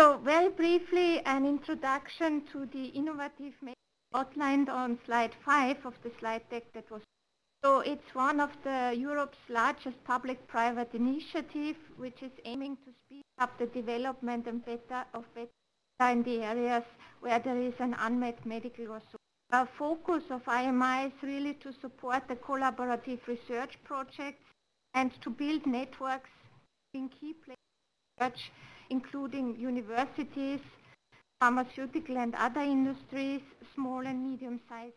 So very briefly, an introduction to the innovative method outlined on slide 5 of the slide deck that was. So it's one of the Europe's largest public-private initiative, which is aiming to speed up the development and of better in the areas where there is an unmet medical resource. Our focus of IMI is really to support the collaborative research projects and to build networks in key places research, including universities, pharmaceutical and other industries, small and medium-sized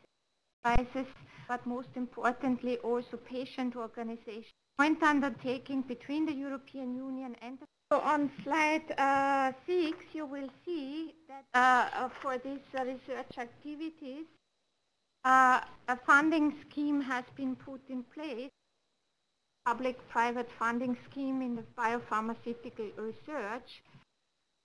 enterprises, but most importantly also patient organizations. Joint undertaking between the European Union and the so on slide 6 you will see that for these research activities a funding scheme has been put in place, public-private funding scheme in the biopharmaceutical research,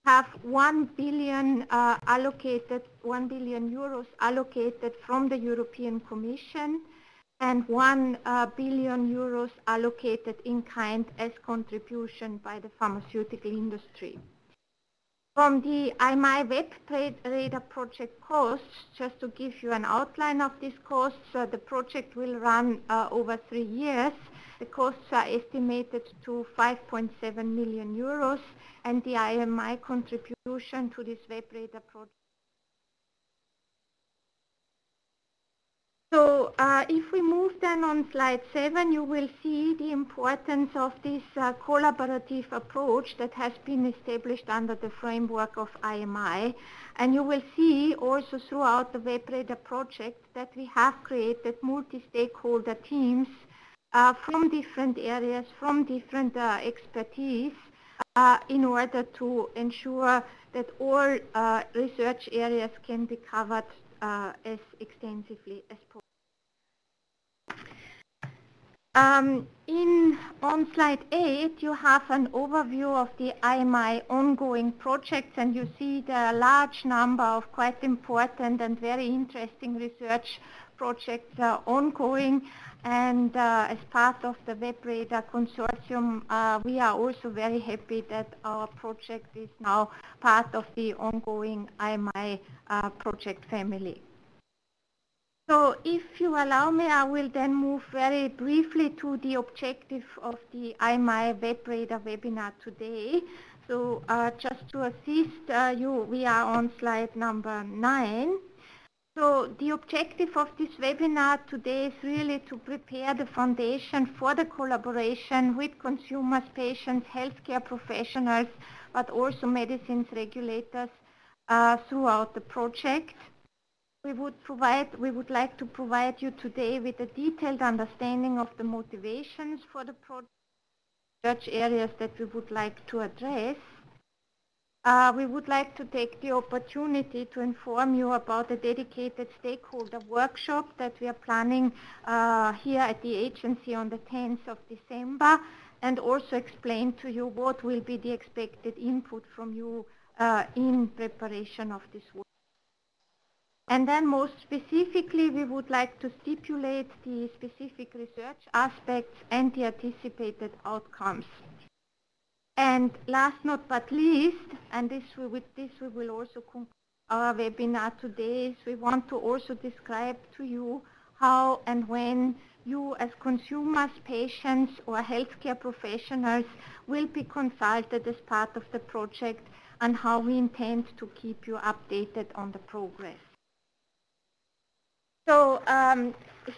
have 1 billion allocated, 1 billion euros allocated from the European Commission and 1 billion euros allocated in kind as contribution by the pharmaceutical industry. From the IMI WEB-RADR project costs, just to give you an outline of these costs, the project will run over 3 years. The costs are estimated to 5.7 million euros, and the IMI contribution to this WEB-RADR project. So if we move then on slide 7, you will see the importance of this collaborative approach that has been established under the framework of IMI. And you will see also throughout the WEB-RADR project that we have created multi-stakeholder teams from different areas, from different expertise, in order to ensure that all research areas can be covered as extensively as possible. On slide 8, you have an overview of the IMI ongoing projects, and you see the large number of quite important and very interesting research projects ongoing. And as part of the WEB-RADR consortium, we are also very happy that our project is now part of the ongoing IMI project family. So if you allow me, I will then move very briefly to the objective of the IMI WEB-RADR webinar today. So just to assist you, we are on slide number 9. So the objective of this webinar today is really to prepare the foundation for the collaboration with consumers, patients, healthcare professionals, but also medicines regulators throughout the project. We would like to provide you today with a detailed understanding of the motivations for the project, research areas that we would like to address. We would like to take the opportunity to inform you about a dedicated stakeholder workshop that we are planning here at the agency on the 10th of December, and also explain to you what will be the expected input from you in preparation of this work. And then most specifically, we would like to stipulate the specific research aspects and the anticipated outcomes. And last not but least, and with this we will also conclude our webinar today, is we want to also describe to you how and when you as consumers, patients or healthcare professionals will be consulted as part of the project, and how we intend to keep you updated on the progress. So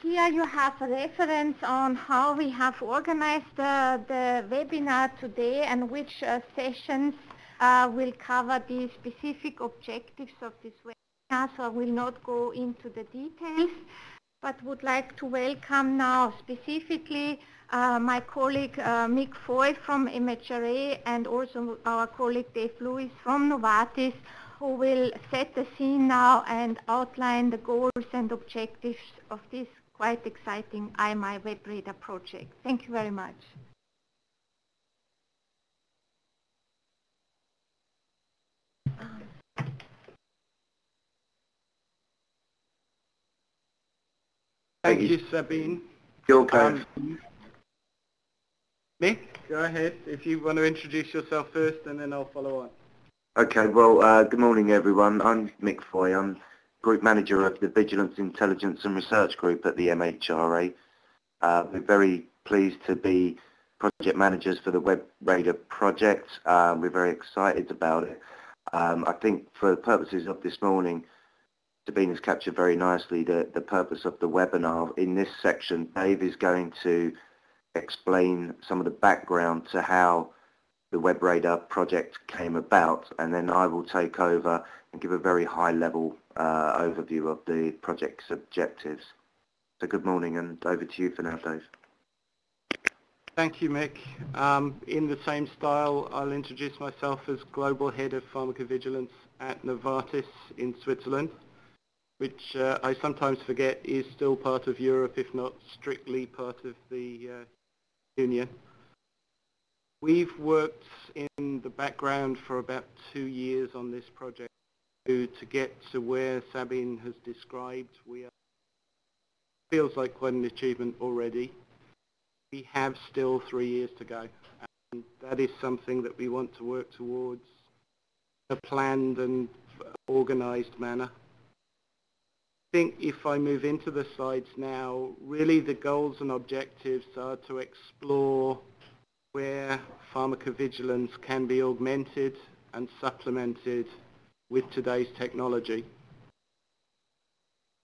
here you have a reference on how we have organized the webinar today, and which sessions will cover the specific objectives of this webinar. So I will not go into the details, but would like to welcome now specifically my colleague Mick Foy from MHRA, and also our colleague Dave Lewis from Novartis, who will set the scene now and outline the goals and objectives of this quite exciting IMI WEB-RADR project. Thank you very much. Thank you, Sabine. Mick, go ahead if you want to introduce yourself first, and then I'll follow on. Okay, well, good morning everyone. I'm Mick Foy. I'm Group Manager of the Vigilance, Intelligence and Research Group at the MHRA. We're very pleased to be project managers for the WEB-RADR project. We're very excited about it. I think for the purposes of this morning, Sabine has captured very nicely the purpose of the webinar. In this section, Dave is going to explain some of the background to how the WEB-RADR project came about, and then I will take over and give a very high-level overview of the project's objectives. So good morning, and over to you for now, Dave. Thank you, Mick. In the same style, I'll introduce myself as Global Head of Pharmacovigilance at Novartis in Switzerland, which I sometimes forget is still part of Europe, if not strictly part of the Union. We've worked in the background for about 2 years on this project to get to where Sabine has described. Feels like quite an achievement already. We have still 3 years to go, and that is something that we want to work towards in a planned and organised manner. I think if I move into the slides now, really the goals and objectives are to explore where pharmacovigilance can be augmented and supplemented with today's technology.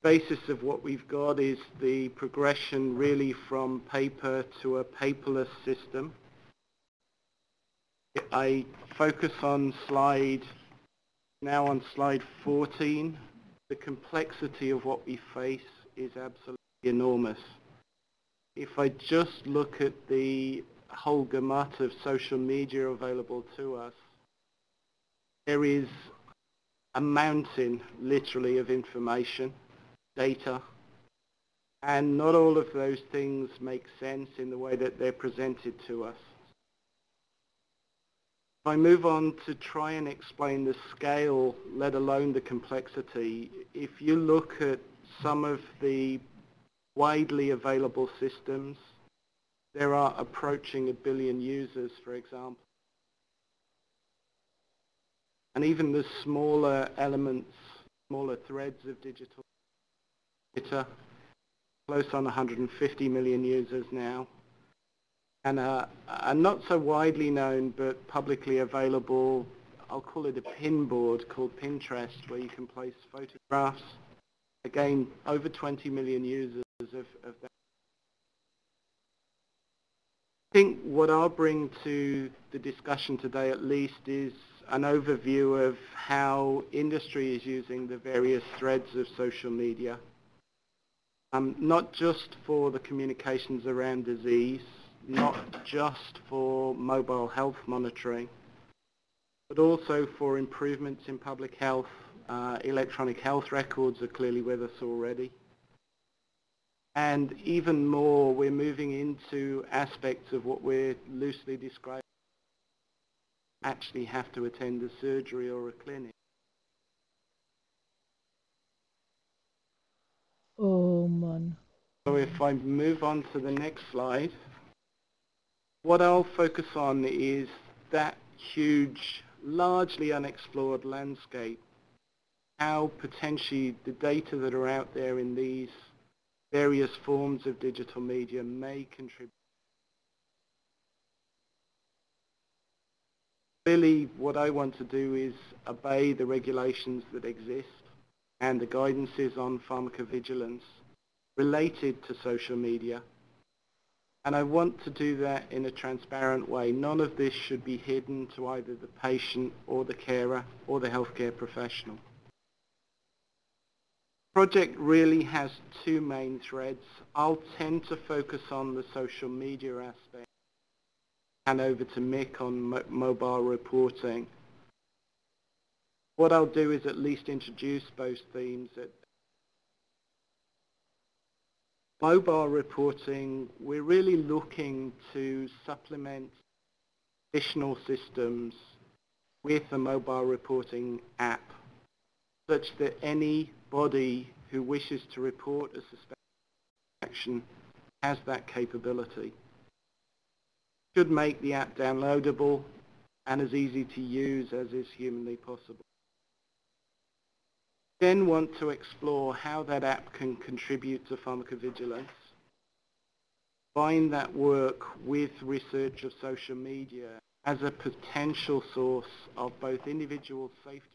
The basis of what we've got is the progression really from paper to a paperless system. I focus on slide 14. The complexity of what we face is absolutely enormous. If I just look at the whole gamut of social media available to us, there is a mountain, literally, of information, data, and not all of those things make sense in the way that they're presented to us. If I move on to try and explain the scale, let alone the complexity, if you look at some of the widely available systems, there are approaching 1 billion users, for example. And even the smaller elements, smaller threads of digital data, close on 150 million users now. And a not so widely known but publicly available, I'll call it a pin board called Pinterest, where you can place photographs. Again, over 20 million users of that. I think what I'll bring to the discussion today at least is an overview of how industry is using the various threads of social media, not just for the communications around disease, not just for mobile health monitoring, but also for improvements in public health. Electronic health records are clearly with us already. And even more, we're moving into aspects of what we're loosely describing actually have to attend a surgery or a clinic. Oh man. So if I move on to the next slide, what I'll focus on is that huge, largely unexplored landscape, how potentially the data that are out there in these various forms of digital media may contribute. Really, what I want to do is obey the regulations that exist and the guidances on pharmacovigilance related to social media. And I want to do that in a transparent way. None of this should be hidden to either the patient or the carer or the healthcare professional. The project really has two main threads. I'll tend to focus on the social media aspect and over to Mick on mobile reporting. What I'll do is at least introduce both themes. Mobile reporting, we're really looking to supplement additional systems with a mobile reporting app, such that anybody who wishes to report a suspected infection has that capability. Should make the app downloadable and as easy to use as is humanly possible. Then want to explore how that app can contribute to pharmacovigilance. Combine that work with research of social media as a potential source of both individual safety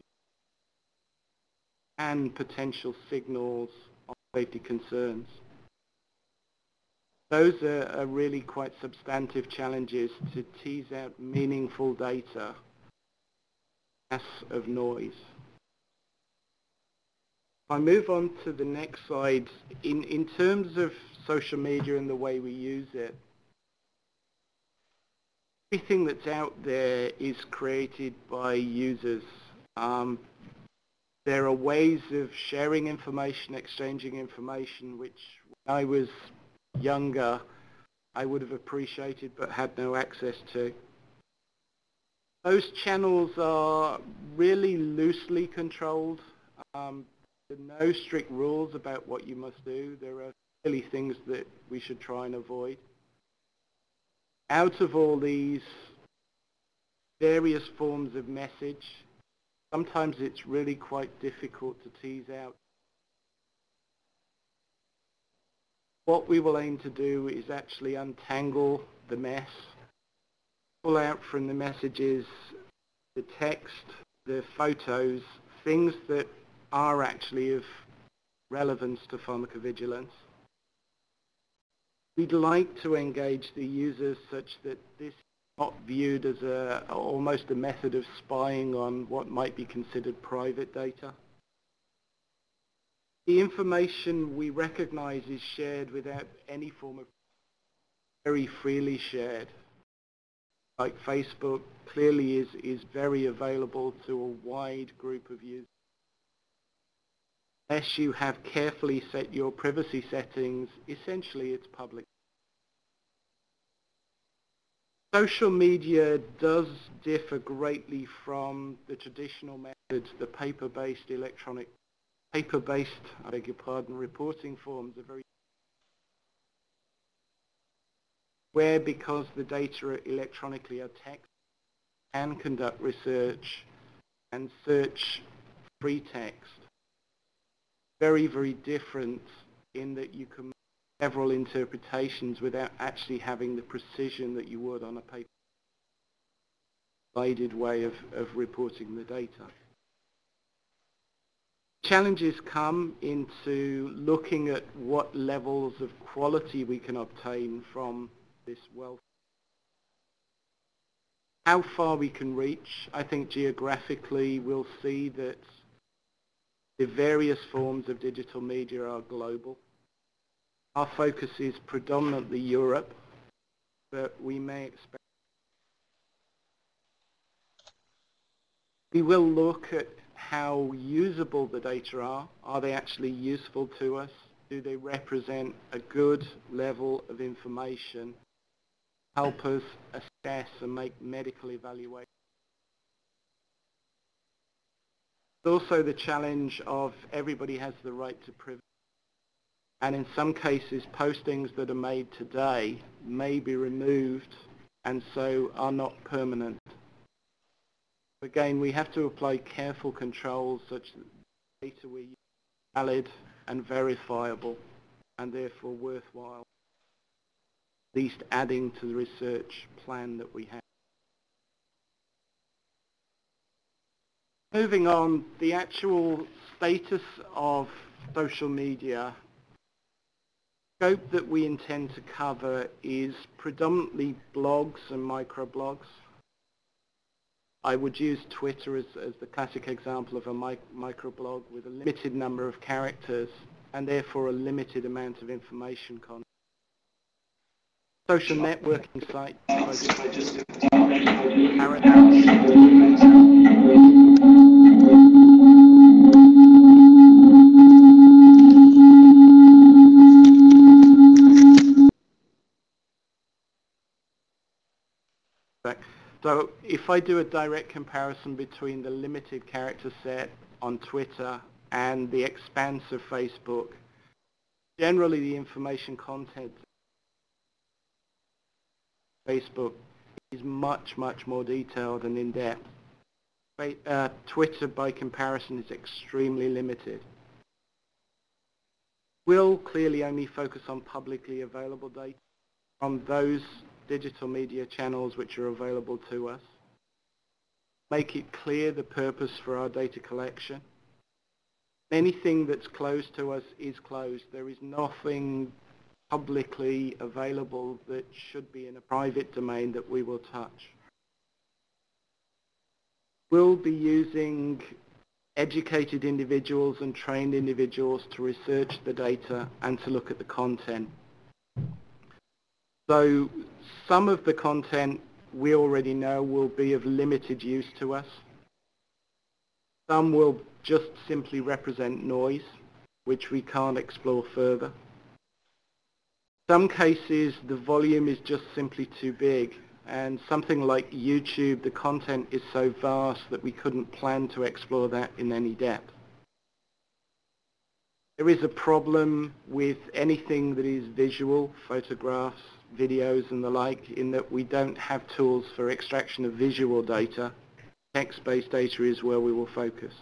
and potential signals of safety concerns. Those are really quite substantive challenges to tease out meaningful data, mass of noise. If I move on to the next slide, in terms of social media and the way we use it, everything that's out there is created by users. There are ways of sharing information, exchanging information, which when I was younger I would have appreciated but had no access to. Those channels are really loosely controlled. There are no strict rules about what you must do. There are really things that we should try and avoid. Out of all these various forms of message, sometimes it's really quite difficult to tease out. What we will aim to do is actually untangle the mess, pull out from the messages the text, the photos, things that are actually of relevance to pharmacovigilance. We'd like to engage the users such that this is not viewed as almost a method of spying on what might be considered private data. The information we recognize is shared without any form of very freely shared. Like Facebook clearly is very available to a wide group of users. Unless you have carefully set your privacy settings, essentially it's public. Social media does differ greatly from the traditional methods, the paper-based reporting forms are very where, because the data are electronically are text, can conduct research and search free text. Very, very different in that you can make several interpretations without actually having the precision that you would on a paper-guided way of reporting the data. Challenges come into looking at what levels of quality we can obtain from this wealth. How far we can reach. I think geographically we'll see that the various forms of digital media are global. Our focus is predominantly Europe, but we may expect. We will look at how usable the data are. Are they actually useful to us? Do they represent a good level of information? Help us assess and make medical evaluations. Also the challenge of everybody has the right to privacy. And in some cases, postings that are made today may be removed and so are not permanent. Again, we have to apply careful controls such that the data we use is valid and verifiable and therefore worthwhile, at least adding to the research plan that we have. Moving on, the actual status of social media. The scope that we intend to cover is predominantly blogs and microblogs. I would use Twitter as the classic example of a microblog with a limited number of characters and therefore a limited amount of information content. Social networking sites, so if I do a direct comparison between the limited character set on Twitter and the expanse of Facebook, generally the information content of Facebook is much, much more detailed and in-depth. Twitter, by comparison, is extremely limited. We'll clearly only focus on publicly available data from those digital media channels which are available to us. Make it clear the purpose for our data collection. Anything that's closed to us is closed. There is nothing publicly available that should be in a private domain that we will touch. We'll be using educated individuals and trained individuals to research the data and to look at the content. So some of the content we already know will be of limited use to us. Some will just simply represent noise, which we can't explore further. Some cases, the volume is just simply too big, and something like YouTube, the content is so vast that we couldn't plan to explore that in any depth. There is a problem with anything that is visual, photographs, videos and the like, in that we don't have tools for extraction of visual data. Text-based data is where we will focus.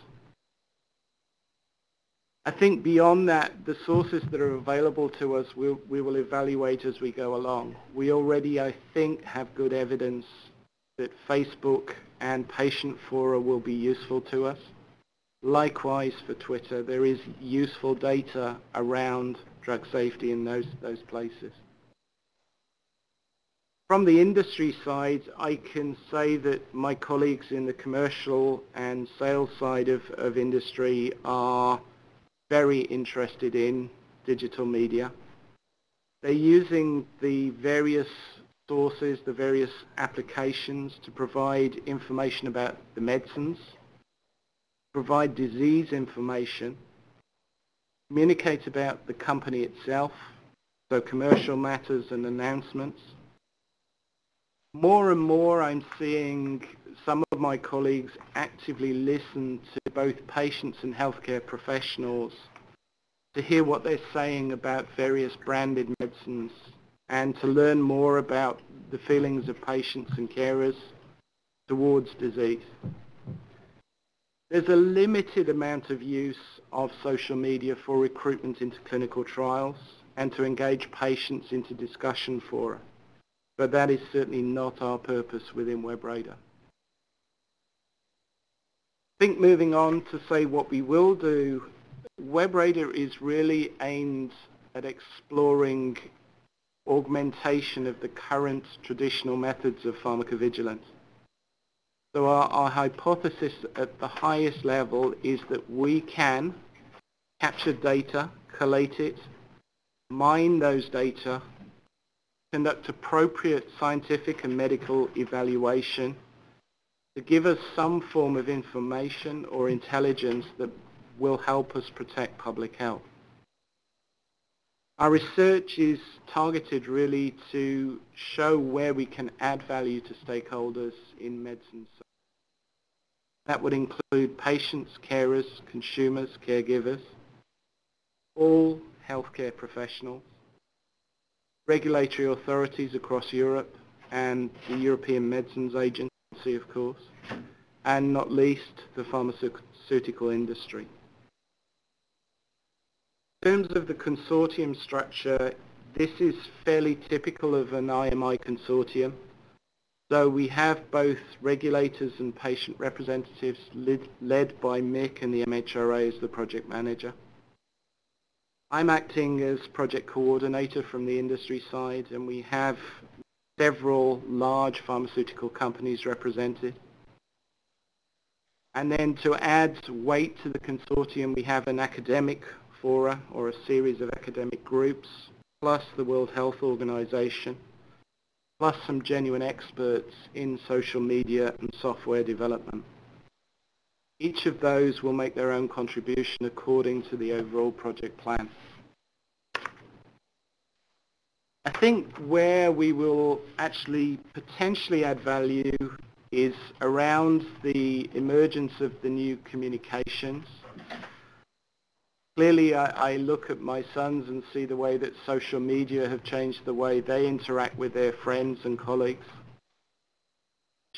I think beyond that, the sources that are available to us, we will evaluate as we go along. We already, I think, have good evidence that Facebook and patient fora will be useful to us. Likewise for Twitter, there is useful data around drug safety in those places. From the industry side, I can say that my colleagues in the commercial and sales side of industry are very interested in digital media. They're using the various sources, the various applications to provide information about the medicines, provide disease information, communicate about the company itself, so commercial matters and announcements. More and more I'm seeing some of my colleagues actively listen to both patients and healthcare professionals to hear what they're saying about various branded medicines and to learn more about the feelings of patients and carers towards disease. There's a limited amount of use of social media for recruitment into clinical trials and to engage patients into discussion fora. But that is certainly not our purpose within WebRadar. I think moving on to say what we will do, WebRadar is really aimed at exploring augmentation of the current traditional methods of pharmacovigilance. So our hypothesis at the highest level is that we can capture data, collate it, mine those data, conduct appropriate scientific and medical evaluation to give us some form of information or intelligence that will help us protect public health. Our research is targeted really to show where we can add value to stakeholders in medicine. That would include patients, carers, consumers, caregivers, all healthcare professionals, regulatory authorities across Europe and the European Medicines Agency, of course, and not least the pharmaceutical industry. In terms of the consortium structure, this is fairly typical of an IMI consortium. So we have both regulators and patient representatives led by Mick and the MHRA as the project manager. I'm acting as project coordinator from the industry side, and we have several large pharmaceutical companies represented. And then to add weight to the consortium, we have an academic fora, or a series of academic groups, plus the World Health Organization, plus some genuine experts in social media and software development. Each of those will make their own contribution according to the overall project plan. I think where we will actually potentially add value is around the emergence of the new communications. Clearly, I look at my sons and see the way that social media have changed the way they interact with their friends and colleagues.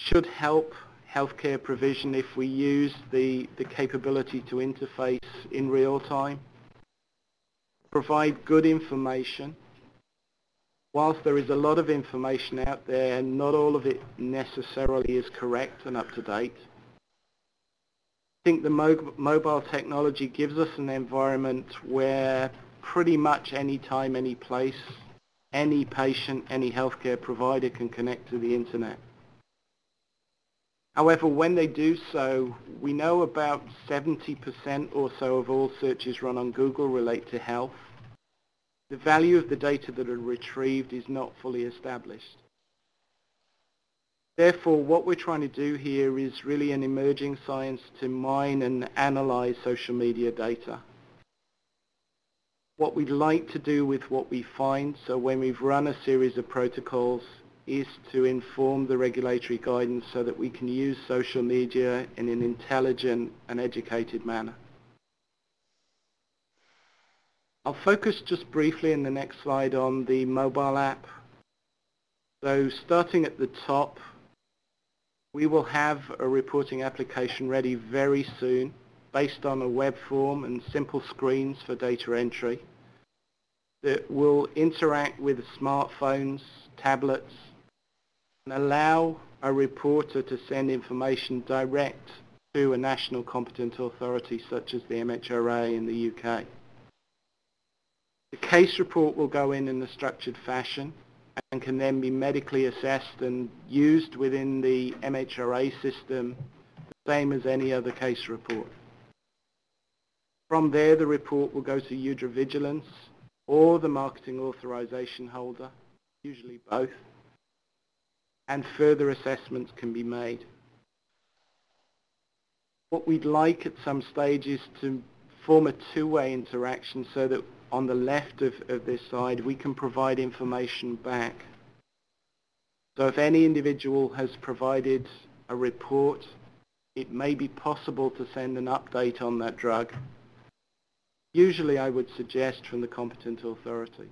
should help healthcare provision if we use the capability to interface in real time, provide good information. Whilst there is a lot of information out there, not all of it necessarily is correct and up to date. I think the mobile technology gives us an environment where pretty much any time, any place, any patient, any healthcare provider can connect to the internet. However, when they do so, we know about 70% or so of all searches run on Google relate to health. The value of the data that are retrieved is not fully established. Therefore, what we're trying to do here is really an emerging science to mine and analyze social media data. What we'd like to do with what we find, so when we've run a series of protocols, is to inform the regulatory guidance so that we can use social media in an intelligent and educated manner. I'll focus just briefly in the next slide on the mobile app. So starting at the top, we will have a reporting application ready very soon based on a web form and simple screens for data entry that will interact with smartphones, tablets, and allow a reporter to send information direct to a national competent authority such as the MHRA in the UK. The case report will go in a structured fashion and can then be medically assessed and used within the MHRA system, the same as any other case report. From there, the report will go to UDRA Vigilance or the marketing authorization holder, usually both, and further assessments can be made. What we'd like at some stage is to form a two-way interaction so that on the left of this slide we can provide information back. So if any individual has provided a report, it may be possible to send an update on that drug. Usually I would suggest from the competent authority.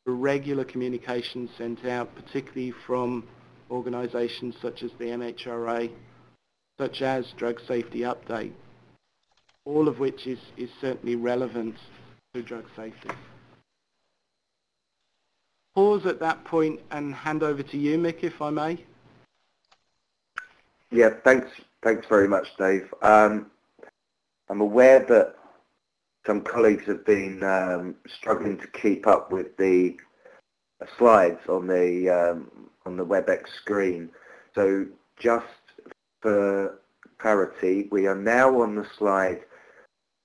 Regular communication sent out, particularly from organisations such as the MHRA, such as Drug Safety Update, all of which is certainly relevant to drug safety. Pause at that point and hand over to you, Mick, if I may. Yeah, thanks very much, Dave. I'm aware that some colleagues have been struggling to keep up with the slides on the WebEx screen. So just for clarity, we are now on the slide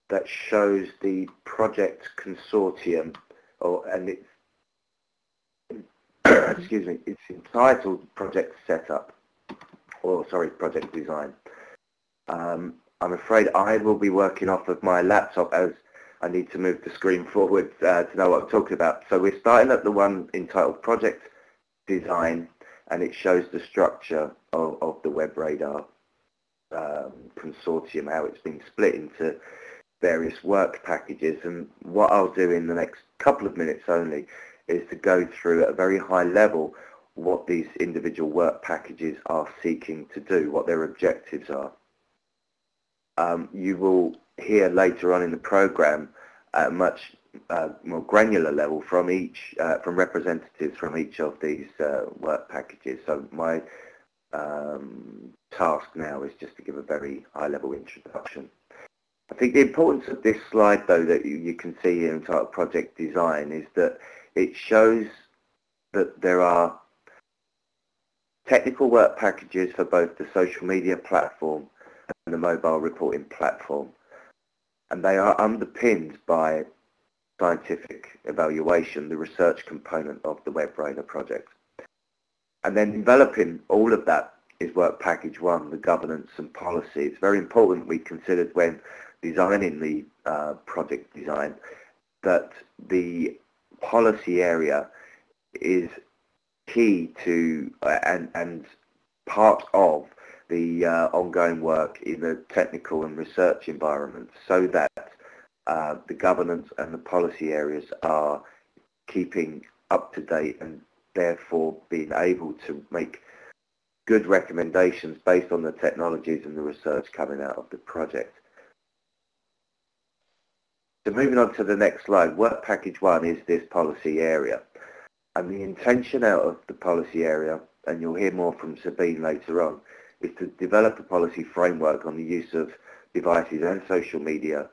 that shows the project consortium, and it's excuse me, it's entitled Project Setup, or sorry, Project Design. I'm afraid I will be working off of my laptop as I need to move the screen forward to know what I'm talking about. So we're starting at the one entitled Project Design, and it shows the structure of the WEB-RADR consortium, how it's been split into various work packages. And what I'll do in the next couple of minutes only is to go through at a very high level what these individual work packages are seeking to do, what their objectives are. You will hear later on in the program at a much more granular level from representatives from each of these work packages. So my task now is just to give a very high-level introduction. I think the importance of this slide, though, that you can see here entitled Project Design, is that it shows that there are technical work packages for both the social media platform and the mobile reporting platform, and they are underpinned by scientific evaluation, the research component of the WEB-RADR project. And then developing all of that is work package one, the governance and policy. It's very important we considered when designing the project design that the policy area is key to and part of the ongoing work in the technical and research environment, so that the governance and the policy areas are keeping up to date and therefore being able to make good recommendations based on the technologies and the research coming out of the project. So moving on to the next slide, work package 1 is this policy area. And the intention out of the policy area, and you'll hear more from Sabine later on, is to develop a policy framework on the use of devices and social media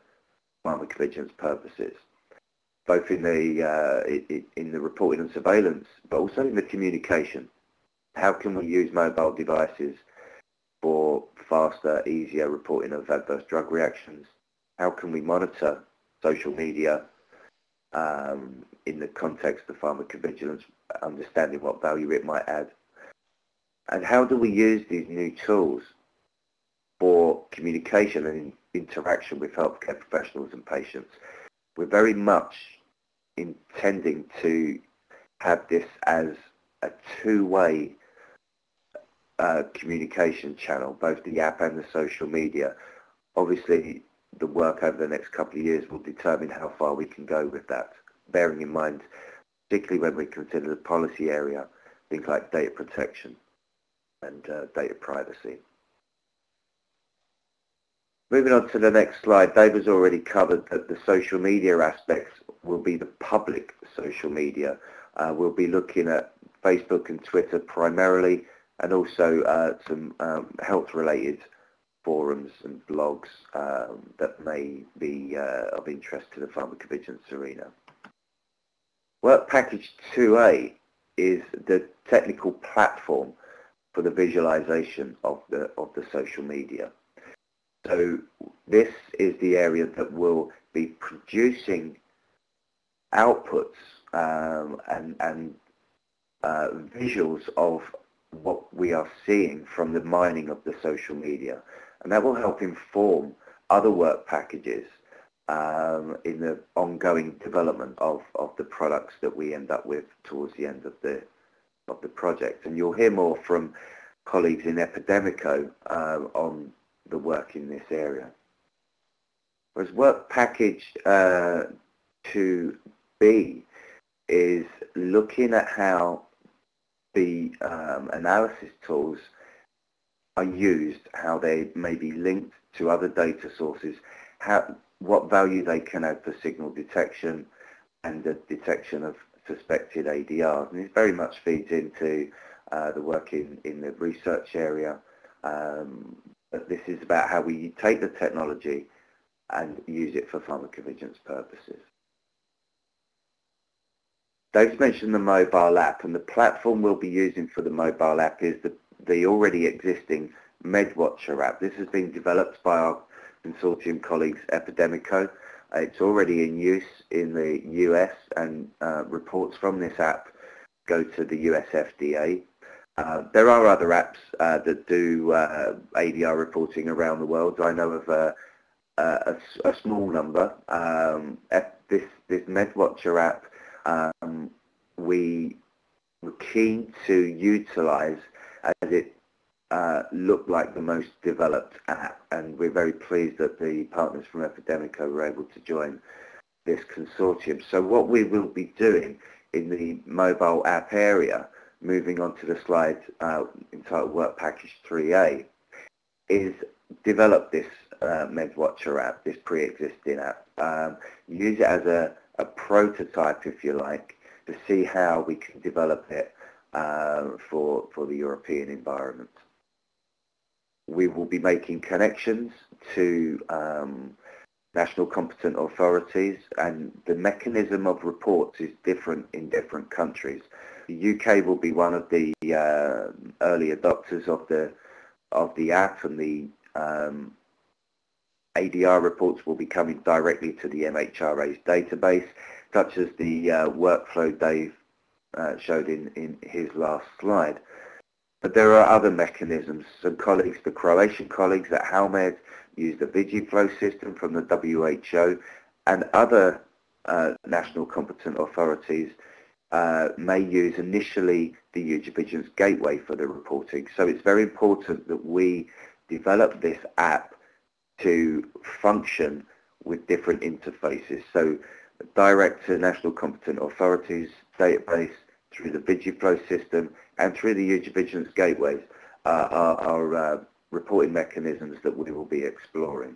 for pharmacovigilance purposes, both in the reporting and surveillance, but also in the communication. How can we use mobile devices for faster, easier reporting of adverse drug reactions? How can we monitor social media in the context of pharmacovigilance, understanding what value it might add? And how do we use these new tools for communication and interaction with healthcare professionals and patients? We're very much intending to have this as a two-way communication channel, both the app and the social media. Obviously, the work over the next couple of years will determine how far we can go with that, bearing in mind, particularly when we consider the policy area, things like data protection and data privacy. Moving on to the next slide, Dave has already covered that the social media aspects will be the public social media. We'll be looking at Facebook and Twitter primarily, and also some health-related forums and blogs that may be of interest to the pharmacovigilance arena. Work package 2A is the technical platform for the visualization of the social media. So this is the area that will be producing outputs and visuals of what we are seeing from the mining of the social media, and that will help inform other work packages in the ongoing development of the products that we end up with towards the end of the project. And you'll hear more from colleagues in Epidemico on the work in this area. Whereas work package 2B is looking at how the analysis tools are used, how they may be linked to other data sources, what value they can add for signal detection and the detection of suspected ADRs. And this very much feeds into the work in the research area. But this is about how we take the technology and use it for pharmacovigilance purposes. Dave's mentioned the mobile app, and the platform we'll be using for the mobile app is the already existing MedWatcher app. This has been developed by our consortium colleagues Epidemico. It's already in use in the US, and reports from this app go to the US FDA. There are other apps that do ADR reporting around the world. I know of a small number. This MedWatcher app we were keen to utilize, as it looked like the most developed app, and we're very pleased that the partners from Epidemico were able to join this consortium. So what we will be doing in the mobile app area, moving on to the slide entitled Work Package 3A, is develop this MedWatcher app, this pre-existing app, use it as a prototype, if you like, to see how we can develop it for the European environment. We will be making connections to national competent authorities, and the mechanism of reports is different in different countries. The UK will be one of the early adopters of the app, and the ADR reports will be coming directly to the MHRA's database, such as the workflow Dave showed in his last slide. But there are other mechanisms. Some colleagues, the Croatian colleagues at HALMED, use the VigiFlow system from the WHO, and other national competent authorities may use initially the Vigilance Gateway for the reporting. So it's very important that we develop this app to function with different interfaces. So direct to national competent authorities database, through the VigiFlow system, and through the Vigilance Gateways, reporting mechanisms that we will be exploring.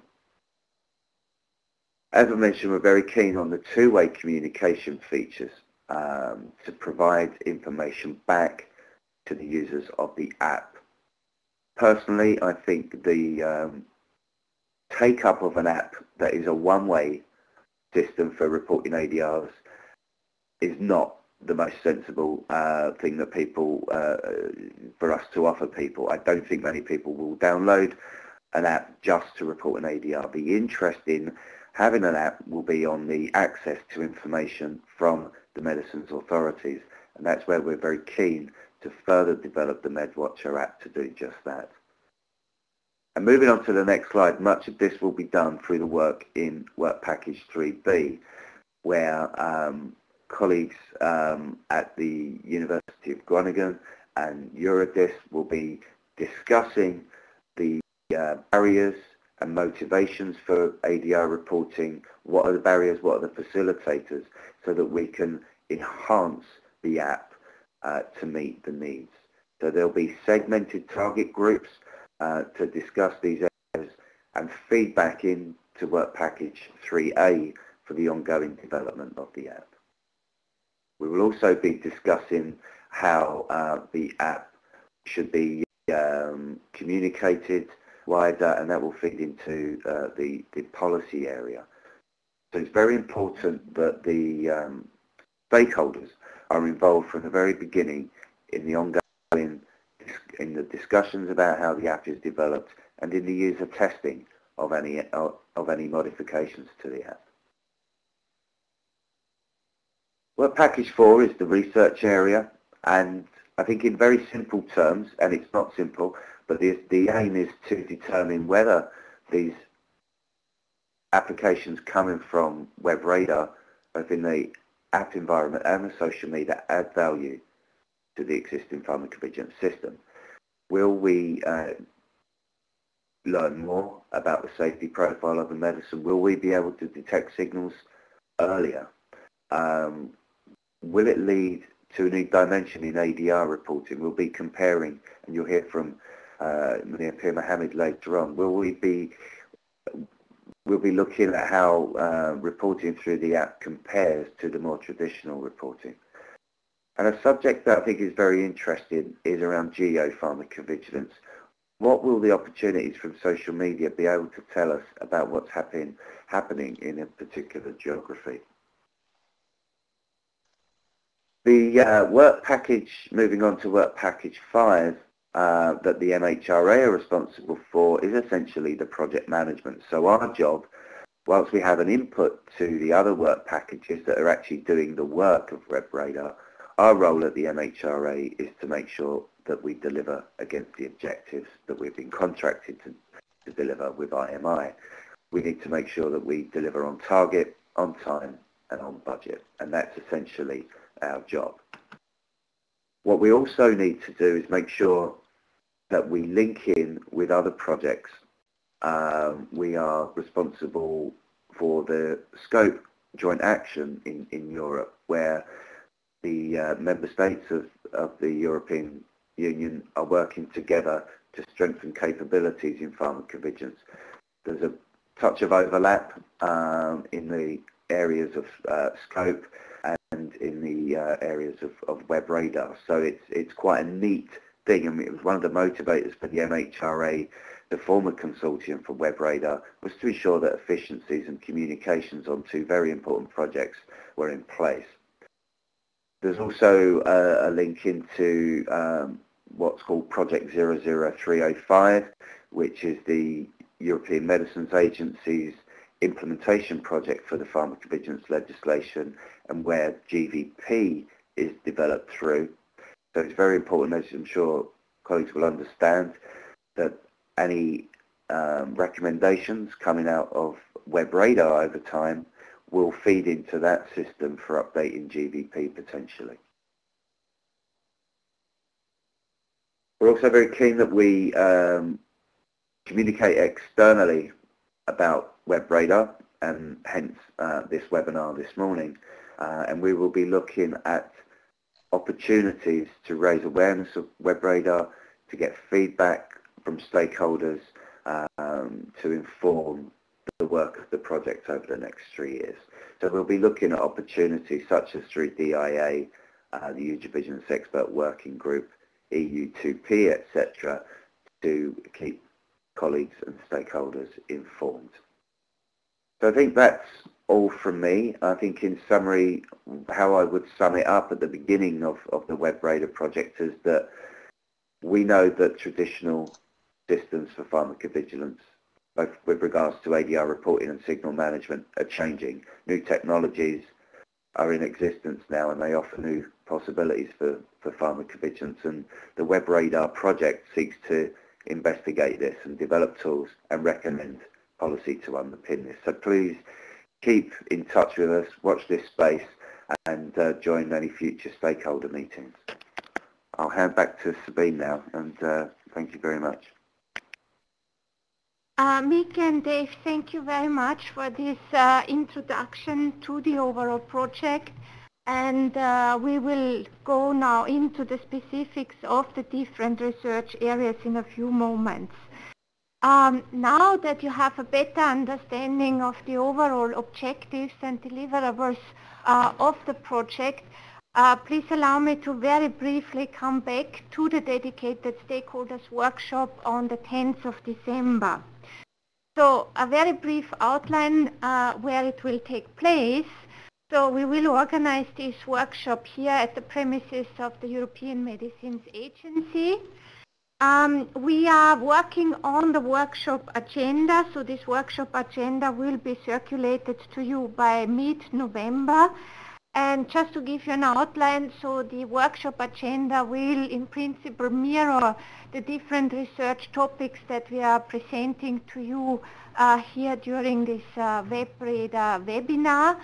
As I mentioned, we're very keen on the two-way communication features to provide information back to the users of the app. Personally, I think the take-up of an app that is a one-way system for reporting ADRs is not the most sensible thing that for us to offer people. I don't think many people will download an app just to report an ADR. The interest in having an app will be on the access to information from the medicines authorities, and that's where we're very keen to further develop the MedWatcher app to do just that. And moving on to the next slide, much of this will be done through the work in Work Package 3B, where colleagues at the University of Groningen and Eurodis will be discussing the barriers and motivations for ADR reporting. What are the barriers, what are the facilitators, so that we can enhance the app to meet the needs. So there'll be segmented target groups to discuss these areas and feedback into Work Package 3A for the ongoing development of the app. We will also be discussing how the app should be communicated wider, and that will feed into the policy area. So it's very important that the stakeholders are involved from the very beginning in the ongoing, in the discussions about how the app is developed and in the user testing of any modifications to the app. Work Package 4 is the research area, and I think in very simple terms, and it's not simple, but the aim is to determine whether these applications coming from WEB-RADR, both in the app environment and the social media, add value to the existing pharmacovigilance system. Will we learn more about the safety profile of the medicine? Will we be able to detect signals earlier? Will it lead to a new dimension in ADR reporting? We'll be comparing, and you'll hear from Munir Mohammed later on. We'll be looking at how reporting through the app compares to the more traditional reporting. And a subject that I think is very interesting is around geopharmacovigilance. What will the opportunities from social media be able to tell us about what's happening in a particular geography? The work package, moving on to Work Package 5, that the MHRA are responsible for, is essentially the project management. So our job, whilst we have an input to the other work packages that are actually doing the work of WEB-RADR, our role at the MHRA is to make sure that we deliver against the objectives that we've been contracted to deliver with IMI. We need to make sure that we deliver on target, on time, and on budget, and that's essentially our job. What we also need to do is make sure that we link in with other projects. We are responsible for the scope joint action in Europe, where the member states of the European Union are working together to strengthen capabilities in pharmacovigilance. There's a touch of overlap in the areas of scope and in the areas of WEB-RADR. So it's quite a neat thing. I mean, it was one of the motivators for the MHRA to form a consortium for WEB-RADR, was to ensure that efficiencies and communications on two very important projects were in place. There's also a link into what's called Project 00305, which is the European Medicines Agency's implementation project for the pharmacovigilance legislation, and where GVP is developed through. So it's very important, as I'm sure colleagues will understand, that any recommendations coming out of WEB-RADR over time will feed into that system for updating GVP potentially. We're also very keen that we communicate externally about WEB-RADR, and hence this webinar this morning, and we will be looking at opportunities to raise awareness of WEB-RADR, to get feedback from stakeholders to inform the work of the project over the next 3 years. So we'll be looking at opportunities such as through DIA, the User Vigilance Expert Working Group, EU2P, etc., to keep colleagues and stakeholders informed. So I think that's all from me. I think in summary, how I would sum it up at the beginning of the WEB-RADR project is that we know that traditional systems for pharmacovigilance, both with regards to ADR reporting and signal management, are changing. New technologies are in existence now and they offer new possibilities for pharmacovigilance, and the WEB-RADR project seeks to investigate this and develop tools and recommend policy to underpin this. So please keep in touch with us, watch this space, and join any future stakeholder meetings. I'll hand back to Sabine now, and thank you very much. Mick and Dave, thank you very much for this introduction to the overall project. And we will go now into the specifics of the different research areas in a few moments. Now that you have a better understanding of the overall objectives and deliverables of the project, please allow me to very briefly come back to the dedicated stakeholders workshop on the 10th of December. So a very brief outline where it will take place. So we will organize this workshop here at the premises of the European Medicines Agency. We are working on the workshop agenda, so this workshop agenda will be circulated to you by mid-November. And just to give you an outline, so the workshop agenda will in principle mirror the different research topics that we are presenting to you here during this WEB-RADR webinar.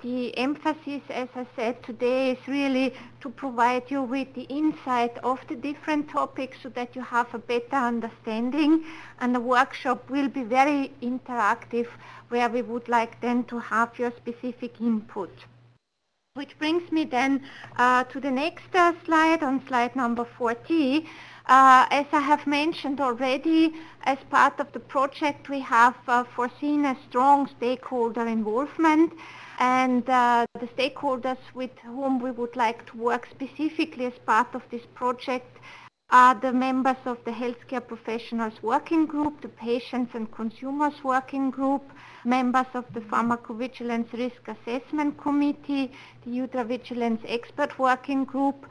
The emphasis, as I said today, is really to provide you with the insight of the different topics so that you have a better understanding, and the workshop will be very interactive where we would like then to have your specific input. Which brings me then to the next slide, on slide number 40. As I have mentioned already, as part of the project we have foreseen a strong stakeholder involvement, and the stakeholders with whom we would like to work specifically as part of this project are the members of the Healthcare Professionals Working Group, the Patients and Consumers Working Group, members of the Pharmacovigilance Risk Assessment Committee, the User Vigilance Expert Working Group,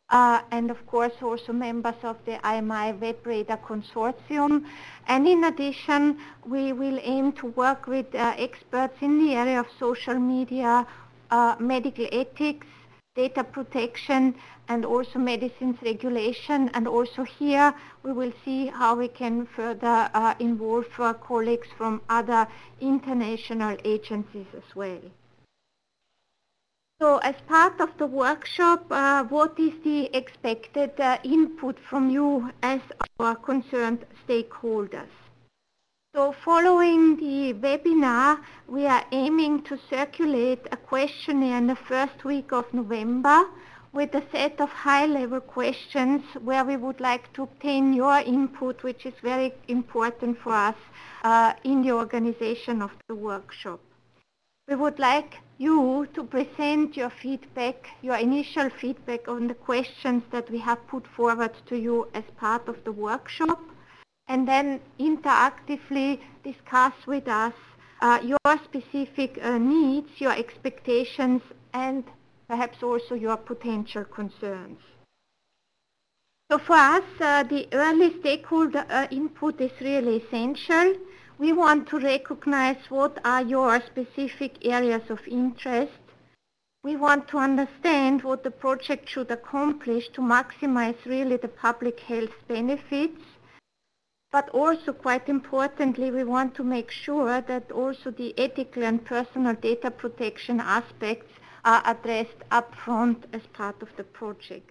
and of course also members of the IMI WEB-RADR Consortium. And in addition, we will aim to work with experts in the area of social media, medical ethics, data protection, and also medicines regulation. And also here we will see how we can further involve colleagues from other international agencies as well. So as part of the workshop, what is the expected input from you as our concerned stakeholders? So following the webinar, we are aiming to circulate a questionnaire in the first week of November with a set of high-level questions where we would like to obtain your input, which is very important for us in the organization of the workshop. We would like you to present your feedback, your initial feedback on the questions that we have put forward to you as part of the workshop, and then interactively discuss with us your specific needs, your expectations, and perhaps also your potential concerns. So for us, the early stakeholder input is really essential. We want to recognize what are your specific areas of interest. We want to understand what the project should accomplish to maximize really the public health benefits. But also, quite importantly, we want to make sure that also the ethical and personal data protection aspects are addressed upfront as part of the project.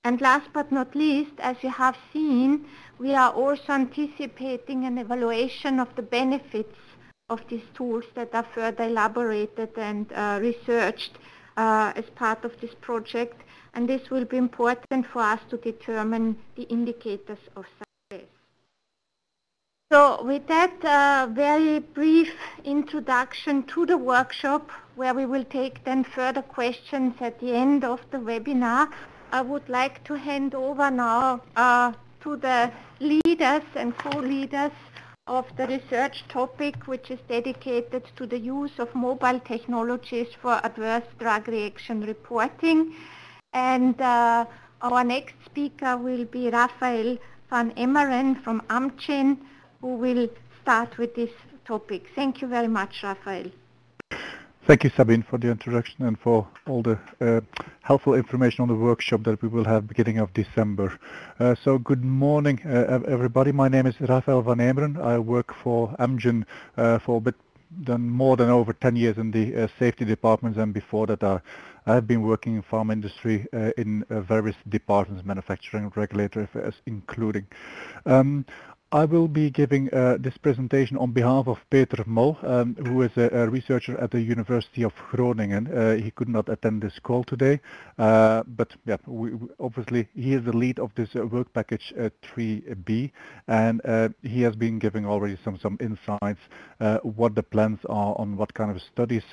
And last but not least, as you have seen, we are also anticipating an evaluation of the benefits of these tools that are further elaborated and researched as part of this project. and this will be important for us to determine the indicators of success. So with that very brief introduction to the workshop, where we will take then further questions at the end of the webinar, I would like to hand over now to the leaders and co-leaders of the research topic, which is dedicated to the use of mobile technologies for adverse drug reaction reporting. And our next speaker will be Raphael van Emmeren from Amgen, who will start with this topic. Thank you very much, Raphael. Thank you, Sabine, for the introduction and for all the helpful information on the workshop that we will have beginning of December. So good morning, everybody. My name is Raphael van Emmeren. I work for Amgen for a bit more than over 10 years in the safety departments, and before that I have been working in pharma industry in various departments, manufacturing, regulatory affairs including. I will be giving this presentation on behalf of Peter Mol, who is a researcher at the University of Groningen. He could not attend this call today, but yeah, obviously he is the lead of this work package 3B, and he has been giving already some insights what the plans are on what kind of studies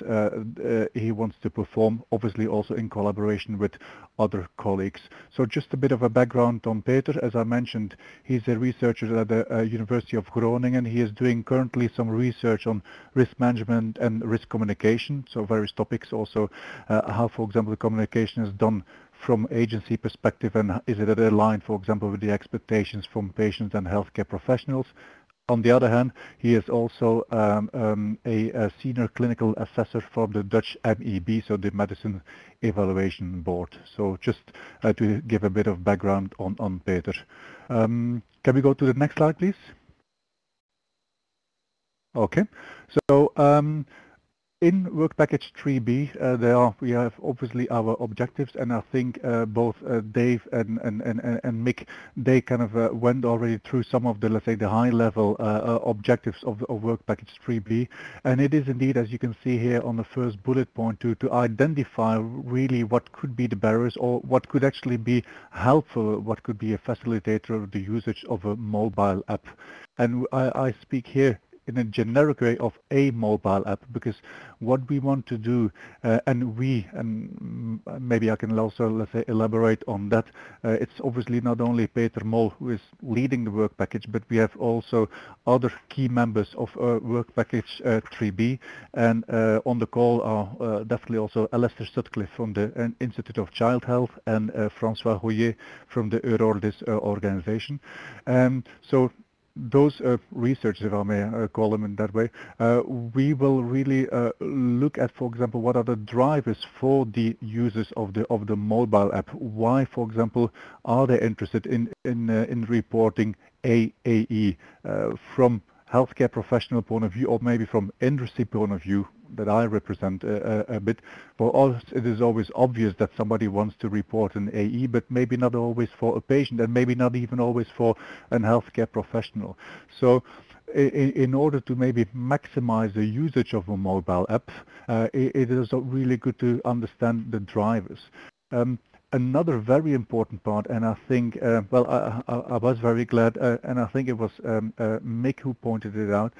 he wants to perform, obviously also in collaboration with other colleagues. So just a bit of a background on Peter. As I mentioned, he's a researcher at the University of Groningen. He is doing currently some research on risk management and risk communication, so various topics also, how, for example, the communication is done from agency perspective, and is it aligned, for example, with the expectations from patients and healthcare professionals. On the other hand, he is also a senior clinical assessor for the Dutch MEB, so the Medicine Evaluation Board. So just to give a bit of background on Peter. Can we go to the next slide, please? Okay. So in work package 3B, we have obviously our objectives, and I think both Dave and Mick, they kind of went already through some of the, let's say, the high-level objectives of work package 3B, and it is indeed, as you can see here on the first bullet point, to identify really what could be the barriers, or what could actually be helpful, what could be a facilitator of the usage of a mobile app. And I speak here in a generic way of a mobile app, because what we want to do, and maybe I can also, let's say, elaborate on that, it's obviously not only Peter Mol who is leading the work package, but we have also other key members of work package 3B, and on the call are definitely also Alistair Sutcliffe from the Institute of Child Health and François Rouillet from the Eurordis organization. So those researchers, if I may call them in that way, we will really look at, for example, what are the drivers for the users of the mobile app. Why, for example, are they interested in reporting AE from healthcare professional point of view, or maybe from industry point of view that I represent a bit. For us, it is always obvious that somebody wants to report an AE, but maybe not always for a patient, and maybe not even always for a healthcare professional. So in order to maybe maximize the usage of a mobile app, it is really good to understand the drivers. Another very important part, and I think, well, I was very glad, and I think it was Mick who pointed it out,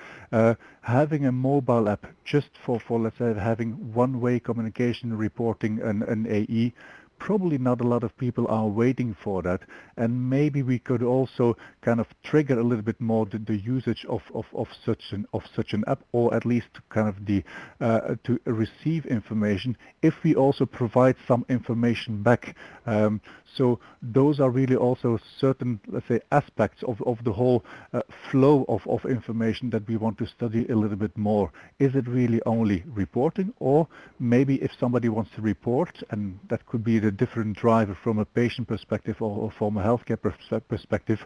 having a mobile app just for let's say, having one-way communication reporting an AE, probably not a lot of people are waiting for that, and maybe we could also kind of trigger a little bit more the usage of such an app, or at least kind of the to receive information if we also provide some information back. So those are really also certain, let's say, aspects of the whole flow of information that we want to study a little bit more. Is it really only reporting, or maybe if somebody wants to report, and that could be the different driver from a patient perspective or from a healthcare perspective,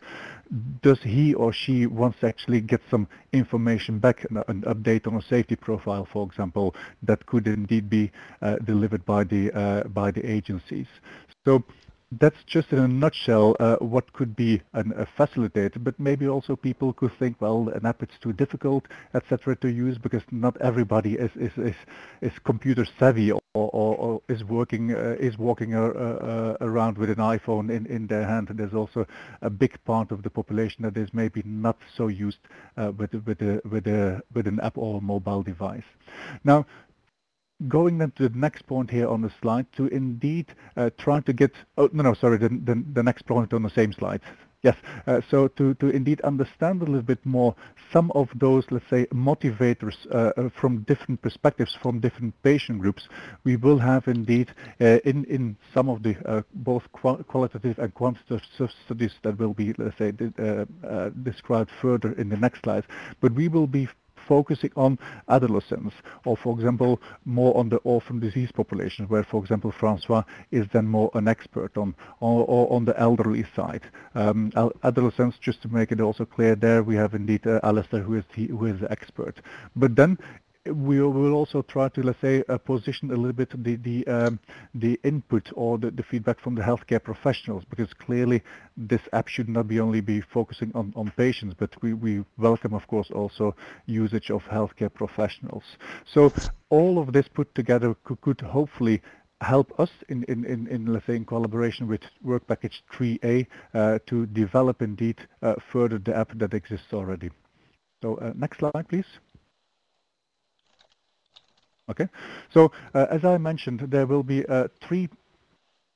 does he or she wants to actually get some information back, an update on a safety profile, for example, that could indeed be delivered by the agencies. So that's just in a nutshell what could be a facilitator, but maybe also people could think, well, an app is too difficult, etc., to use because not everybody is computer savvy or is walking around with an iPhone in their hand. There's also a big part of the population that is maybe not so used with an app or a mobile device. Now, going then to the next point here on the slide, to indeed try to get, the next point on the same slide. Yes, so to indeed understand a little bit more some of those, let's say, motivators from different perspectives, from different patient groups, we will have indeed in some of the both qualitative and quantitative studies that will be, let's say, described further in the next slide, but we will be focusing on adolescents, or for example more on the orphan disease population, where for example Francois is then more an expert on, or on the elderly side. Adolescents, just to make it also clear, there we have indeed Alistair who is the expert. But then we will also try to, let's say, position a little bit the input or the feedback from the healthcare professionals, because clearly this app should not only be focusing on patients, but we welcome, of course, also usage of healthcare professionals. So all of this put together could hopefully help us in let's say in collaboration with Work Package 3A to develop indeed further the app that exists already. So next slide, please. Okay, so as I mentioned, there will be three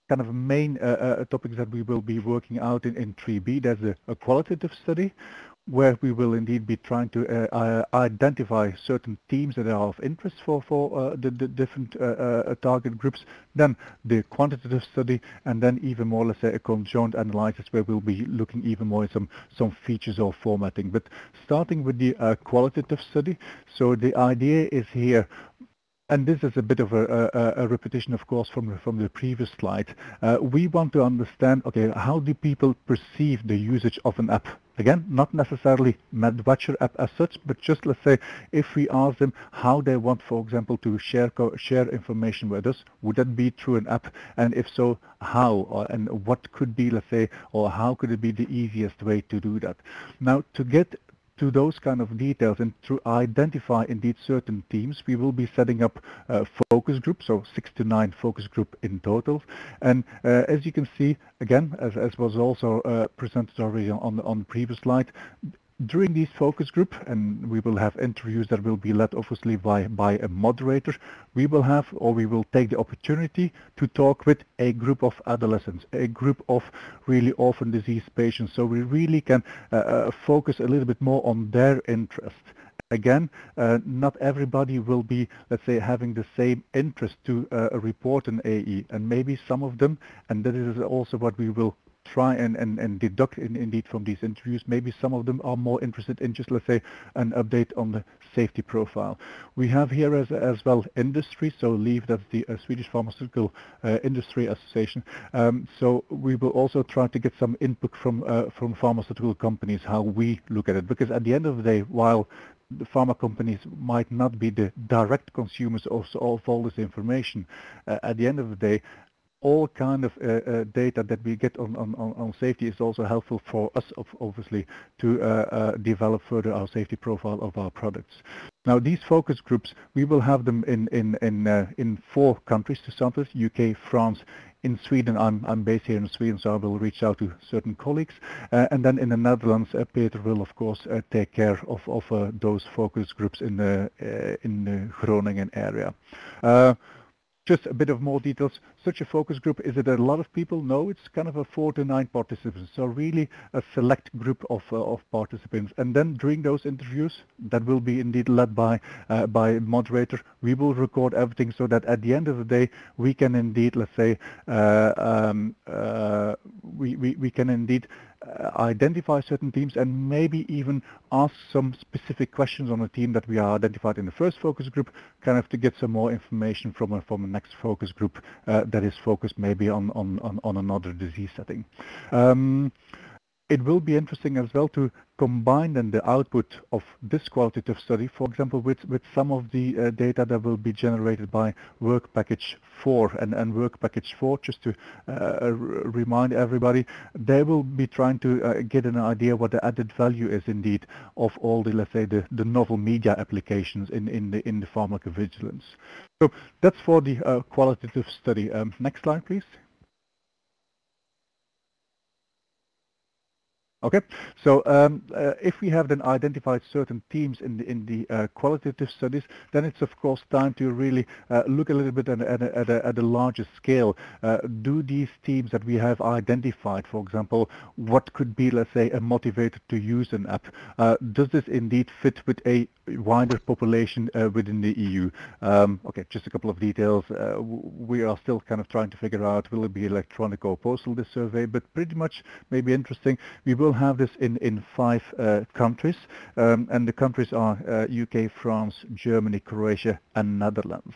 kind of main topics that we will be working out in 3B. There's a qualitative study, where we will indeed be trying to identify certain themes that are of interest for the different target groups, then the quantitative study, and then even more, let's say, a conjoint analysis where we'll be looking even more at some features or formatting. But starting with the qualitative study, so the idea is here, and this is a bit of a repetition, of course, from the previous slide. We want to understand, okay, how do people perceive the usage of an app? Again, not necessarily MedWatcher app as such, but just, let's say, if we ask them how they want, for example, to share information with us, would that be through an app? And if so, how? And what could be, let's say, or how could it be the easiest way to do that? Now, to get to those kind of details and to identify indeed certain themes, we will be setting up focus groups, so 6 to 9 focus group in total. And as you can see, again, as was also presented already on the previous slide, during these focus group, and we will have interviews that will be led obviously by a moderator, we will have, or we will take the opportunity to talk with a group of adolescents, a group of really orphan disease patients, so we really can focus a little bit more on their interest. Again, not everybody will be, let's say, having the same interest to report an AE, and maybe some of them, and that is also what we will try and deduct indeed from these interviews, maybe some of them are more interested in just, let's say, an update on the safety profile. We have here as well industry, so LEAF, that's the Swedish Pharmaceutical Industry Association. So we will also try to get some input from pharmaceutical companies, how we look at it, because at the end of the day, while the pharma companies might not be the direct consumers of all this information, at the end of the day, all kind of data that we get on safety is also helpful for us, obviously, to develop further our safety profile of our products. Now, these focus groups, we will have them in 4 countries to start with: UK, France. In Sweden, I'm based here in Sweden, so I will reach out to certain colleagues. And then in the Netherlands, Peter will, of course, take care of those focus groups in the Groningen area. Just a bit of more details. Such a focus group, is it a lot of people? No, it's kind of a 4 to 9 participants. So really a select group of participants. And then during those interviews, that will be indeed led by moderator, we will record everything so that at the end of the day, we can indeed, let's say, we can indeed identify certain teams and maybe even ask some specific questions on a team that we are identified in the first focus group, kind of to get some more information from a next focus group that is focused maybe on another disease setting. it will be interesting as well to combine then the output of this qualitative study, for example, with some of the data that will be generated by Work Package 4. And Work Package 4, just to remind everybody, they will be trying to get an idea what the added value is indeed of all the, let's say, the novel media applications in the pharmacovigilance. So that's for the qualitative study. Next slide, please. Okay, so if we have then identified certain themes in the qualitative studies, then it's of course time to really look a little bit at a larger scale. Do these themes that we have identified, for example, what could be, let's say, a motivator to use an app? Does this indeed fit with a wider population within the EU? Okay, just a couple of details. We are still kind of trying to figure out, will it be electronic or postal, this survey, but pretty much maybe interesting. We will have this in 5 countries, and the countries are UK, France, Germany, Croatia, and Netherlands.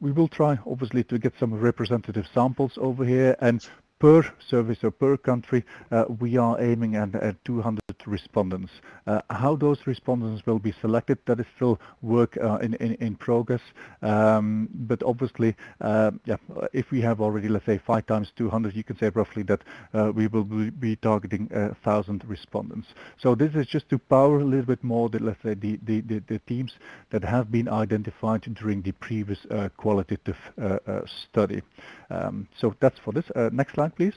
We will try, obviously, to get some representative samples over here, and per service or per country, we are aiming at 200 respondents. How those respondents will be selected, that is still work in progress. But obviously, yeah, if we have already, let's say, 5 times 200, you can say roughly that we will be targeting 1,000 respondents. So this is just to power a little bit more, let's say, the teams that have been identified during the previous qualitative study. So that's for this. Next slide, please.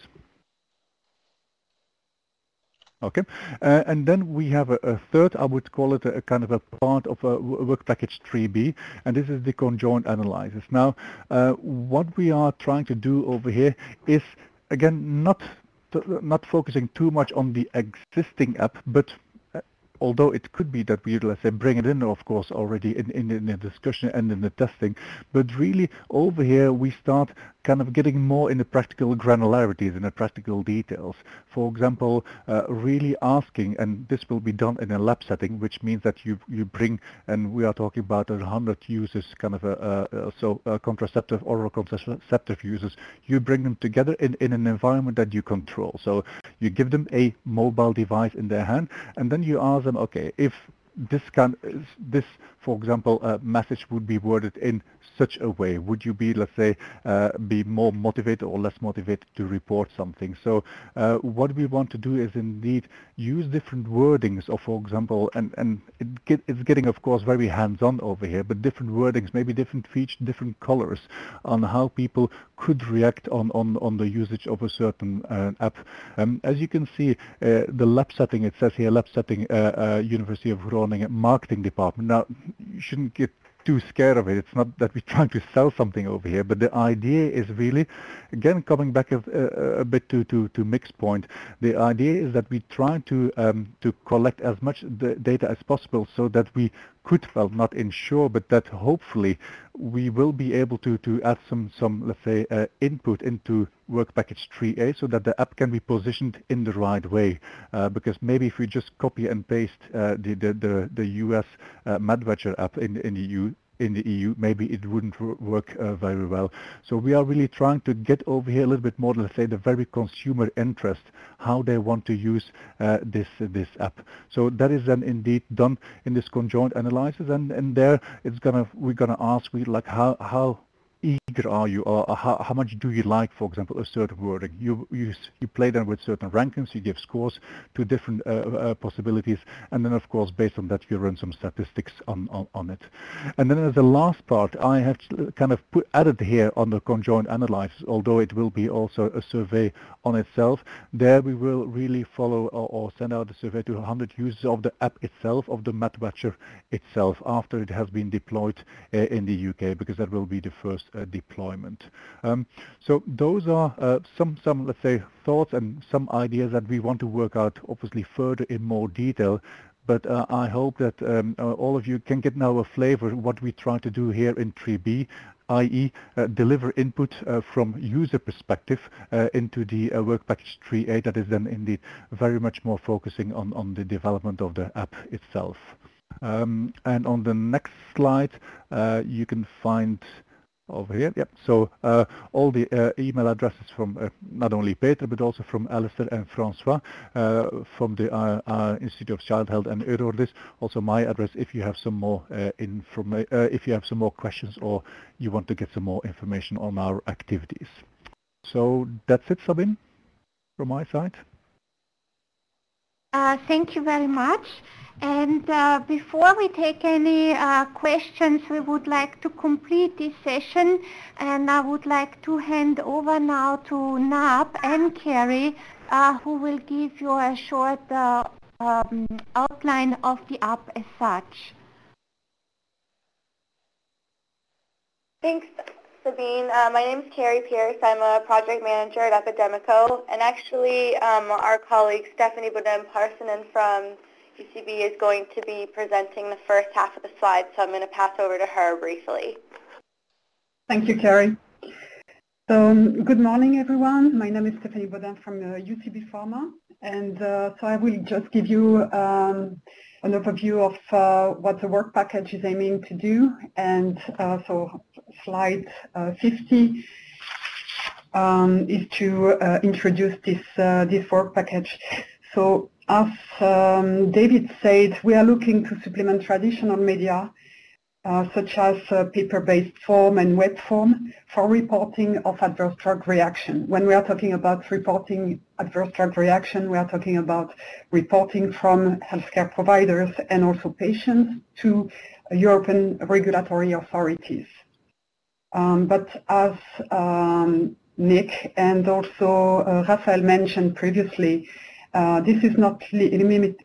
Okay, and then we have a third, I would call it a kind of a part of Work Package 3B, and this is the conjoint analysis. Now, what we are trying to do over here is, again, not focusing too much on the existing app, but although it could be that we, let's say, bring it in, of course, already in the discussion and in the testing, but really over here we start kind of getting more in the practical granularities and the practical details. For example, really asking, and this will be done in a lab setting, which means that you bring, and we are talking about 100 users, kind of contraceptive, oral contraceptive users, you bring them together in an environment that you control. So you give them a mobile device in their hand, and then you ask them, okay, if this, for example, message would be worded in such a way, would you be, let's say, be more motivated or less motivated to report something? So what we want to do is indeed use different wordings, or for example, and it's getting, of course, very hands-on over here, but different wordings, maybe different features, different colors on how people could react on the usage of a certain app. As you can see, the lab setting, it says here, lab setting, University of Groningen Marketing Department. Now, you shouldn't get too scared of it. It's not that we're trying to sell something over here, but the idea is really, again, coming back a bit to Mick's point, the idea is that we try to collect as much data as possible so that we could, well, not ensure, but that hopefully we will be able to add some let's say, input into Work Package 3A so that the app can be positioned in the right way. Because maybe if we just copy and paste the US MedVatcher app in the EU, maybe it wouldn't work very well. So we are really trying to get over here a little bit more, let's say, the very consumer interest, how they want to use this app. So that is then indeed done in this conjoint analysis, and there we're gonna ask, like, how eager are you, or how much do you like, for example, a certain wording? You play them with certain rankings, you give scores to different possibilities, and then of course based on that you run some statistics on it. And then as the last part, I have kind of added here on the conjoint analysis, although it will be also a survey on itself. There we will really follow or send out a survey to 100 users of the app itself, of the MedVatcher itself, after it has been deployed in the UK, because that will be the first deployment. So those are some let's say, thoughts and some ideas that we want to work out, obviously, further in more detail. But I hope that all of you can get now a flavor of what we try to do here in 3B, i.e. Deliver input from user perspective into the Work Package 3A, that is then indeed very much more focusing on the development of the app itself. And on the next slide, you can find over here. Yep. So all the email addresses from not only Peter but also from Alistair and Francois from the Institute of Child Health and Eurordis. Also my address if you have some more if you have some more questions or you want to get some more information on our activities. So that's it, Sabine, from my side. Thank you very much. And before we take any questions, we would like to complete this session, and I would like to hand over now to Nab and Carrie, who will give you a short outline of the app as such. Thanks, Sabine. My name is Carrie Pierce. I'm a project manager at Epidemico, and actually our colleague Stephanie Bodem-Parsonen from UCB is going to be presenting the first half of the slides, so I'm going to pass over to her briefly. Thank you, Carrie. So, good morning, everyone. My name is Stephanie Bodem from UCB Pharma, and so I will just give you an overview of what the work package is aiming to do, and so slide 50 is to introduce this work package. So, as David said, we are looking to supplement traditional media such as paper-based form and web form for reporting of adverse drug reaction. When we are talking about reporting adverse drug reaction, we are talking about reporting from healthcare providers and also patients to European regulatory authorities. But as Nick and also Raphael mentioned previously, this is not limited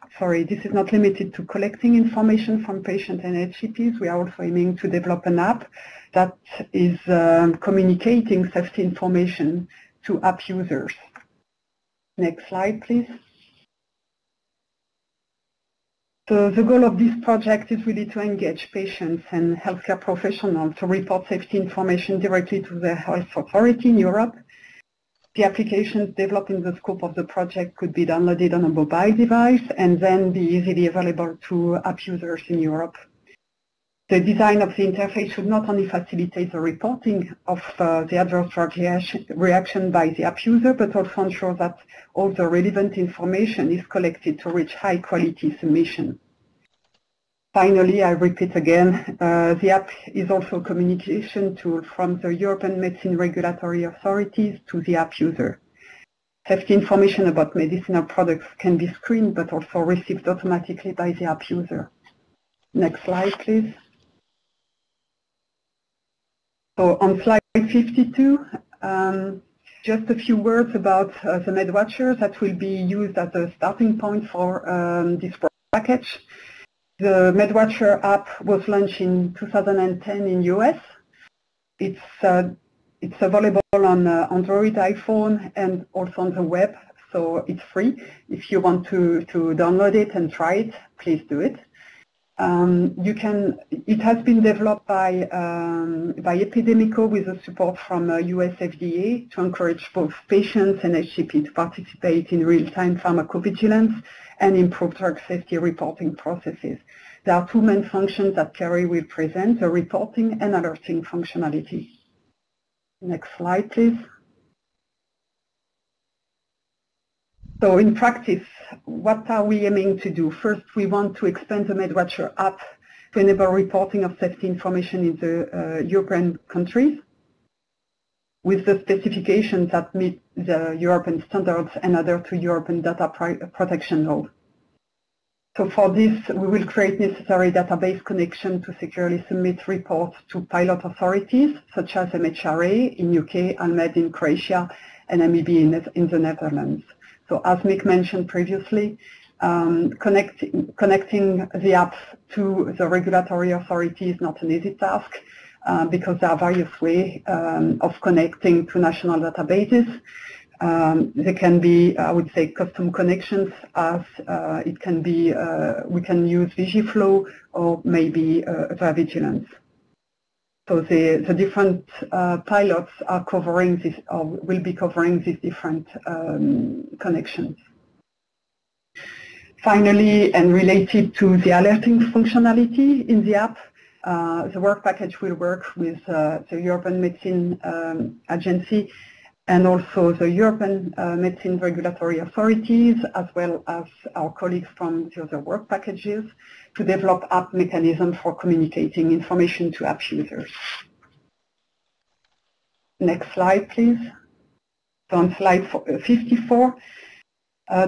to collecting information from patients and HCPs. We are also aiming to develop an app that is communicating safety information to app users. Next slide, please. So the goal of this project is really to engage patients and healthcare professionals to report safety information directly to the health authority in Europe. The applications developed in the scope of the project could be downloaded on a mobile device and then be easily available to app users in Europe. The design of the interface should not only facilitate the reporting of the adverse drug reaction by the app user, but also ensure that all the relevant information is collected to reach high-quality submission. Finally, I repeat again, the app is also a communication tool from the European medicine regulatory authorities to the app user. Safety information about medicinal products can be screened but also received automatically by the app user. Next slide, please. So on slide 52, just a few words about the MedWatcher that will be used as a starting point for this package. The MedWatcher app was launched in 2010 in US. It's available on Android, iPhone, and also on the web, so it's free. If you want to download it and try it, please do it. It has been developed by Epidemico with the support from US FDA to encourage both patients and HCP to participate in real-time pharmacovigilance and improve drug safety reporting processes. There are two main functions that Carrie will present, the reporting and alerting functionality. Next slide, please. So in practice, what are we aiming to do? First, we want to expand the MedWatcher app to enable reporting of safety information in the European countries with the specifications that meet the European standards and adhere to European data protection law. So for this, we will create necessary database connection to securely submit reports to pilot authorities such as MHRA in UK, ALMED in Croatia, and MEB in the Netherlands. So as Mick mentioned previously, connecting the app to the regulatory authority is not an easy task because there are various ways of connecting to national databases. There can be, I would say, custom connections as it can be, we can use Vigiflow or maybe Vigilance. So the different pilots are covering this, or will be covering these different connections. Finally, and related to the alerting functionality in the app, The work package will work with the European Medicine Agency and also the European Medicine Regulatory Authorities, as well as our colleagues from the other work packages, to develop app mechanisms for communicating information to app users. Next slide, please. So on slide 54,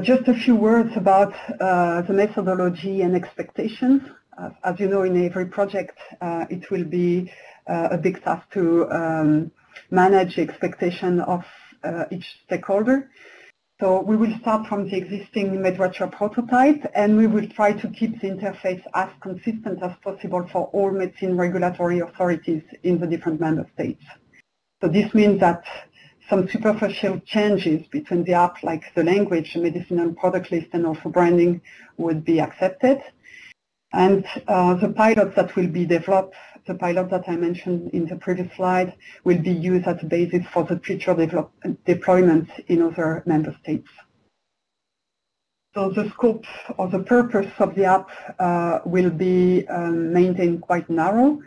just a few words about the methodology and expectations. As you know, in every project, it will be a big task to manage the expectation of each stakeholder. So we will start from the existing MedWatcher prototype, and we will try to keep the interface as consistent as possible for all medicine regulatory authorities in the different member states. So this means that some superficial changes between the app, like the language, the medicinal product list, and also branding, would be accepted. And the pilots that will be developed, the pilot that I mentioned in the previous slide, will be used as a basis for the future deployment in other member states. So the scope or the purpose of the app will be maintained quite narrow.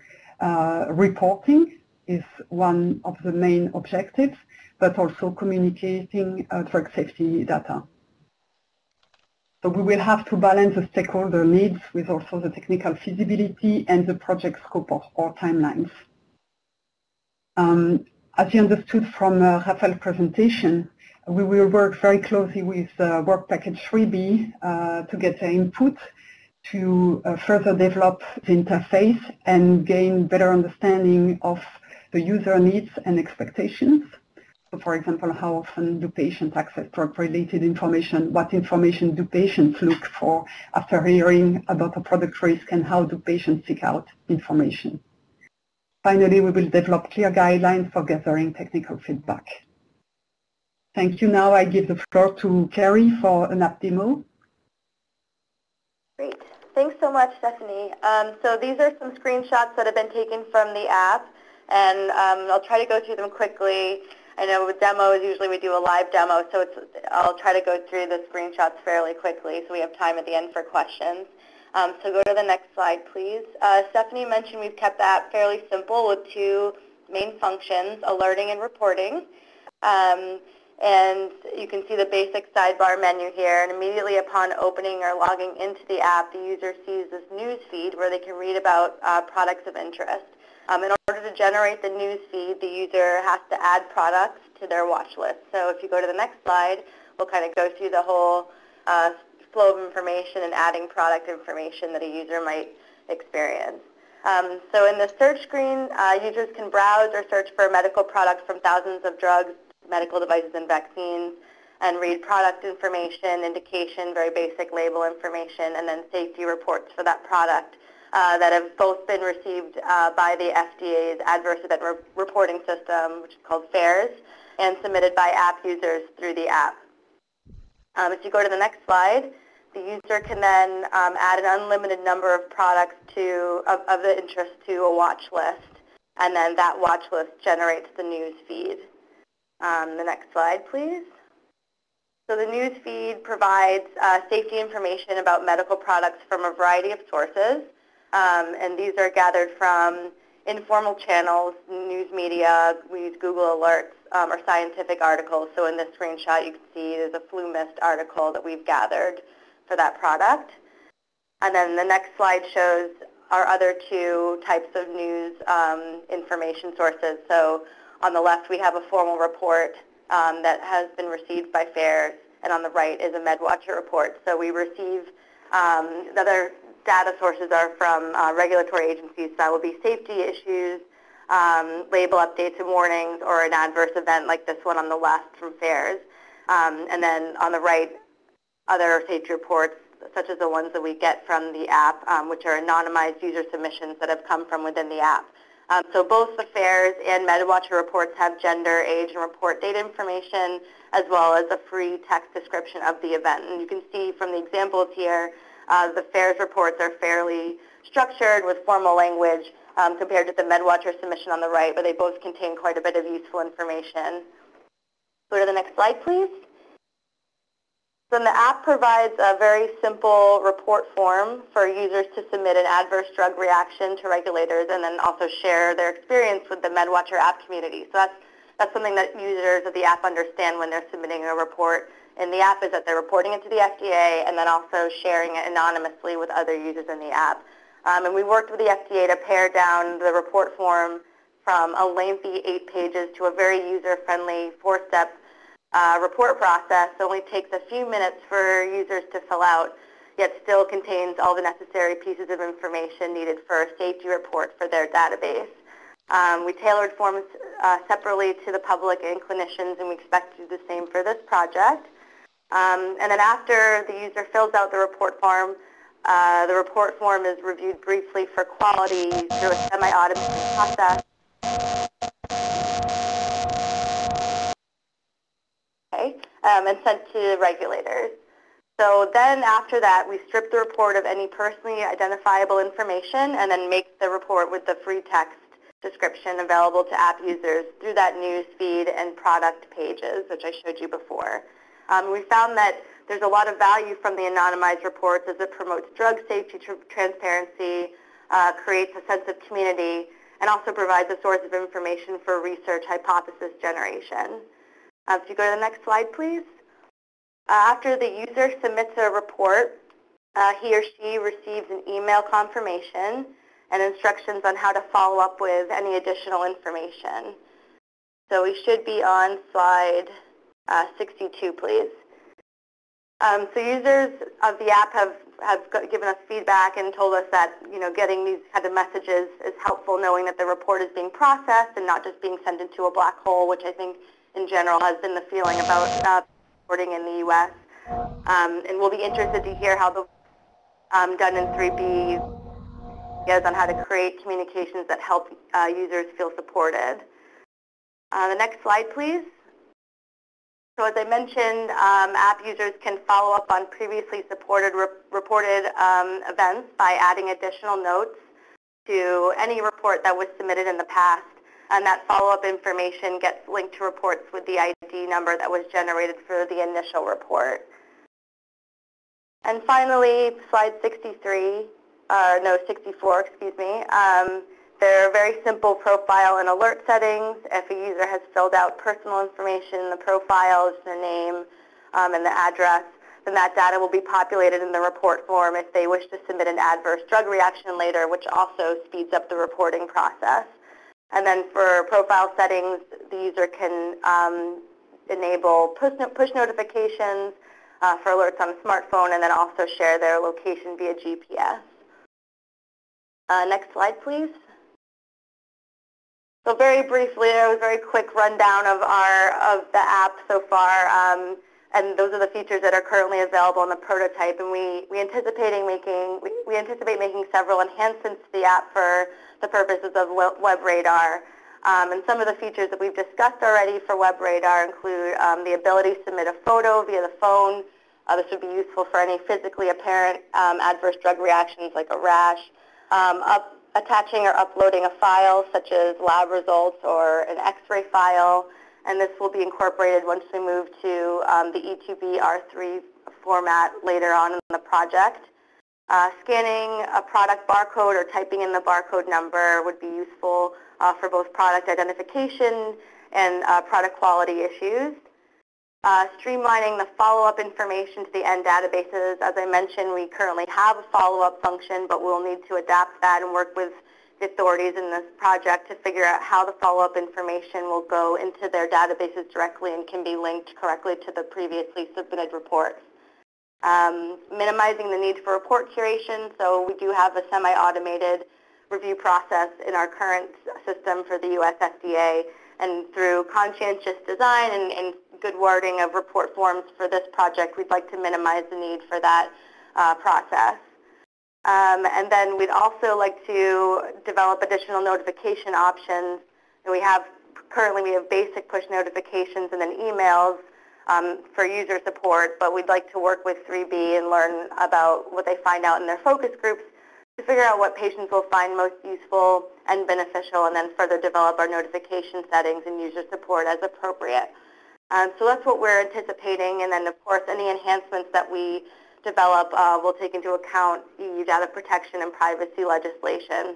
Reporting is one of the main objectives, but also communicating drug safety data. So we will have to balance the stakeholder needs with also the technical feasibility and the project scope or timelines. As you understood from Rafael's presentation, we will work very closely with Work Package 3B to get their input to further develop the interface and gain better understanding of the user needs and expectations. So for example, how often do patients access drug-related information? What information do patients look for after hearing about a product risk, and how do patients seek out information? Finally, we will develop clear guidelines for gathering technical feedback. Thank you. Now I give the floor to Carrie for an app demo. Great. Thanks so much, Stephanie. So these are some screenshots that have been taken from the app, and I'll try to go through them quickly. I know with demos, usually we do a live demo, so I'll try to go through the screenshots fairly quickly so we have time at the end for questions. So go to the next slide, please. Stephanie mentioned we've kept the app fairly simple with two main functions, alerting and reporting. And you can see the basic sidebar menu here, and immediately upon opening or logging into the app, the user sees this news feed where they can read about products of interest. In order to generate the news feed, the user has to add products to their watch list. So if you go to the next slide, we'll kind of go through the whole flow of information and adding product information that a user might experience. So in the search screen, users can browse or search for medical products from thousands of drugs, medical devices, and vaccines, and read product information, indication, very basic label information, and then safety reports for that product that have both been received by the FDA's Adverse Event Reporting System, which is called FAERS, and submitted by app users through the app. If you go to the next slide, the user can then add an unlimited number of products of the interest to a watch list, and then that watch list generates the news feed. The next slide, please. So the news feed provides safety information about medical products from a variety of sources, and these are gathered from informal channels, news media, we use Google Alerts, or scientific articles. So in this screenshot, you can see there's a flu mist article that we've gathered for that product. And then the next slide shows our other two types of news information sources. So on the left, we have a formal report that has been received by FAERS, and on the right is a MedWatcher report. So we receive the other data sources are from regulatory agencies. That will be safety issues, label updates and warnings, or an adverse event like this one on the left from FAERS. And then on the right, other safety reports, such as the ones that we get from the app, which are anonymized user submissions that have come from within the app. So both the FAERS and MedWatcher reports have gender, age, and report date information, as well as a free text description of the event. And you can see from the examples here, the FAERS reports are fairly structured with formal language compared to the MedWatcher submission on the right, but they both contain quite a bit of useful information. Go to the next slide, please. Then the app provides a very simple report form for users to submit an adverse drug reaction to regulators and then also share their experience with the MedWatcher app community. So that's something that users of the app understand when they're submitting a report in the app, is that they're reporting it to the FDA and then also sharing it anonymously with other users in the app. And we worked with the FDA to pare down the report form from a lengthy 8 pages to a very user-friendly 4-step report process. It only takes a few minutes for users to fill out, yet still contains all the necessary pieces of information needed for a safety report for their database. We tailored forms separately to the public and clinicians, and we expect to do the same for this project. And then after the user fills out the report form is reviewed briefly for quality through a semi-automated process. And sent to regulators. So then after that, we strip the report of any personally identifiable information and then make the report with the free text description available to app users through that news feed and product pages, which I showed you before. We found that there's a lot of value from the anonymized reports as it promotes drug safety transparency, creates a sense of community, and also provides a source of information for research hypothesis generation. If you go to the next slide, please. After the user submits a report, he or she receives an email confirmation and instructions on how to follow up with any additional information. So we should be on slide 62, please. So users of the app have given us feedback and told us that getting these kind of messages is helpful, knowing that the report is being processed and not just being sent into a black hole, which I think in general has been the feeling about reporting in the U.S. And we'll be interested to hear how the done in 3B is on how to create communications that help users feel supported. The next slide, please. So as I mentioned, app users can follow up on previously reported events by adding additional notes to any report that was submitted in the past. And that follow-up information gets linked to reports with the ID number that was generated for the initial report. And finally, slide 64, excuse me. They're very simple profile and alert settings. If a user has filled out personal information in the profiles, their name and the address, then that data will be populated in the report form if they wish to submit an adverse drug reaction later, which also speeds up the reporting process. And then for profile settings, the user can enable push notifications for alerts on a smartphone and then also share their location via GPS. Next slide, please. So very briefly, it was a very quick rundown of the app so far, and those are the features that are currently available in the prototype. And we anticipate making several enhancements to the app for the purposes of WEB-RADR. And some of the features that we've discussed already for WEB-RADR include the ability to submit a photo via the phone. This would be useful for any physically apparent adverse drug reactions like a rash. Attaching or uploading a file such as lab results or an X-ray file, and this will be incorporated once we move to the E2B R3 format later on in the project. Scanning a product barcode or typing in the barcode number would be useful for both product identification and product quality issues. Streamlining the follow-up information to the end databases. As I mentioned, we currently have a follow-up function, but we'll need to adapt that and work with the authorities in this project to figure out how the follow-up information will go into their databases directly and can be linked correctly to the previously submitted reports. Minimizing the need for report curation, so we do have a semi-automated review process in our current system for the US FDA, and through conscientious design and good wording of report forms for this project, we'd like to minimize the need for that process. And then we'd also like to develop additional notification options. And currently we have basic push notifications and then emails for user support, but we'd like to work with 3B and learn about what they find out in their focus groups to figure out what patients will find most useful and beneficial, and then further develop our notification settings and user support as appropriate. So that's what we're anticipating, and then of course any enhancements that we develop will take into account EU data protection and privacy legislation.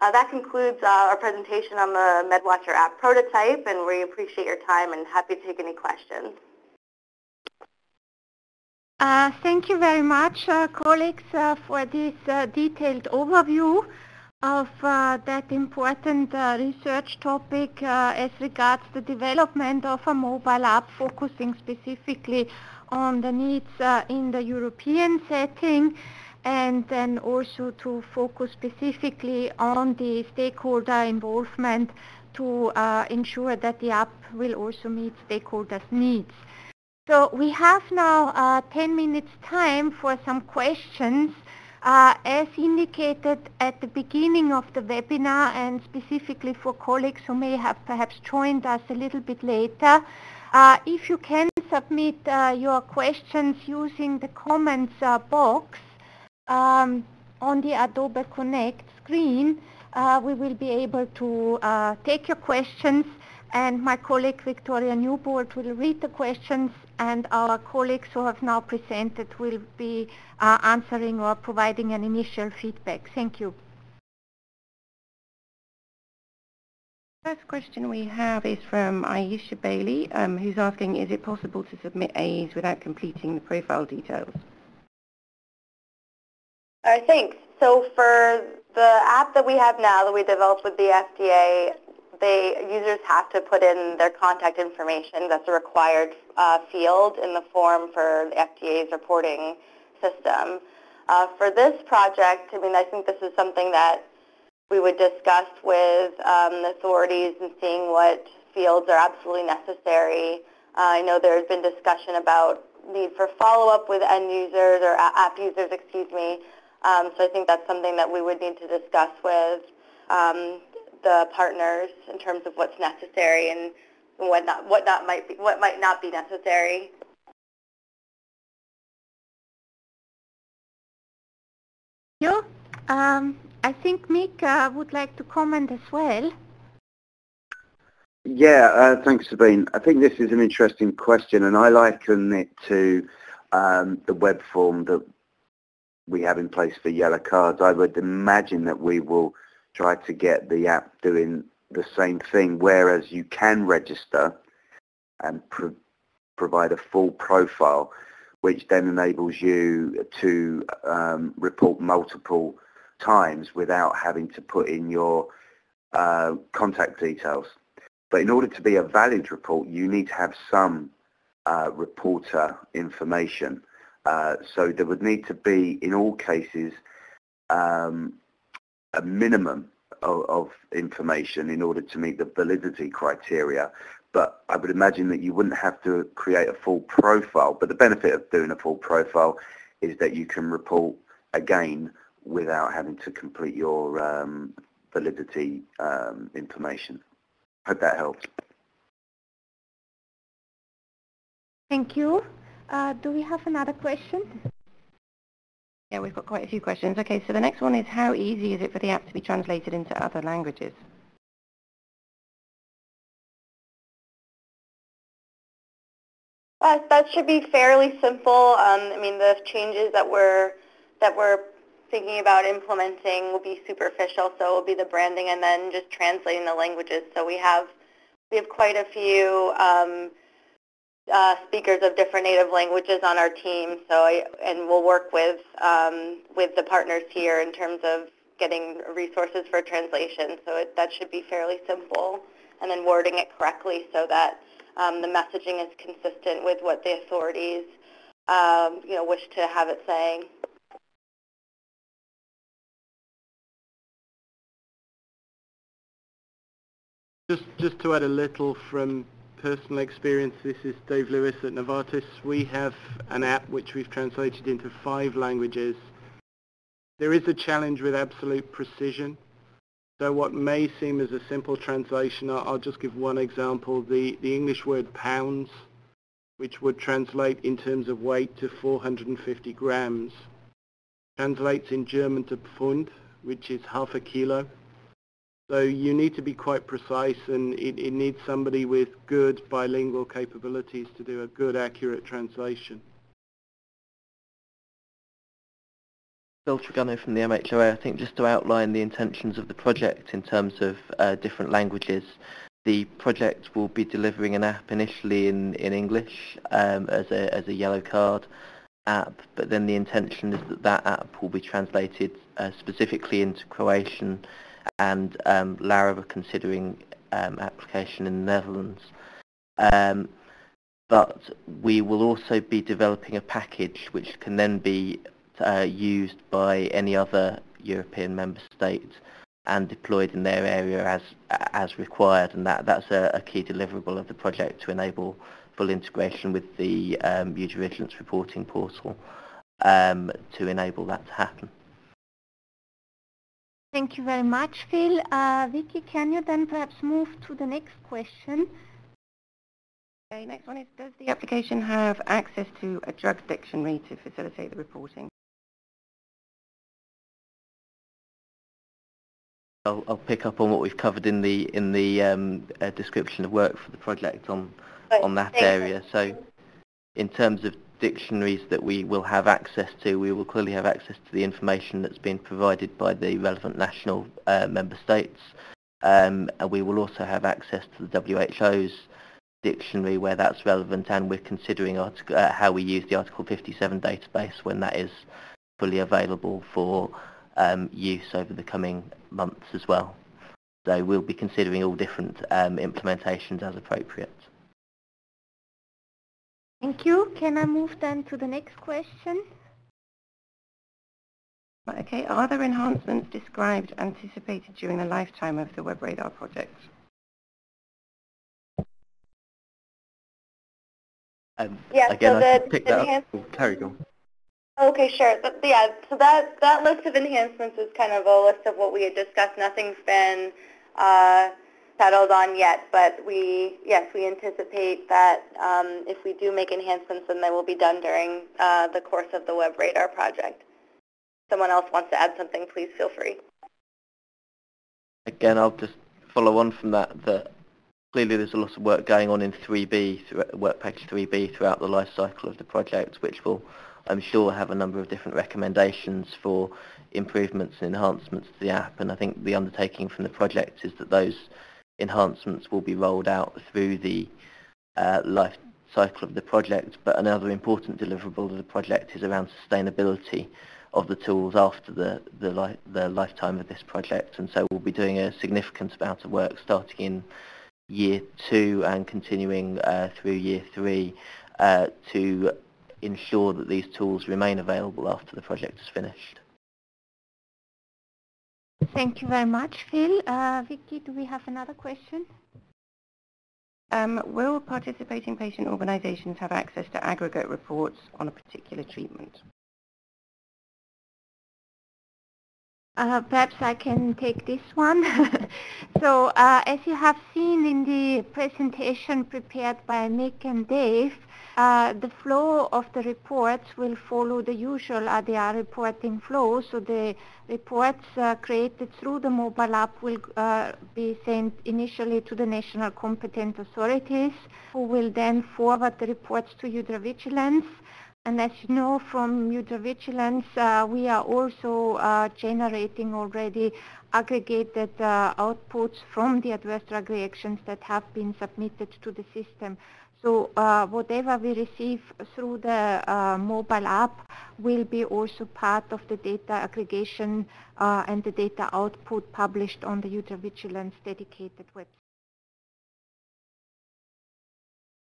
That concludes our presentation on the MedWatcher app prototype, and we appreciate your time and happy to take any questions. Thank you very much, colleagues, for this detailed overview of that important research topic as regards the development of a mobile app focusing specifically on the needs in the European setting, and then also to focus specifically on the stakeholder involvement to ensure that the app will also meet stakeholders' needs. So we have now 10 minutes time for some questions. As indicated at the beginning of the webinar, and specifically for colleagues who may have perhaps joined us a little bit later, if you can submit your questions using the comments box on the Adobe Connect screen, we will be able to take your questions, and my colleague Victoria Newbold will read the questions, and our colleagues who have now presented will be answering or providing an initial feedback. Thank you. First question we have is from Aisha Bailey, who's asking, is it possible to submit AEs without completing the profile details? Thanks. So for the app that we have now that we developed with the FDA, users have to put in their contact information. That's a required field in the form for the FDA's reporting system. For this project, I mean, I think this is something that we would discuss with the authorities and seeing what fields are absolutely necessary. I know there's been discussion about need for follow-up with end users or app users, excuse me. So I think that's something that we would need to discuss with the partners in terms of what's necessary and what might not be necessary. Yeah, I think Mick would like to comment as well. Yeah, thanks, Sabine. I think this is an interesting question, and I liken it to the web form that we have in place for yellow cards. I would imagine that we will try to get the app doing the same thing, whereas you can register and provide a full profile, which then enables you to report multiple times without having to put in your contact details. But in order to be a valid report, you need to have some reporter information. So there would need to be, in all cases, a minimum of information in order to meet the validity criteria. But I would imagine that you wouldn't have to create a full profile. But the benefit of doing a full profile is that you can report again without having to complete your validity information. Hope that helps. Thank you. Do we have another question? Yeah, we've got quite a few questions. Okay, so the next one is, how easy is it for the app to be translated into other languages? That should be fairly simple. I mean, the changes that we're thinking about implementing will be superficial, so it will be the branding and then just translating the languages. So we have quite a few speakers of different native languages on our team. And we'll work with the partners here in terms of getting resources for translation. So that should be fairly simple, and then wording it correctly so that the messaging is consistent with what the authorities wish to have it saying. Just to add a little from personal experience, this is Dave Lewis at Novartis. We have an app which we've translated into 5 languages. There is a challenge with absolute precision. So what may seem as a simple translation, I'll just give one example. The English word pounds, which would translate in terms of weight to 450 grams, translates in German to Pfund, which is half a kilo. So you need to be quite precise, and it needs somebody with good bilingual capabilities to do a good, accurate translation. Bill Trigano from the MHRA. I think just to outline the intentions of the project in terms of different languages, the project will be delivering an app initially in English as a yellow card app, but then the intention is that that app will be translated specifically into Croatian and Laravel, considering application in the Netherlands. But we will also be developing a package which can then be used by any other European member state and deployed in their area as required, and that's a key deliverable of the project to enable full integration with the user vigilance reporting portal to enable that to happen. Thank you very much, Phil. Vicky, can you then perhaps move to the next question? Okay, next one is, does the application have access to a drug dictionary to facilitate the reporting? I'll pick up on what we've covered in the description of work for the project on that area. So in terms of dictionaries that we will have access to, we will clearly have access to the information that's been provided by the relevant national member states. And we will also have access to the WHO's dictionary where that's relevant, and we're considering how we use the Article 57 database when that is fully available for use over the coming months as well. So we'll be considering all different implementations as appropriate. Thank you. Can I move then to the next question? Okay, are there enhancements described anticipated during the lifetime of the WEB-RADR project? Yeah, again, so I can pick that up. Carry on. Okay, sure. But yeah, so that list of enhancements is kind of a list of what we had discussed. Nothing's been settled on yet, but yes, we anticipate that if we do make enhancements, then they will be done during the course of the WEB-RADR project. If someone else wants to add something, please feel free. Again, I'll just follow on from that clearly there's a lot of work going on in 3B, work package 3B, throughout the life cycle of the project, which will, I'm sure, have a number of different recommendations for improvements and enhancements to the app. And I think the undertaking from the project is that those enhancements will be rolled out through the life cycle of the project. But another important deliverable of the project is around sustainability of the tools after the lifetime of this project. And so we'll be doing a significant amount of work starting in year 2 and continuing through year 3 to ensure that these tools remain available after the project is finished. Thank you very much, Phil. Vicky, do we have another question? Will participating patient organisations have access to aggregate reports on a particular treatment? Perhaps I can take this one. So as you have seen in the presentation prepared by Nick and Dave, the flow of the reports will follow the usual ADR reporting flow. So the reports created through the mobile app will be sent initially to the national competent authorities, who will then forward the reports to Vigilance. And as you know from Vigilance, we are also generating already aggregated outputs from the adverse drug reactions that have been submitted to the system. So whatever we receive through the mobile app will be also part of the data aggregation and the data output published on the Vigilance dedicated website.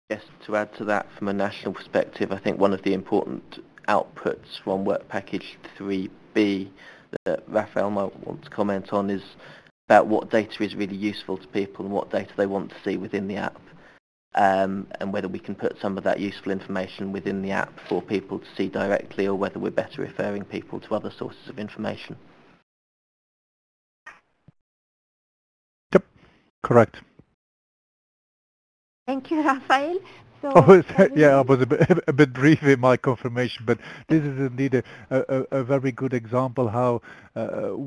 Yes, to add to that from a national perspective, I think one of the important outputs from Work Package 3B that Raphael might want to comment on is about what data is really useful to people and what data they want to see within the app, and whether we can put some of that useful information within the app for people to see directly, or whether we're better referring people to other sources of information. Yep, correct. Thank you, Raphael. So Yeah, I was a bit brief in my confirmation, but this is indeed a very good example how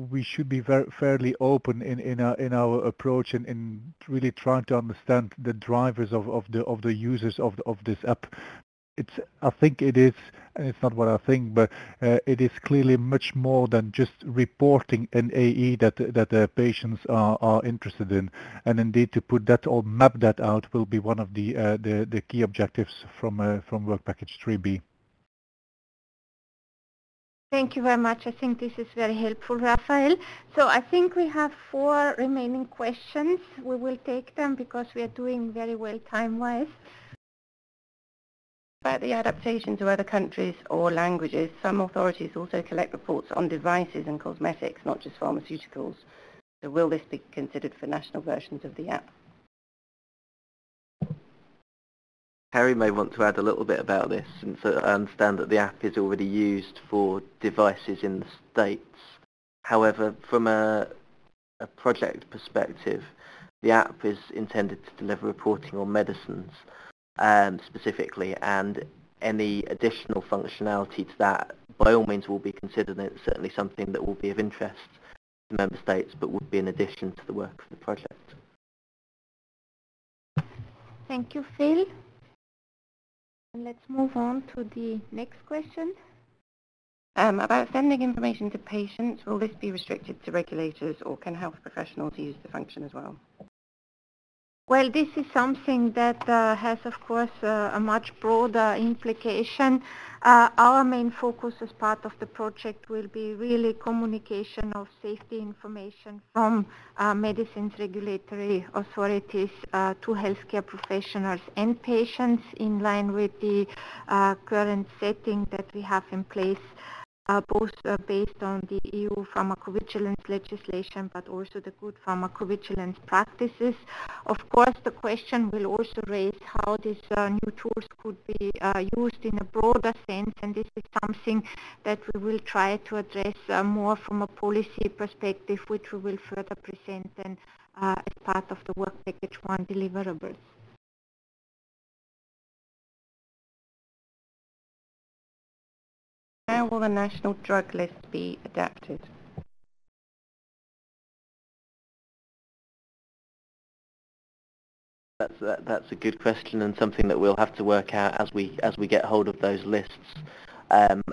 we should be fairly open in our approach and in really trying to understand the drivers of the users of this app. I think it is, and it's not what I think, but it is clearly much more than just reporting an AE that the patients are interested in, and indeed to put that or map that out will be one of the key objectives from Work Package 3B. Thank you very much. I think this is very helpful, Raphael. So I think we have 4 remaining questions. We will take them because we are doing very well time-wise. About the adaptation to other countries or languages, some authorities also collect reports on devices and cosmetics, not just pharmaceuticals. So will this be considered for national versions of the app? Harry may want to add a little bit about this, since I understand that the app is already used for devices in the States. However, from a project perspective, the app is intended to deliver reporting on medicines specifically, and any additional functionality to that by all means will be considered, and it's certainly something that will be of interest to member states, but would be in addition to the work of the project. Thank you, Phil. And let's move on to the next question. About sending information to patients, will this be restricted to regulators, or can health professionals use the function as well? Well, this is something that has, of course, a much broader implication. Our main focus as part of the project will be really communication of safety information from medicines regulatory authorities to healthcare professionals and patients in line with the current setting that we have in place. Both based on the EU pharmacovigilance legislation, but also the good pharmacovigilance practices. Of course, the question will also raise how these new tools could be used in a broader sense, and this is something that we will try to address more from a policy perspective, which we will further present then as part of the Work Package 1 deliverables. How will the national drug list be adapted? That's a good question, and something that we'll have to work out as we get hold of those lists, and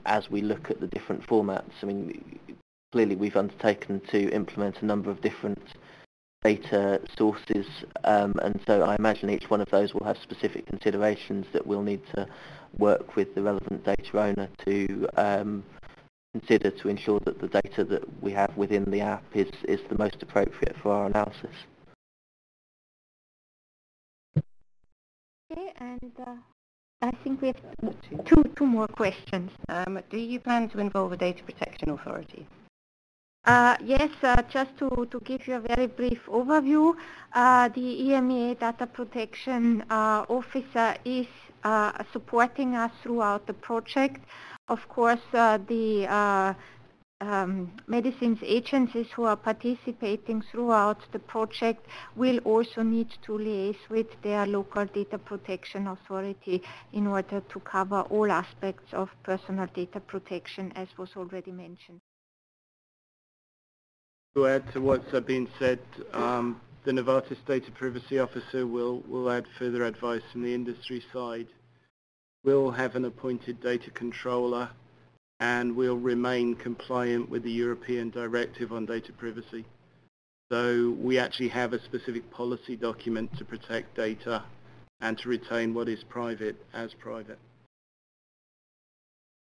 as we look at the different formats. I mean, clearly we've undertaken to implement a number of different data sources, and so I imagine each one of those will have specific considerations that we'll need to work with the relevant data owner to consider to ensure that the data that we have within the app is the most appropriate for our analysis. Okay, and I think we have two more questions. Do you plan to involve a data protection authority? Yes, just to give you a very brief overview, the EMEA Data Protection Officer is supporting us throughout the project. Of course, the medicines agencies who are participating throughout the project will also need to liaise with their local data protection authority in order to cover all aspects of personal data protection, as was already mentioned. To add to what's been said, the Novartis Data Privacy Officer will add further advice from the industry side. We'll have an appointed data controller, and we'll remain compliant with the European Directive on Data Privacy. So we actually have a specific policy document to protect data and to retain what is private as private.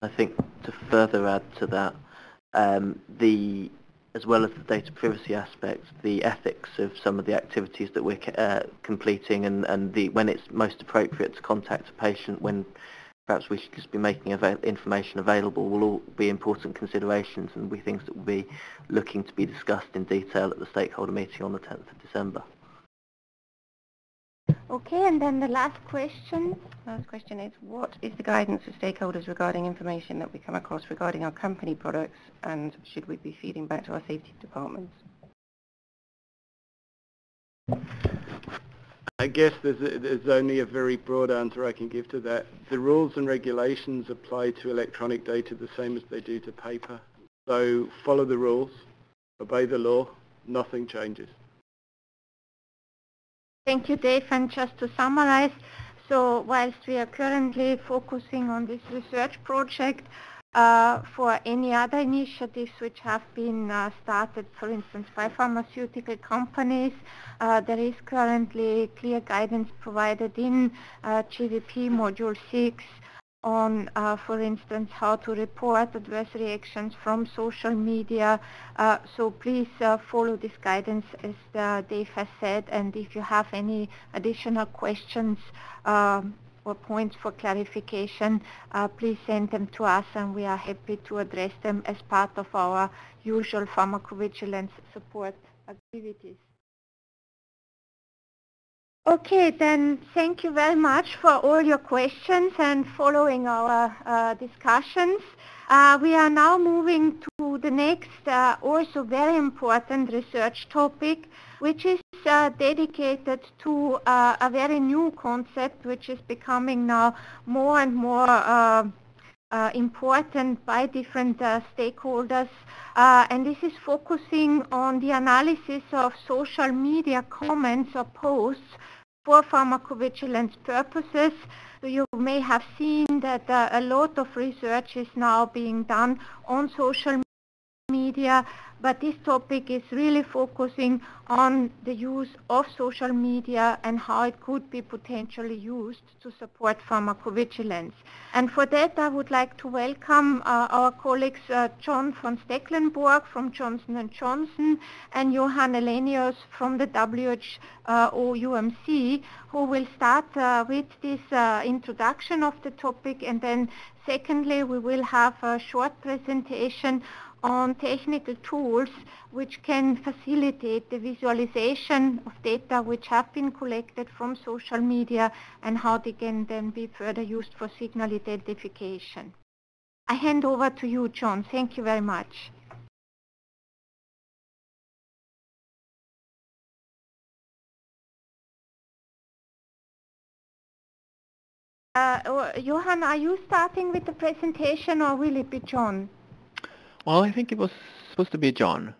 I think to further add to that, as well as the data privacy aspect, the ethics of some of the activities that we're completing, and when it's most appropriate to contact a patient, when perhaps we should just be making information available, will all be important considerations and will be things that will be looking to be discussed in detail at the stakeholder meeting on the 10th of December. Okay, and then the last question. Last question is, what is the guidance for stakeholders regarding information that we come across regarding our company products, and should we be feeding back to our safety departments? I guess there's only a very broad answer I can give to that. The rules and regulations apply to electronic data the same as they do to paper. So follow the rules, obey the law, nothing changes. Thank you, Dave. And just to summarize, so whilst we are currently focusing on this research project, for any other initiatives which have been started, for instance, by pharmaceutical companies, there is currently clear guidance provided in GVP Module 6 on, for instance, how to report adverse reactions from social media. So please follow this guidance as Dave has said, and if you have any additional questions or points for clarification, please send them to us and we are happy to address them as part of our usual pharmacovigilance support activities. Okay, then thank you very much for all your questions and following our discussions. We are now moving to the next also very important research topic, which is dedicated to a very new concept which is becoming now more and more important by different stakeholders, and this is focusing on the analysis of social media comments or posts for pharmacovigilance purposes. So you may have seen that a lot of research is now being done on social media, but this topic is really focusing on the use of social media and how it could be potentially used to support pharmacovigilance. And for that, I would like to welcome our colleagues John von Stecklenburg from Johnson & Johnson and Johan Elenius from the WHO UMC, who will start with this introduction of the topic, and then secondly, we will have a short presentation on technical tools which can facilitate the visualization of data which have been collected from social media and how they can then be further used for signal identification. I hand over to you, John. Thank you very much. Johan, are you starting with the presentation or will it be John? Well, I think it was supposed to be John.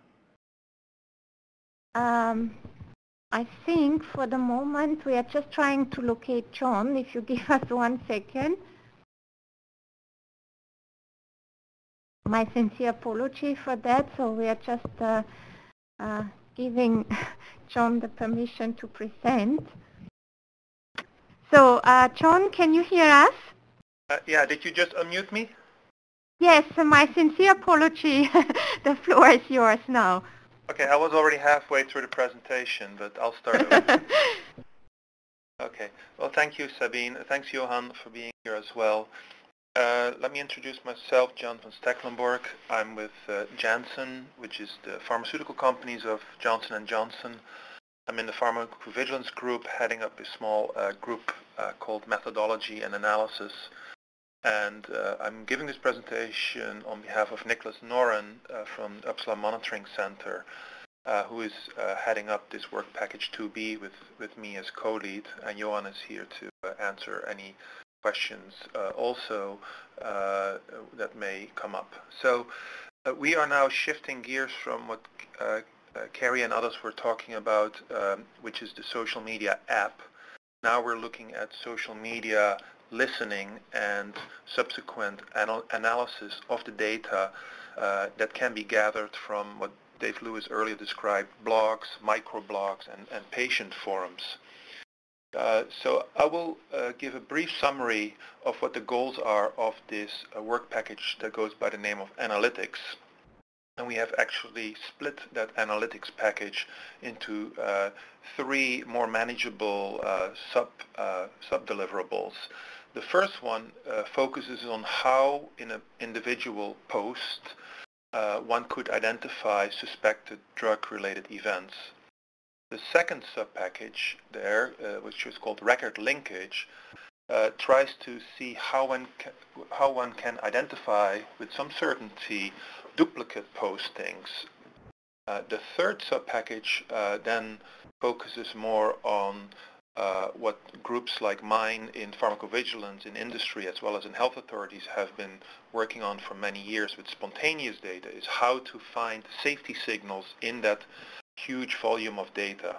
I think for the moment we are just trying to locate John. If you give us 1 second. My sincere apology for that. So we are just giving John the permission to present. So John, can you hear us? Yeah, did you just unmute me? Yes, my sincere apology. The floor is yours now. Okay, I was already halfway through the presentation, but I'll start over. Okay, well, thank you, Sabine. Thanks, Johan, for being here as well. Let me introduce myself, John von Stecklenburg. I'm with Janssen, which is the pharmaceutical companies of Johnson & Johnson. I'm in the pharmacovigilance group, heading up a small group called Methodology and Analysis. And I'm giving this presentation on behalf of Nicholas Noren from the Uppsala Monitoring Center, who is heading up this work package 2B with me as co-lead. And Johan is here to answer any questions also that may come up. So we are now shifting gears from what Carrie and others were talking about, which is the social media app. Now we're looking at social media listening and subsequent analysis of the data that can be gathered from what Dave Lewis earlier described, blogs, microblogs, and patient forums. So I will give a brief summary of what the goals are of this work package that goes by the name of analytics. And we have actually split that analytics package into 3 more manageable sub-deliverables. The first one focuses on how in an individual post one could identify suspected drug-related events. The second sub-package there, which is called record linkage, tries to see how one can identify with some certainty duplicate postings. The third sub-package then focuses more on what groups like mine in pharmacovigilance, in industry, as well as in health authorities have been working on for many years with spontaneous data is how to find safety signals in that huge volume of data.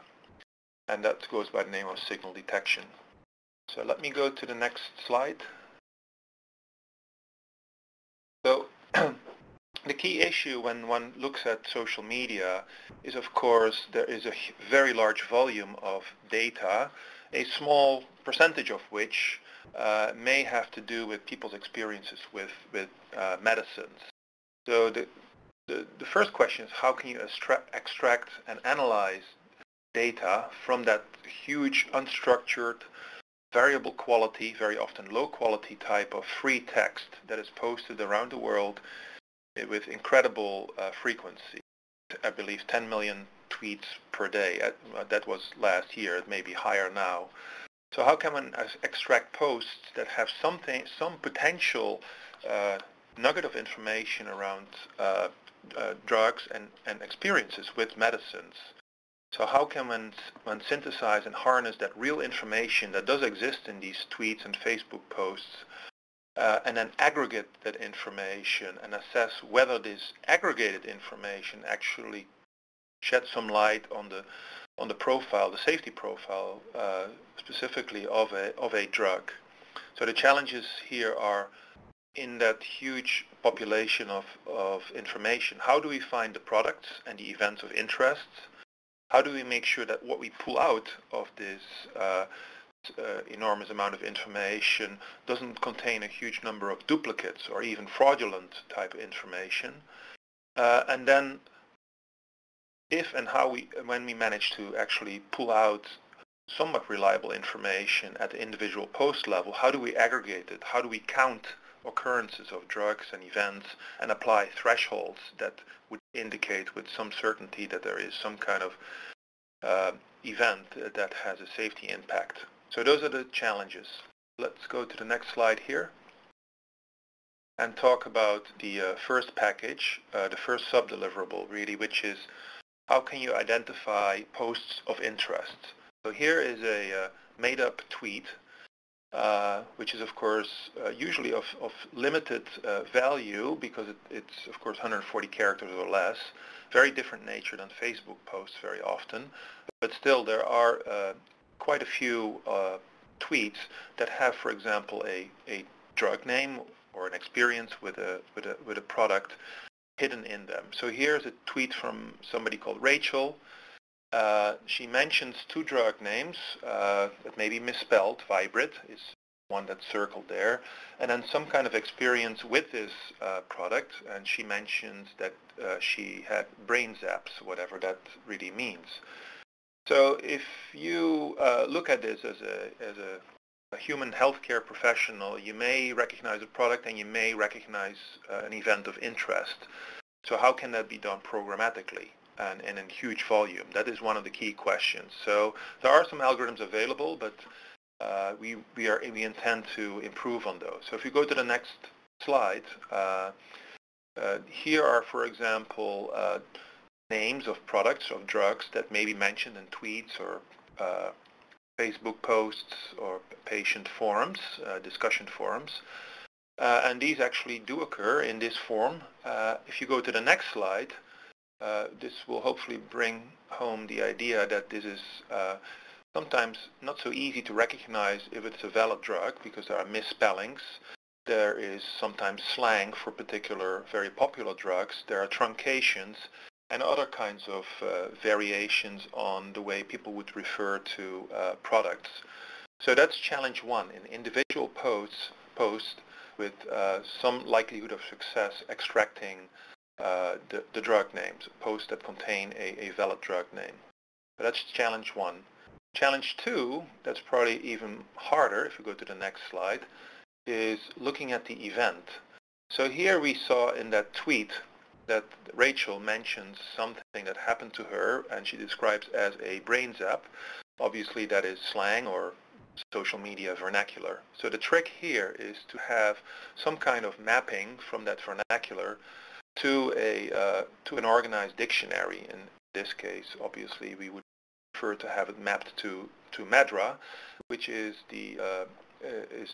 And that goes by the name of signal detection. So let me go to the next slide. So the key issue when one looks at social media is, of course, there is a very large volume of data, a small percentage of which may have to do with people's experiences with medicines. So the first question is, how can you extract and analyze data from that huge, unstructured, variable quality, very often low quality type of free text that is posted around the world with incredible frequency. I believe 10 million tweets per day. That was last year. It may be higher now. So how can one extract posts that have some potential nugget of information around drugs and experiences with medicines? So how can one synthesize and harness that real information that does exist in these tweets and Facebook posts, and then aggregate that information and assess whether this aggregated information actually sheds some light on the profile, the safety profile, specifically of a drug. So the challenges here are in that huge population of information. How do we find the products and the events of interest? How do we make sure that what we pull out of this enormous amount of information doesn't contain a huge number of duplicates or even fraudulent type of information? And then if and how when we manage to actually pull out somewhat reliable information at the individual post level, how do we aggregate it? How do we count occurrences of drugs and events and apply thresholds that would indicate with some certainty that there is some kind of event that has a safety impact? So those are the challenges. Let's go to the next slide here and talk about the first package, the first sub-deliverable really, which is how can you identify posts of interest. So here is a made-up tweet, which is of course usually of limited value because it's of course 140 characters or less, very different nature than Facebook posts very often, but still there are quite a few tweets that have, for example, a drug name or an experience with a product hidden in them. So here's a tweet from somebody called Rachel. She mentions two drug names that may be misspelled. Vibrit is one that's circled there, and then some kind of experience with this product, and she mentions that she had brain zaps, whatever that really means. So if you look at this as a human healthcare professional, you may recognize a product and you may recognize an event of interest. So how can that be done programmatically and in huge volume? That is one of the key questions. So there are some algorithms available, but we intend to improve on those. So if you go to the next slide, here are, for example, names of products, of drugs that may be mentioned in tweets or Facebook posts or patient forums, discussion forums. And these actually do occur in this form. If you go to the next slide, this will hopefully bring home the idea that this is sometimes not so easy to recognize if it's a valid drug because there are misspellings. There is sometimes slang for particular very popular drugs. There are truncations and other kinds of variations on the way people would refer to products. So that's challenge one, in individual posts with some likelihood of success extracting the drug names, posts that contain a valid drug name. But that's challenge one. Challenge two, that's probably even harder if you go to the next slide, is looking at the event. So here we saw in that tweet that Rachel mentions something that happened to her and she describes as a brain zap. Obviously that is slang or social media vernacular. So the trick here is to have some kind of mapping from that vernacular to an organized dictionary. In this case, obviously, we would prefer to have it mapped to MADRA, which is the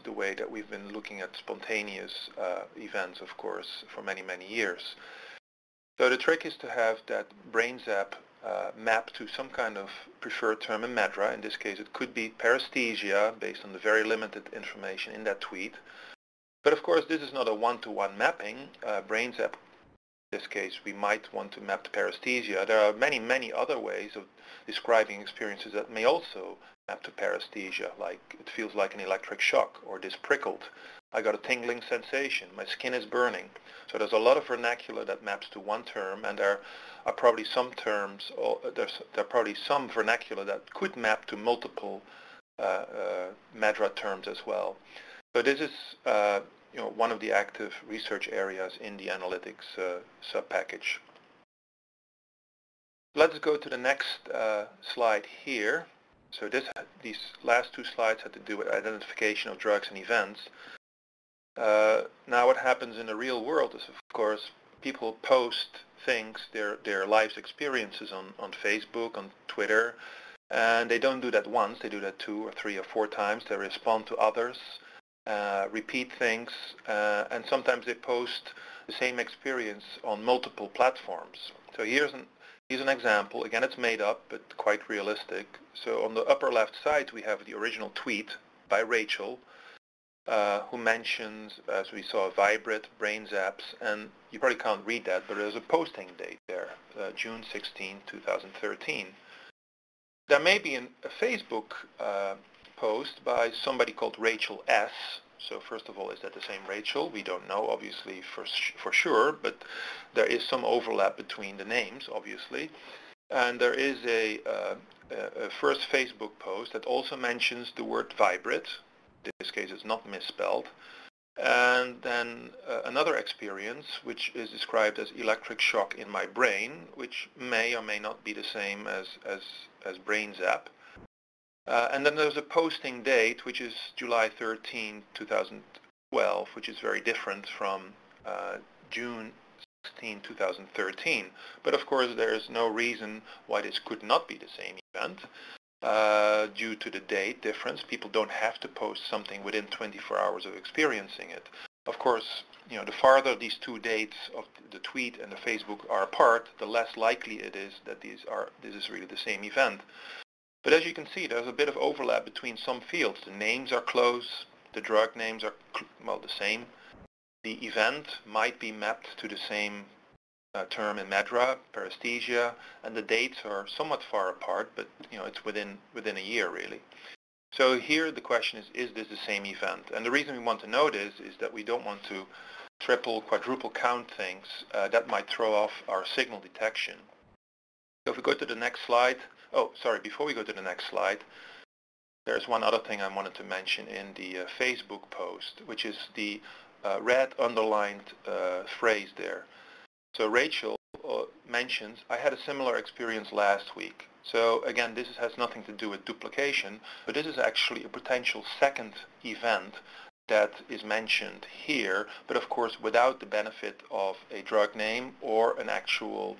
way that we've been looking at spontaneous events, of course, for many, many years. So the trick is to have that BrainZap map to some kind of preferred term in MADRA. In this case, it could be paresthesia, based on the very limited information in that tweet. But of course, this is not a one-to-one mapping. BrainZap, in this case, we might want to map to paresthesia. There are many, many other ways of describing experiences that may also map to paresthesia, like it feels like an electric shock, or this prickled. I got a tingling sensation, my skin is burning. So there's a lot of vernacular that maps to one term, and there are probably some terms, or there are probably some vernacular that could map to multiple MADRA terms as well. So this is one of the active research areas in the analytics sub-package. Let's go to the next slide here. So these last two slides had to do with identification of drugs and events. Now what happens in the real world is, of course, people post things, their life's experiences on Facebook, on Twitter, and they don't do that once, they do that 2 or 3 or 4 times. They respond to others, repeat things, and sometimes they post the same experience on multiple platforms. So here's an example. Again, it's made up, but quite realistic. So on the upper left side, we have the original tweet by Rachel, who mentions, as we saw, Vibrate, BrainZaps, and you probably can't read that, but there's a posting date there, June 16, 2013. There may be a Facebook post by somebody called Rachel S. So first of all, is that the same Rachel? We don't know, obviously, for sure, but there is some overlap between the names, obviously. And there is a first Facebook post that also mentions the word Vibrate. In this case, it's not misspelled. And then another experience, which is described as electric shock in my brain, which may or may not be the same as BrainZap. And then there's a posting date, which is July 13, 2012, which is very different from June 16, 2013. But of course, there is no reason why this could not be the same event. Due to the date difference, people don't have to post something within 24 hours of experiencing it. Of course, the farther these two dates of the tweet and the Facebook are apart, the less likely it is that this is really the same event. But as you can see, there's a bit of overlap between some fields. The names are close, the drug names are, the same. The event might be mapped to the same term in MADRA, paresthesia, and the dates are somewhat far apart, but it's within a year really. So here the question is this the same event? And the reason we want to know this is that we don't want to triple, quadruple count things that might throw off our signal detection. So if we go to the next slide, before we go to the next slide, there's one other thing I wanted to mention in the Facebook post, which is the red underlined phrase there. So Rachel mentions, I had a similar experience last week. So again, this has nothing to do with duplication, but this is actually a potential second event that is mentioned here, but of course without the benefit of a drug name or an actual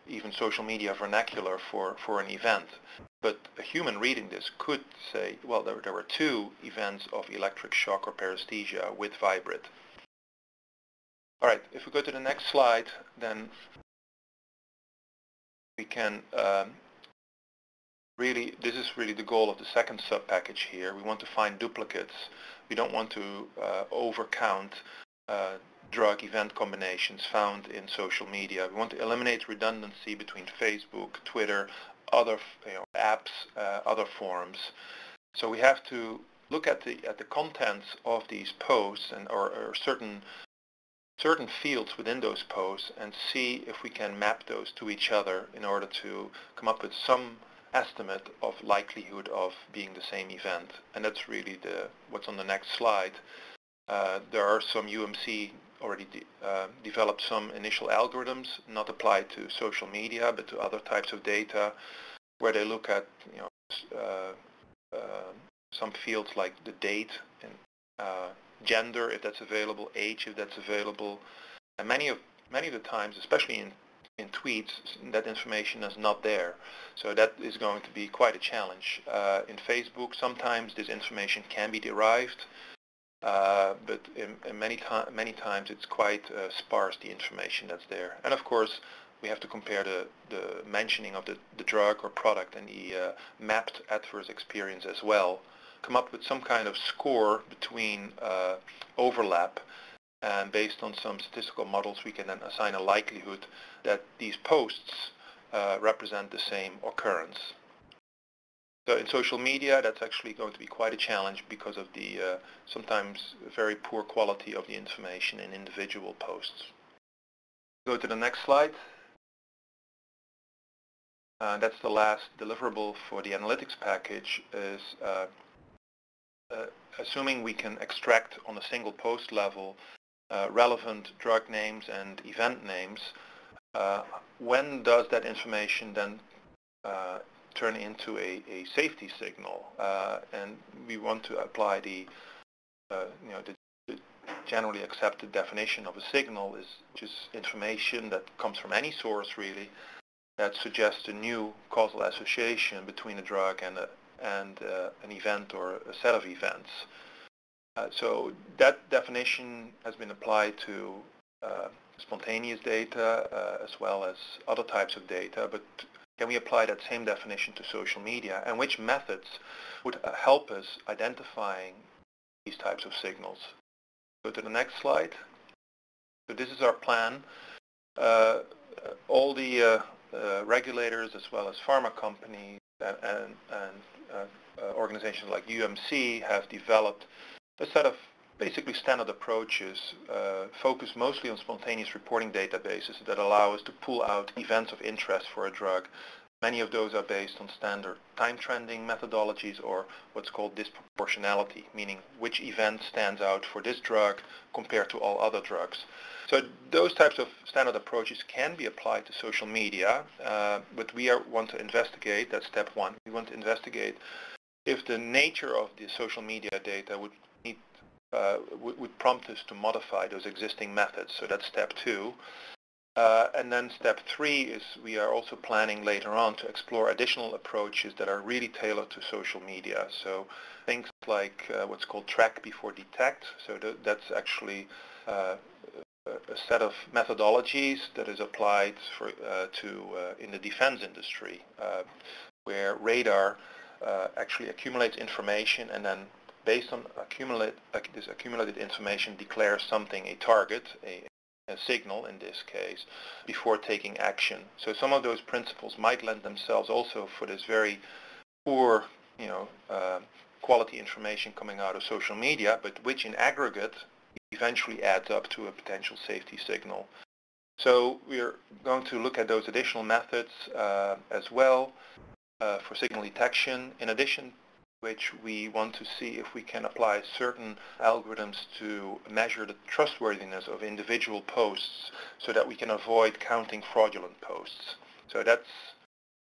even social media vernacular for an event. But a human reading this could say, well, there were 2 events of electric shock or paresthesia with Vibrate. All right, if we go to the next slide, then we can this is really the goal of the second sub-package here. We want to find duplicates. We don't want to overcount drug event combinations found in social media. We want to eliminate redundancy between Facebook, Twitter, other apps, other forums. So we have to look at the contents of these posts and or certain fields within those posts and see if we can map those to each other in order to come up with some estimate of likelihood of being the same event. And that's really what's on the next slide. There are some UMC already developed some initial algorithms, not applied to social media, but to other types of data, where they look at some fields like the date and gender, if that's available, age, if that's available, and many of the times, especially in tweets, that information is not there. So that is going to be quite a challenge. In Facebook, sometimes this information can be derived, but in many times it's quite sparse, the information that's there. And of course, we have to compare the mentioning of the drug or product and the mapped adverse experience as well. Come up with some kind of score between overlap, and based on some statistical models we can then assign a likelihood that these posts represent the same occurrence. So in social media, that's actually going to be quite a challenge because of the sometimes very poor quality of the information in individual posts. Go to the next slide. That's the last deliverable for the analytics package, is assuming we can extract on a single post level relevant drug names and event names, when does that information then turn into a safety signal? And we want to apply the generally accepted definition of a signal is just information that comes from any source really that suggests a new causal association between a drug and an event or a set of events. So that definition has been applied to spontaneous data as well as other types of data, but can we apply that same definition to social media, and which methods would help us identifying these types of signals? Go to the next slide. So this is our plan. All the regulators as well as pharma companies and organizations like UMC have developed a set of basically standard approaches focused mostly on spontaneous reporting databases that allow us to pull out events of interest for a drug. Many of those are based on standard time trending methodologies or what's called disproportionality, meaning which event stands out for this drug compared to all other drugs. So those types of standard approaches can be applied to social media, but we want to investigate, that's step one, we want to investigate if the nature of the social media data would prompt us to modify those existing methods. So that's step two. And then step three is we are also planning later on to explore additional approaches that are really tailored to social media. So things like what's called track before detect. So that's actually a set of methodologies that is applied in the defense industry, where radar actually accumulates information and then based on this accumulated information declares something a target, a signal in this case, before taking action. So some of those principles might lend themselves also for this very poor quality information coming out of social media, but which in aggregate eventually adds up to a potential safety signal. So we're going to look at those additional methods as well for signal detection, in addition which we want to see if we can apply certain algorithms to measure the trustworthiness of individual posts so that we can avoid counting fraudulent posts. So that's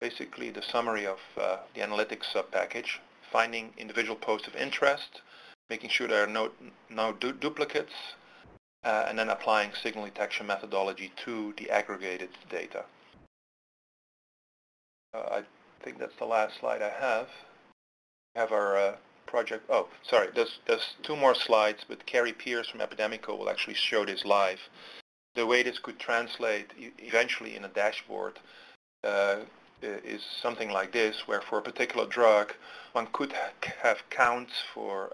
basically the summary of the analytics sub-package, finding individual posts of interest, making sure there are no duplicates, and then applying signal detection methodology to the aggregated data. I think that's the last slide I have. We have our project. Oh, sorry, there's two more slides, but Carrie Pierce from Epidemico will actually show this live. The way this could translate eventually in a dashboard is something like this, where for a particular drug, one could have counts for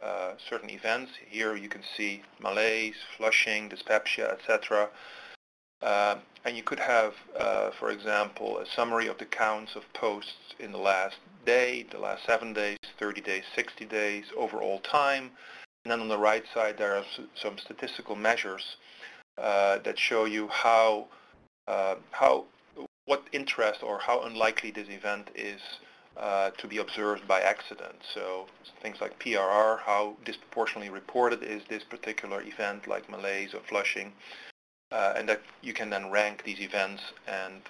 certain events. Here you can see malaise, flushing, dyspepsia, etc. And you could have, for example, a summary of the counts of posts in the last day, the last 7 days, 30 days, 60 days, overall time. And then on the right side, there are some statistical measures that show you what interest or how unlikely this event is to be observed by accident. So things like PRR, how disproportionately reported is this particular event, like malaise or flushing, and that you can then rank these events and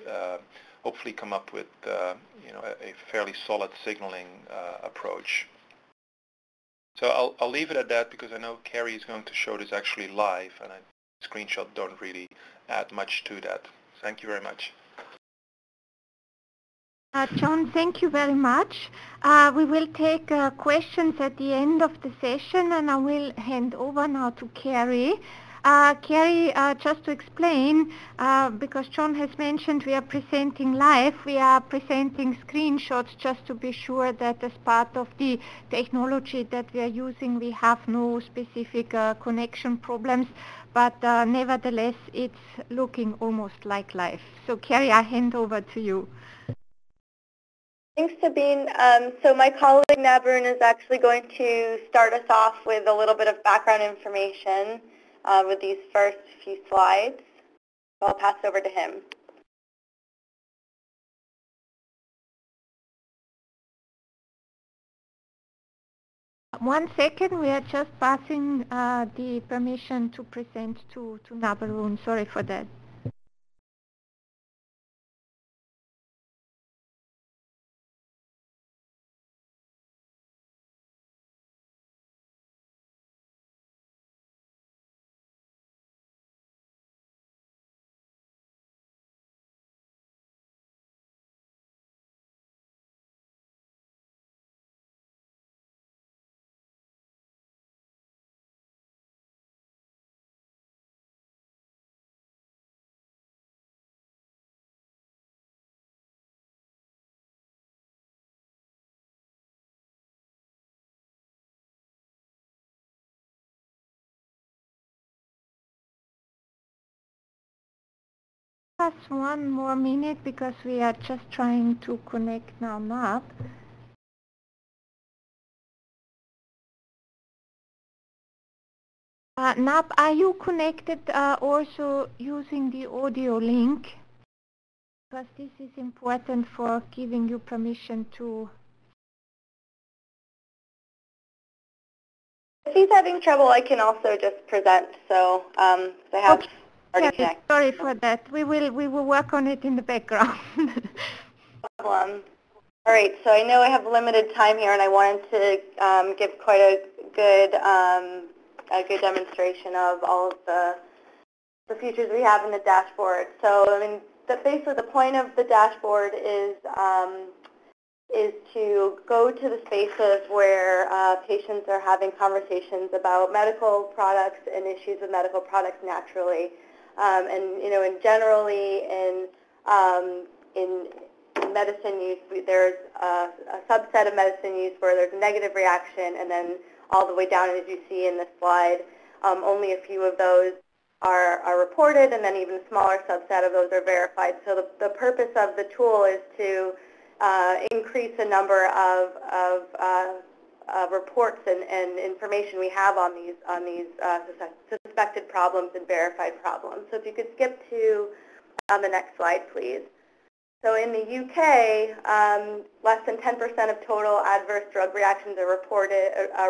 hopefully come up with a fairly solid signaling approach. So I'll leave it at that because I know Carrie is going to show this actually live, and screenshots don't really add much to that. Thank you very much. John, thank you very much. We will take questions at the end of the session, and I will hand over now to Carrie. Carrie, just to explain, because John has mentioned we are presenting live, we are presenting screenshots just to be sure that as part of the technology that we are using, we have no specific connection problems, but nevertheless, it's looking almost like live. So Carrie, I hand over to you. Thanks, Sabine. So my colleague Nabarun is actually going to start us off with a little bit of background information with these first few slides. So I'll pass over to him. One second, we are just passing the permission to present to Nabarun. Sorry for that. Just one more minute because we are just trying to connect now, Nab. Nab, are you connected also using the audio link? Because this is important for giving you permission to... If he's having trouble, I can also just present. So I have already connected. Sorry for that. We will work on it in the background. All right. So I know I have limited time here, and I wanted to give quite a good demonstration of all of the features we have in the dashboard. So I mean, basically the point of the dashboard is to go to the spaces where patients are having conversations about medical products and issues with medical products naturally. And you know, and generally in medicine use, there's a subset of medicine use where there's a negative reaction, and then all the way down, as you see in this slide, only a few of those are reported, and then even a smaller subset of those are verified. So the purpose of the tool is to increase the number of reports and information we have on these suspected problems and verified problems. So if you could skip to the next slide, please. So in the UK, less than 10% of total adverse drug reactions are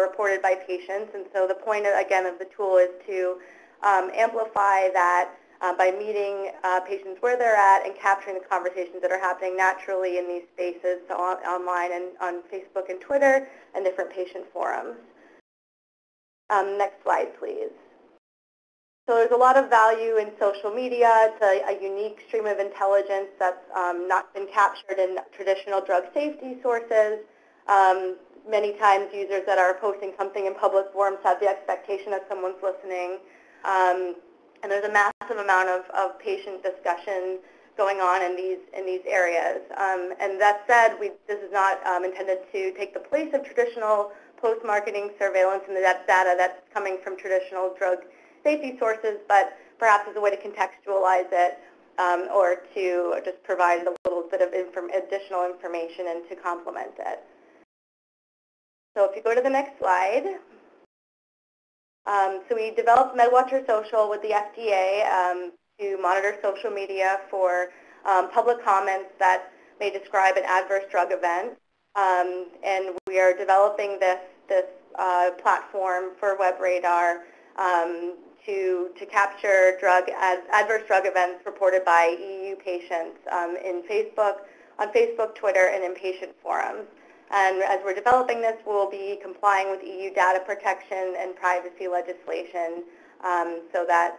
reported by patients, and so the point, again, of the tool is to amplify that by meeting patients where they're at and capturing the conversations that are happening naturally in these spaces, so online and on Facebook and Twitter and different patient forums. Next slide, please. So there's a lot of value in social media. It's a unique stream of intelligence that's not been captured in traditional drug safety sources. Many times users that are posting something in public forums have the expectation that someone's listening. And there's a massive amount of patient discussion going on in these areas. And that said, this is not intended to take the place of traditional post-marketing surveillance and the data that's coming from traditional drug safety sources, but perhaps as a way to contextualize it or to just provide a little bit of additional information and to complement it. So if you go to the next slide. So we developed MedWatcher Social with the FDA to monitor social media for public comments that may describe an adverse drug event. And we are developing this platform for WEB-RADR to capture adverse drug events reported by EU patients on Facebook, Twitter, and in patient forums. And as we're developing this, we'll be complying with EU data protection and privacy legislation so that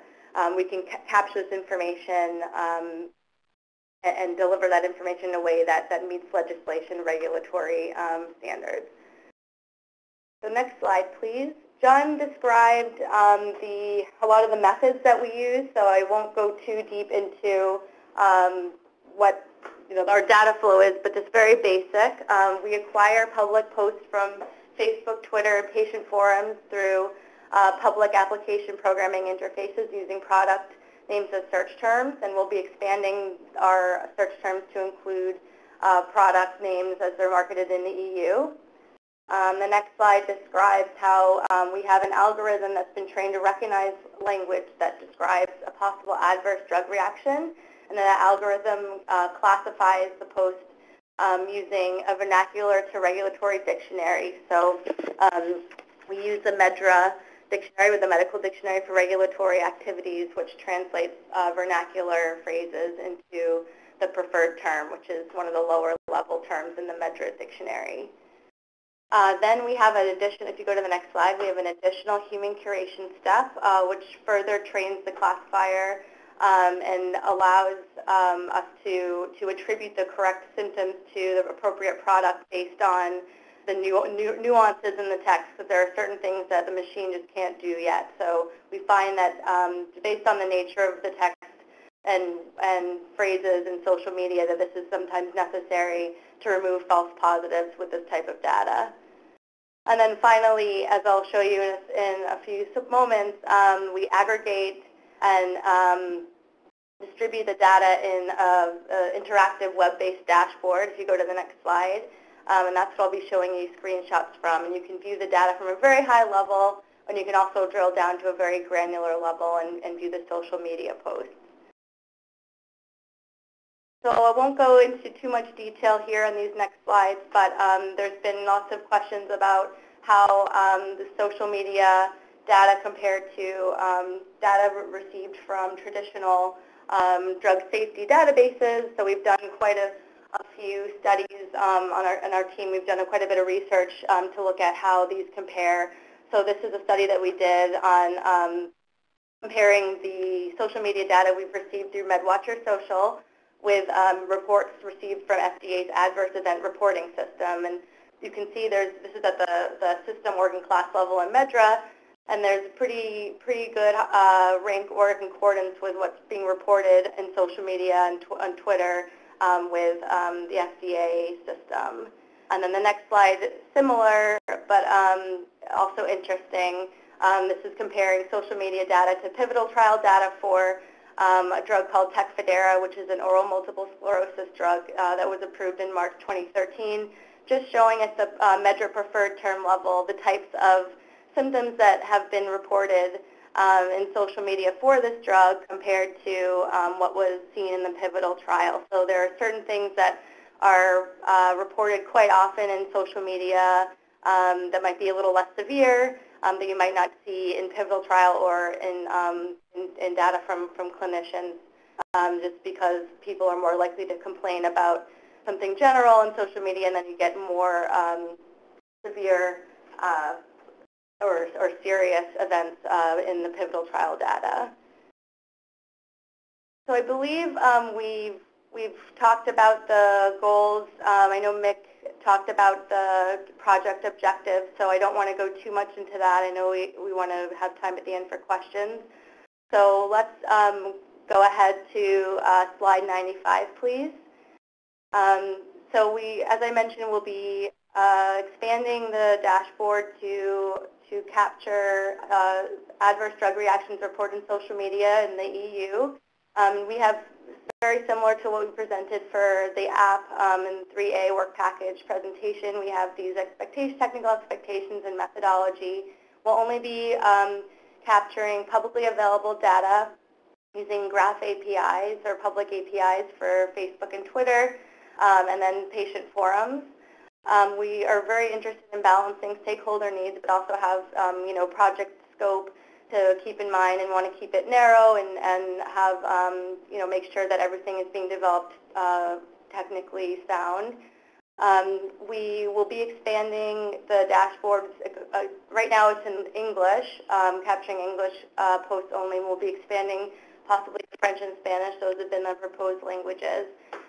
we can capture this information and deliver that information in a way that meets legislation regulatory standards. So next slide, please. John described a lot of the methods that we use, so I won't go too deep into what our data flow is, but just very basic. We acquire public posts from Facebook, Twitter, patient forums through public application programming interfaces using product names as search terms, and we'll be expanding our search terms to include product names as they're marketed in the EU. The next slide describes how we have an algorithm that's been trained to recognize language that describes a possible adverse drug reaction, and then that algorithm classifies the post using a vernacular to regulatory dictionary. So we use the MEDRA dictionary with the medical dictionary for regulatory activities, which translates vernacular phrases into the preferred term, which is one of the lower level terms in the MEDRA dictionary. Then we have an addition, if you go to the next slide, we have an additional human curation step, which further trains the classifier and allows us to attribute the correct symptoms to the appropriate product based on the nuances in the text, because there are certain things that the machine just can't do yet. So we find that based on the nature of the text and phrases in social media, that this is sometimes necessary to remove false positives with this type of data. And then finally, as I'll show you in a few moments, we aggregate and distribute the data in an interactive web-based dashboard, if you go to the next slide. And that's what I'll be showing you screenshots from. And you can view the data from a very high level, and you can also drill down to a very granular level and view the social media posts. So I won't go into too much detail here on these next slides, but there's been lots of questions about how the social media data compared to data received from traditional drug safety databases. So we've done quite a few studies on our team. We've done quite a bit of research to look at how these compare. So this is a study that we did on comparing the social media data we've received through MedWatcher Social with reports received from FDA's adverse event reporting system. And you can see this is at the system organ class level in MEDRA, and there's pretty good rank or concordance with what's being reported in social media and on Twitter with the FDA system. And then the next slide, similar, but also interesting. This is comparing social media data to pivotal trial data for a drug called Tecfidera, which is an oral multiple sclerosis drug that was approved in March 2013, just showing at the MEDRA preferred term level the types of symptoms that have been reported in social media for this drug compared to what was seen in the pivotal trial. So there are certain things that are reported quite often in social media that might be a little less severe, that you might not see in pivotal trial or in data from clinicians, just because people are more likely to complain about something general in social media, and then you get more severe or serious events in the pivotal trial data. So I believe we've talked about the goals. I know Mick talked about the project objectives, so I don't want to go too much into that. I know we want to have time at the end for questions. So let's go ahead to slide 95, please. So as I mentioned, we'll be expanding the dashboard to capture adverse drug reactions reported in social media in the EU. We have very similar to what we presented for the app and 3A work package presentation. We have these technical expectations and methodology. We'll only be capturing publicly available data using graph APIs or public APIs for Facebook and Twitter, and then patient forums. We are very interested in balancing stakeholder needs, but also have project scope to keep in mind and want to keep it narrow and have make sure that everything is being developed technically sound. We will be expanding the dashboard. Right now it's in English, capturing English posts only. We'll be expanding possibly French and Spanish. Those have been the proposed languages.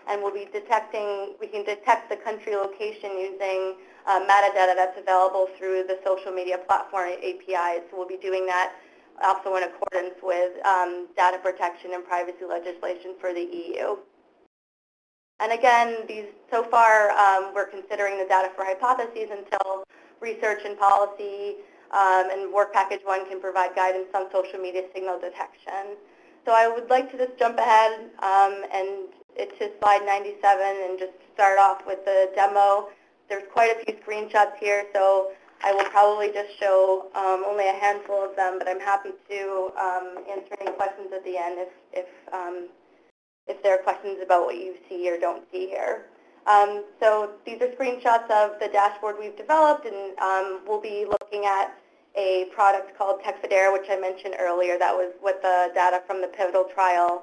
And we can detect the country location using metadata that's available through the social media platform APIs. So we'll be doing that also in accordance with data protection and privacy legislation for the EU. And again, so far we're considering the data for hypotheses until research and policy and Work Package 1 can provide guidance on social media signal detection. So I would like to just jump ahead and to slide 97 and just start off with the demo. There's quite a few screenshots here, so I will probably just show only a handful of them, but I'm happy to answer any questions at the end if there are questions about what you see or don't see here. So these are screenshots of the dashboard we've developed, and we'll be looking at a product called Tecfidera, which I mentioned earlier. That was what the data from the pivotal trial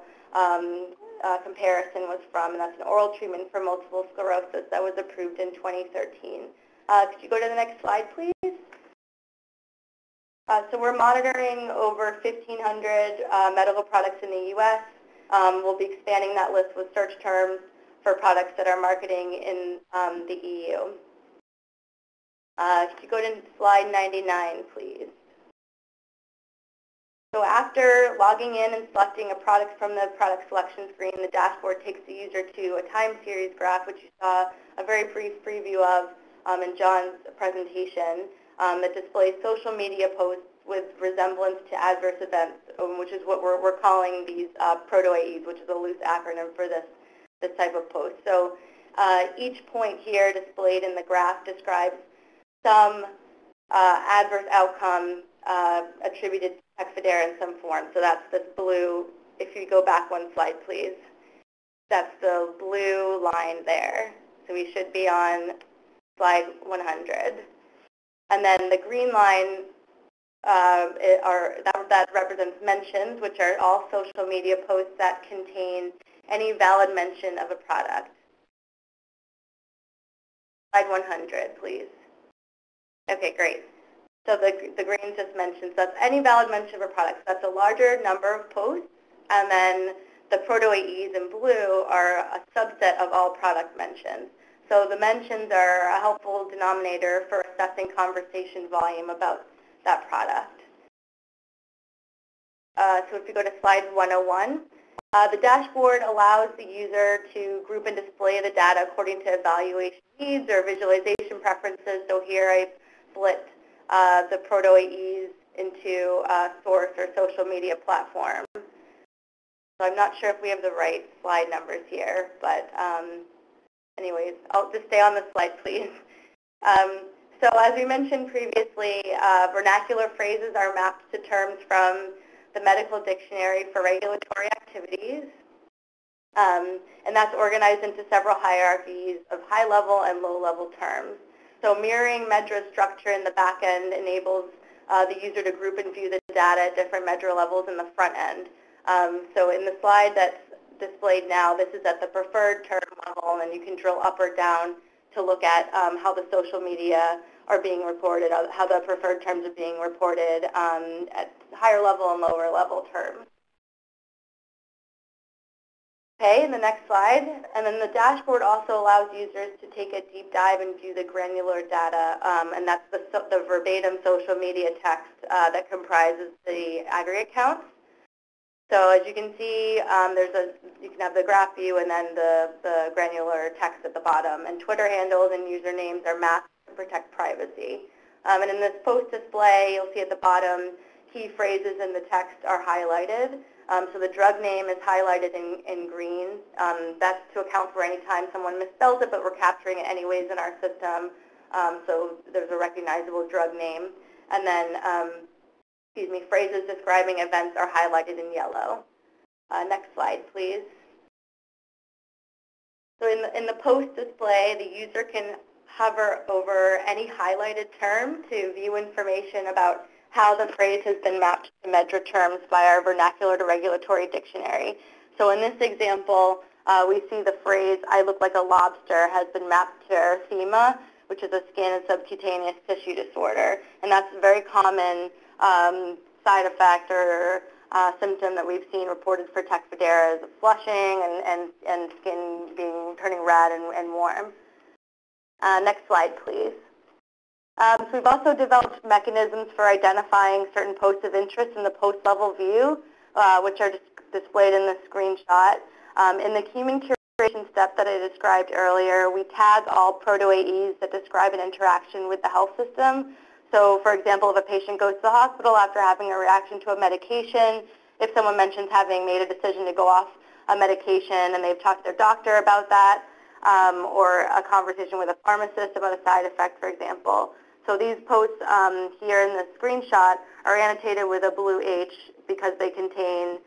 comparison was from, and that's an oral treatment for multiple sclerosis that was approved in 2013. Could you go to the next slide, please? So we're monitoring over 1,500 medical products in the U.S. We'll be expanding that list with search terms for products that are marketing in the EU. Could you go to slide 99, please? So after logging in and selecting a product from the product selection screen, the dashboard takes the user to a time series graph, which you saw a very brief preview of in John's presentation, that displays social media posts with resemblance to adverse events, which is what we're calling these proto-AEs, which is a loose acronym for this type of post. So each point here displayed in the graph describes some adverse outcome attributed to Tecfidera in some form. So that's this blue, if you go back one slide, please. That's the blue line there. So we should be on slide 100. And then the green line, that represents mentions, which are all social media posts that contain any valid mention of a product. Slide 100, please. Okay, great. So the green just mentions that's any valid mention of a product. So that's a larger number of posts, and then the proto-AEs in blue are a subset of all product mentions. So the mentions are a helpful denominator for assessing conversation volume about that product. So if you go to slide 101, the dashboard allows the user to group and display the data according to evaluation needs or visualization preferences. So here I split the proto-AEs into source or social media platform. So I'm not sure if we have the right slide numbers here, but anyways, I'll just stay on the slide, please. So as we mentioned previously, vernacular phrases are mapped to terms from the medical dictionary for regulatory activities. And that's organized into several hierarchies of high-level and low-level terms. So mirroring MEDRA's structure in the back end enables the user to group and view the data at different MEDRA levels in the front end. So in the slide that's displayed now, this is at the preferred term level, and you can drill up or down to look at how the social media are being reported, how the preferred terms are being reported at higher level and lower level terms. Okay, in the next slide, and then the dashboard also allows users to take a deep dive and view the granular data, and that's the verbatim social media text that comprises the aggregate counts. So as you can see, you can have the graph view and then the granular text at the bottom. And Twitter handles and usernames are masked to protect privacy. And in this post display, you'll see at the bottom, key phrases in the text are highlighted. So the drug name is highlighted in green. That's to account for any time someone misspells it, but we're capturing it anyways in our system. So there's a recognizable drug name. And then phrases describing events are highlighted in yellow. Next slide, please. So in the post display, the user can hover over any highlighted term to view information about how the phrase has been mapped to MEDRA terms by our vernacular to regulatory dictionary. So in this example, we see the phrase, "I look like a lobster," has been mapped to erythema, which is a skin and subcutaneous tissue disorder. And that's a very common side effect or symptom that we've seen reported for Tecfidera is flushing and skin turning red and warm. Next slide, please. So we've also developed mechanisms for identifying certain posts of interest in the post-level view, which are displayed in the screenshot. In the human curation step that I described earlier, we tag all proto-AEs that describe an interaction with the health system. So, for example, if a patient goes to the hospital after having a reaction to a medication, if someone mentions having made a decision to go off a medication and they've talked to their doctor about that, or a conversation with a pharmacist about a side effect, for example. So these posts here in the screenshot are annotated with a blue H because they contain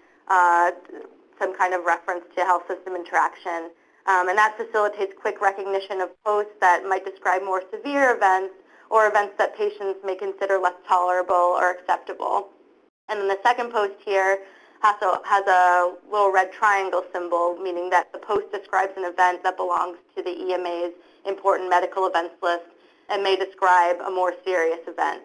some kind of reference to health system interaction. And that facilitates quick recognition of posts that might describe more severe events or events that patients may consider less tolerable or acceptable. And then the second post here has a little red triangle symbol, meaning that the post describes an event that belongs to the EMA's important medical events list and may describe a more serious event.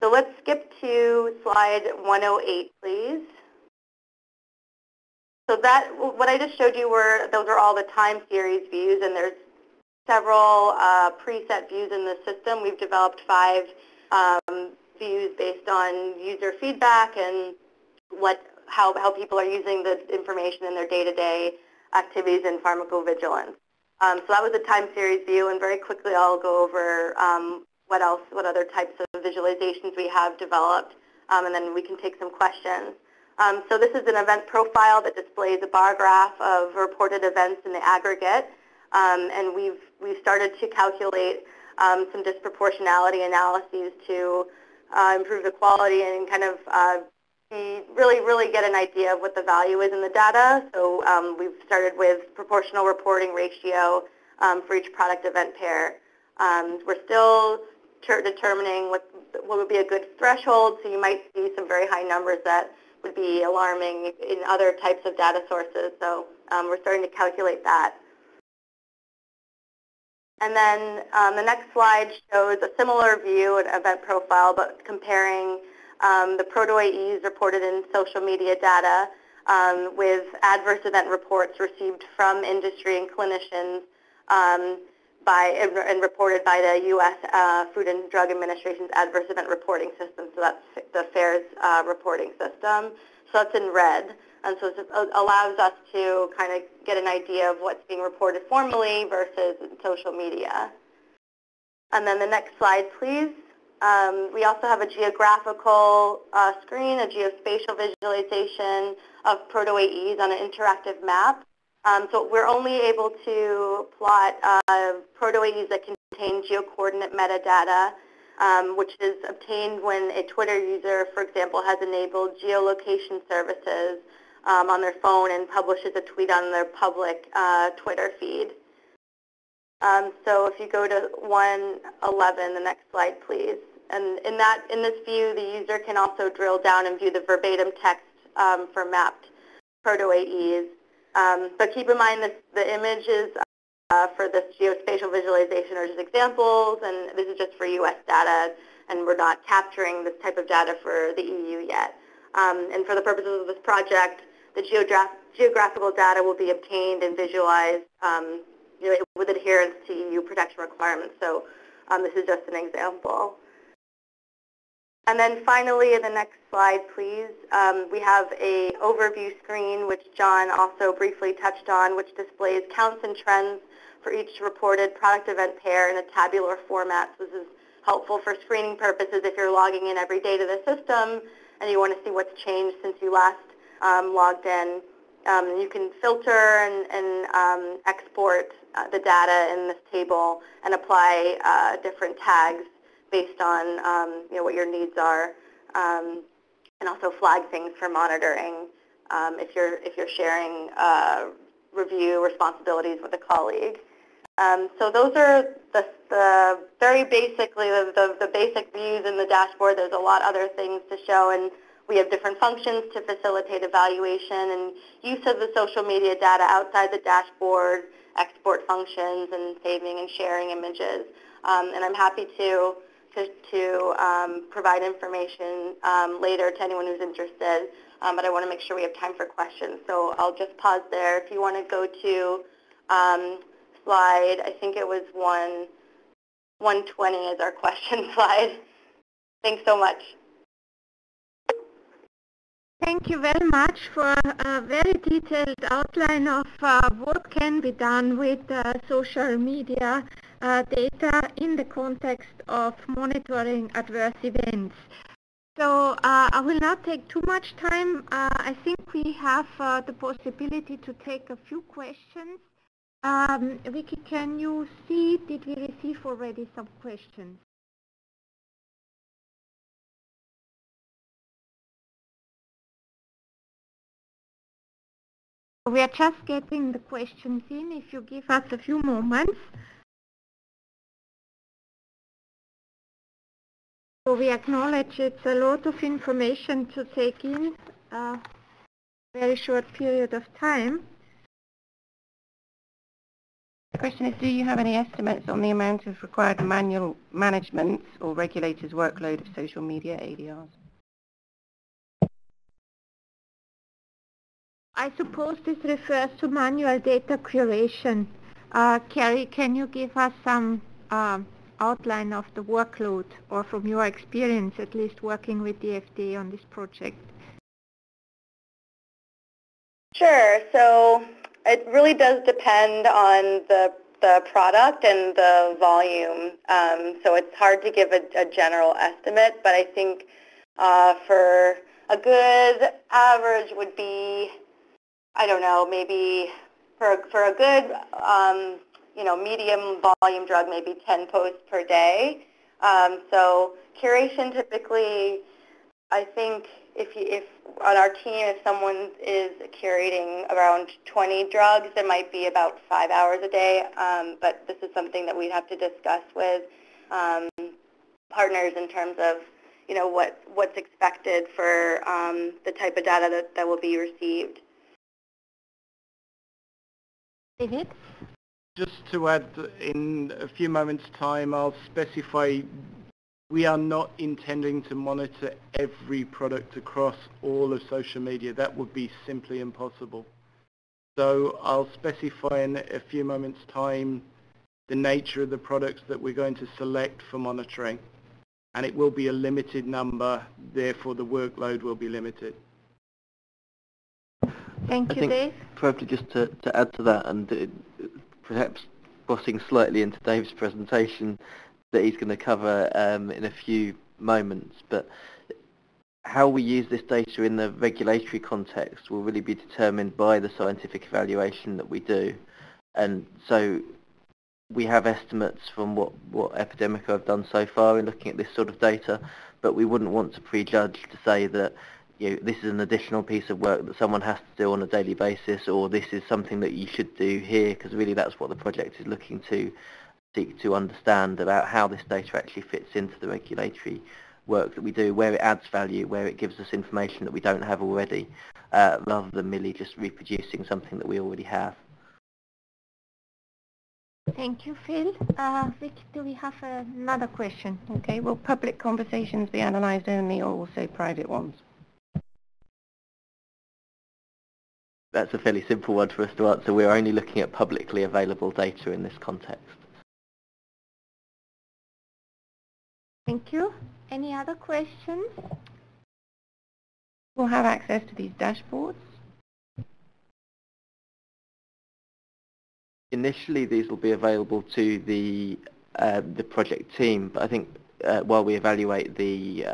So let's skip to slide 108, please. So that, what I just showed you those are all the time series views, and there's several preset views in the system. We've developed 5 views based on user feedback and how people are using the information in their day-to-day activities in pharmacovigilance. So that was a time series view, and very quickly I'll go over what other types of visualizations we have developed, and then we can take some questions. So this is an event profile that displays a bar graph of reported events in the aggregate, and we've started to calculate some disproportionality analyses to improve the quality and kind of really get an idea of what the value is in the data. So we've started with proportional reporting ratio for each product event pair. We're still determining what would be a good threshold, so you might see some very high numbers that would be alarming in other types of data sources. So we're starting to calculate that. And then the next slide shows a similar view, an event profile, but comparing the proto-AEs reported in social media data with adverse event reports received from industry and clinicians and reported by the U.S. Food and Drug Administration's Adverse Event Reporting System. So that's the FAERS reporting system. So that's in red. And so it allows us to kind of get an idea of what's being reported formally versus in social media. And then the next slide, please. We also have a geographical screen, a geospatial visualization of proto-AEs on an interactive map. So we're only able to plot proto-AEs that contain geocoordinate metadata, which is obtained when a Twitter user, for example, has enabled geolocation services on their phone and publishes a tweet on their public Twitter feed. So if you go to 111, the next slide, please. And in this view, the user can also drill down and view the verbatim text for mapped proto-AEs. But keep in mind that the images for this geospatial visualization are just examples, and this is just for U.S. data, and we're not capturing this type of data for the EU yet. And for the purposes of this project, the geographical data will be obtained and visualized with adherence to EU protection requirements. So this is just an example. And then finally, in the next slide, please, we have an overview screen, which John also briefly touched on, which displays counts and trends for each reported product event pair in a tabular format. So this is helpful for screening purposes if you're logging in every day to the system and you want to see what's changed since you last logged in. You can filter and export the data in this table and apply different tags based on what your needs are, and also flag things for monitoring if you're sharing review responsibilities with a colleague. So those are the very basically the basic views in the dashboard. There's a lot other things to show, and we have different functions to facilitate evaluation and use of the social media data outside the dashboard, export functions, and saving and sharing images. And I'm happy to to provide information later to anyone who's interested, but I want to make sure we have time for questions. So I'll just pause there. If you want to go to slide, I think it was 120 is our question slide. Thanks so much. Thank you very much for a very detailed outline of what can be done with social media data in the context of monitoring adverse events. So I will not take too much time. I think we have the possibility to take a few questions. Vicky, can you see, did we receive already some questions? We are just getting the questions in. If you give us a few moments. So we acknowledge it's a lot of information to take in a very short period of time. The question is, do you have any estimates on the amount of required manual management or regulators' workload of social media ADRs? I suppose this refers to manual data curation. Carrie, can you give us some outline of the workload, or from your experience at least working with the FDA on this project? Sure. So it really does depend on the product and the volume. So it's hard to give a general estimate, but I think for a good average would be, I don't know, maybe for a good, medium volume drug, maybe 10 posts per day. So curation typically, I think if on our team, if someone is curating around 20 drugs, it might be about 5 hours a day. But this is something that we'd have to discuss with partners in terms of, what's expected for the type of data that will be received. David? Just to add, in a few moments' time, I'll specify we are not intending to monitor every product across all of social media. That would be simply impossible. So I'll specify in a few moments' time the nature of the products that we're going to select for monitoring. And it will be a limited number, therefore the workload will be limited. Thank you, Dave. Probably just to add to that, and perhaps crossing slightly into Dave's presentation that he's going to cover in a few moments, but how we use this data in the regulatory context will really be determined by the scientific evaluation that we do. And so we have estimates from what Epidemico have done so far in looking at this sort of data, but we wouldn't want to prejudge to say that this is an additional piece of work that someone has to do on a daily basis, or this is something that you should do here, because really that's what the project is looking to seek to understand about how this data actually fits into the regulatory work that we do, where it adds value, where it gives us information that we don't have already, rather than merely just reproducing something that we already have. Thank you, Phil. Vic, do we have another question? Okay, will public conversations be analysed only, or also private ones? That's a fairly simple one for us to answer. We're only looking at publicly available data in this context. Thank you. Any other questions? We'll have access to these dashboards. Initially, these will be available to the project team, but I think while we evaluate the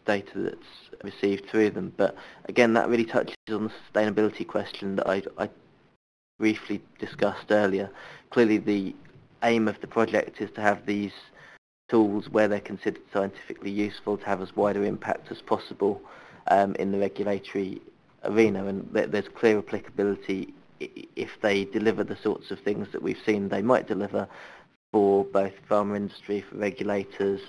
data that's received through them. But again, that really touches on the sustainability question that I briefly discussed earlier. Clearly, the aim of the project is to have these tools where they're considered scientifically useful to have as wider impact as possible in the regulatory arena, and there's clear applicability if they deliver the sorts of things that we've seen they might deliver for both pharma industry, for regulators,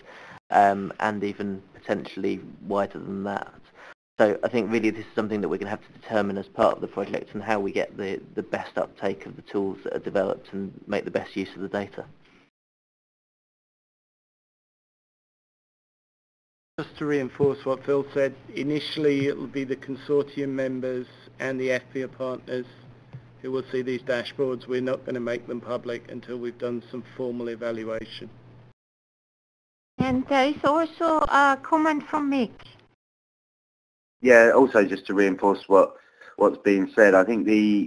and even potentially wider than that. So I think really this is something that we're going to have to determine as part of the project, and how we get the best uptake of the tools that are developed and make the best use of the data. Just to reinforce what Phil said, initially it will be the consortium members and the FPA partners who will see these dashboards. We're not going to make them public until we've done some formal evaluation. And there is also a comment from Mick. Yeah, also just to reinforce what's being said, I think the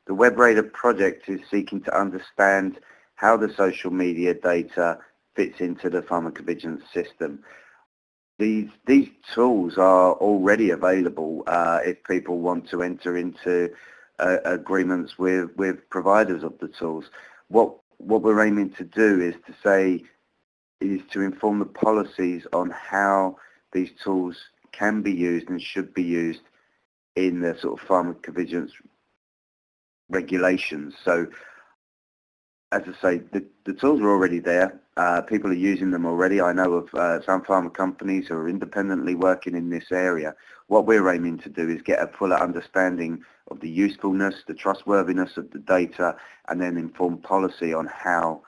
WEB-RADR project is seeking to understand how the social media data fits into the pharmacovigilance system. These tools are already available if people want to enter into agreements with providers of the tools. What we're aiming to do is to inform the policies on how these tools can be used and should be used in the sort of pharmacovigilance regulations. So, as I say, the tools are already there. People are using them already. I know of some pharma companies who are independently working in this area. What we're aiming to do is get a fuller understanding of the usefulness, the trustworthiness of the data, and then inform policy on how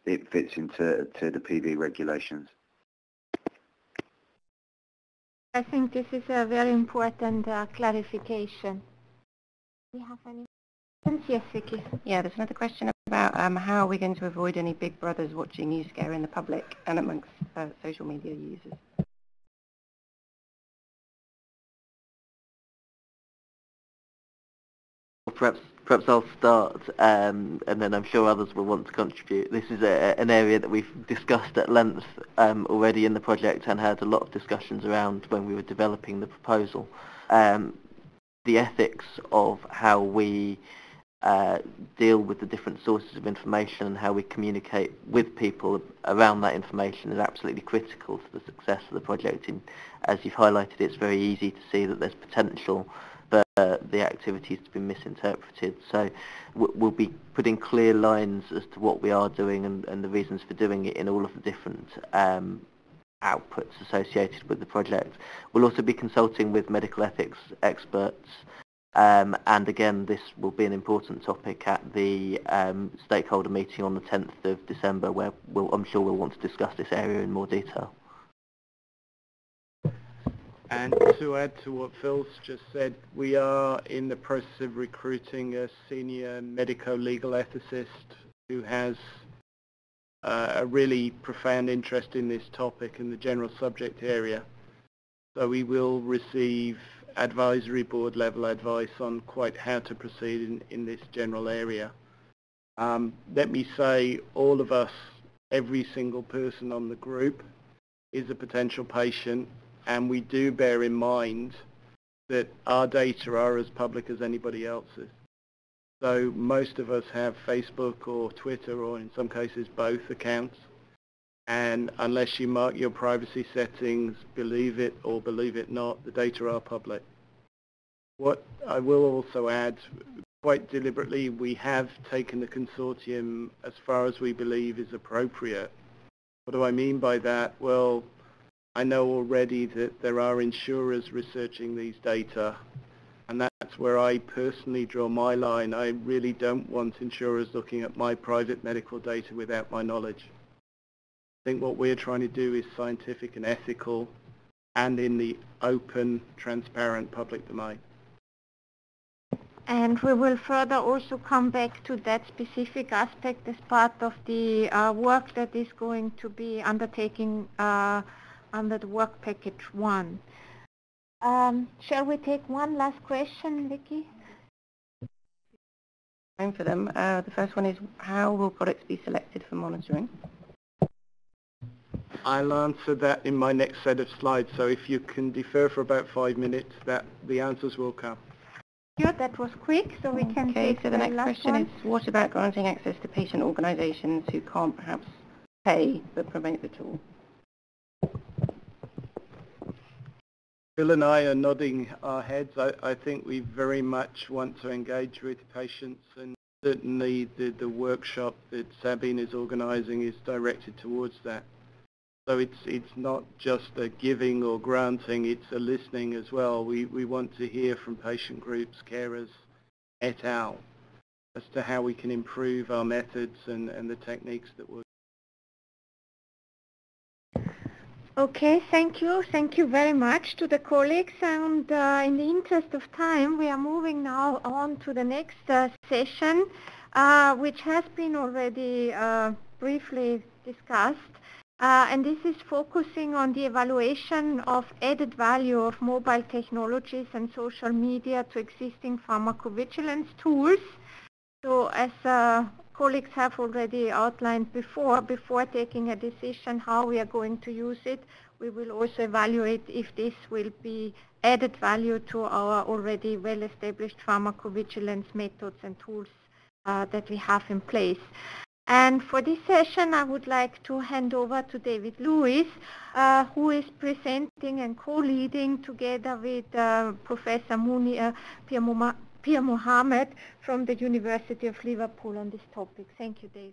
it fits into the PV regulations. I think this is a very important clarification. Do we have any questions? Yes, Vicky. Yeah, there's another question about how are we going to avoid any big brothers watching you scare in the public and amongst social media users? Perhaps I'll start, and then I'm sure others will want to contribute. This is an area that we've discussed at length already in the project and had a lot of discussions around when we were developing the proposal. The ethics of how we deal with the different sources of information and how we communicate with people around that information is absolutely critical to the success of the project. And as you've highlighted, it's very easy to see that there's potential for the activities to be misinterpreted. So we'll be putting clear lines as to what we are doing and the reasons for doing it in all of the different outputs associated with the project. We'll also be consulting with medical ethics experts, and again this will be an important topic at the stakeholder meeting on the 10th of December, where I'm sure we'll want to discuss this area in more detail. And to add to what Phil's just said, we are in the process of recruiting a senior medico-legal ethicist who has a really profound interest in this topic and the general subject area. So we will receive advisory board level advice on quite how to proceed in this general area. Let me say, all of us, every single person on the group is a potential patient, and we do bear in mind that our data are as public as anybody else's. So most of us have Facebook or Twitter, or in some cases both accounts, and unless you mark your privacy settings, believe it or believe it not, the data are public. What I will also add, quite deliberately, we have taken the consortium as far as we believe is appropriate. What do I mean by that? Well, I know already that there are insurers researching these data, and that's where I personally draw my line. I really don't want insurers looking at my private medical data without my knowledge. I think what we're trying to do is scientific and ethical and in the open, transparent public domain. And we will further also come back to that specific aspect as part of the work that is going to be undertaking under the work package 1. Shall we take one last question, Vicky? Time for them. The first one is, how will products be selected for monitoring? I'll answer that in my next set of slides, so if you can defer for about 5 minutes, the answers will come. Good, that was quick, so we can take so the next question is, what about granting access to patient organisations who can't perhaps pay but promote the tool? Phil and I are nodding our heads. I think we very much want to engage with patients, and certainly the workshop that Sabine is organising is directed towards that. So it's not just a giving or granting, it's a listening as well. We want to hear from patient groups, carers, et al., as to how we can improve our methods and the techniques that work. Okay, thank you. Thank you very much to the colleagues. And in the interest of time, we are moving now on to the next session, which has been already briefly discussed. And this is focusing on the evaluation of added value of mobile technologies and social media to existing pharmacovigilance tools. So as colleagues have already outlined before taking a decision how we are going to use it, we will also evaluate if this will be added value to our already well-established pharmacovigilance methods and tools that we have in place. And for this session, I would like to hand over to David Lewis, who is presenting and co-leading together with Professor Pierre Mohammed from the University of Liverpool on this topic. Thank you, Dave.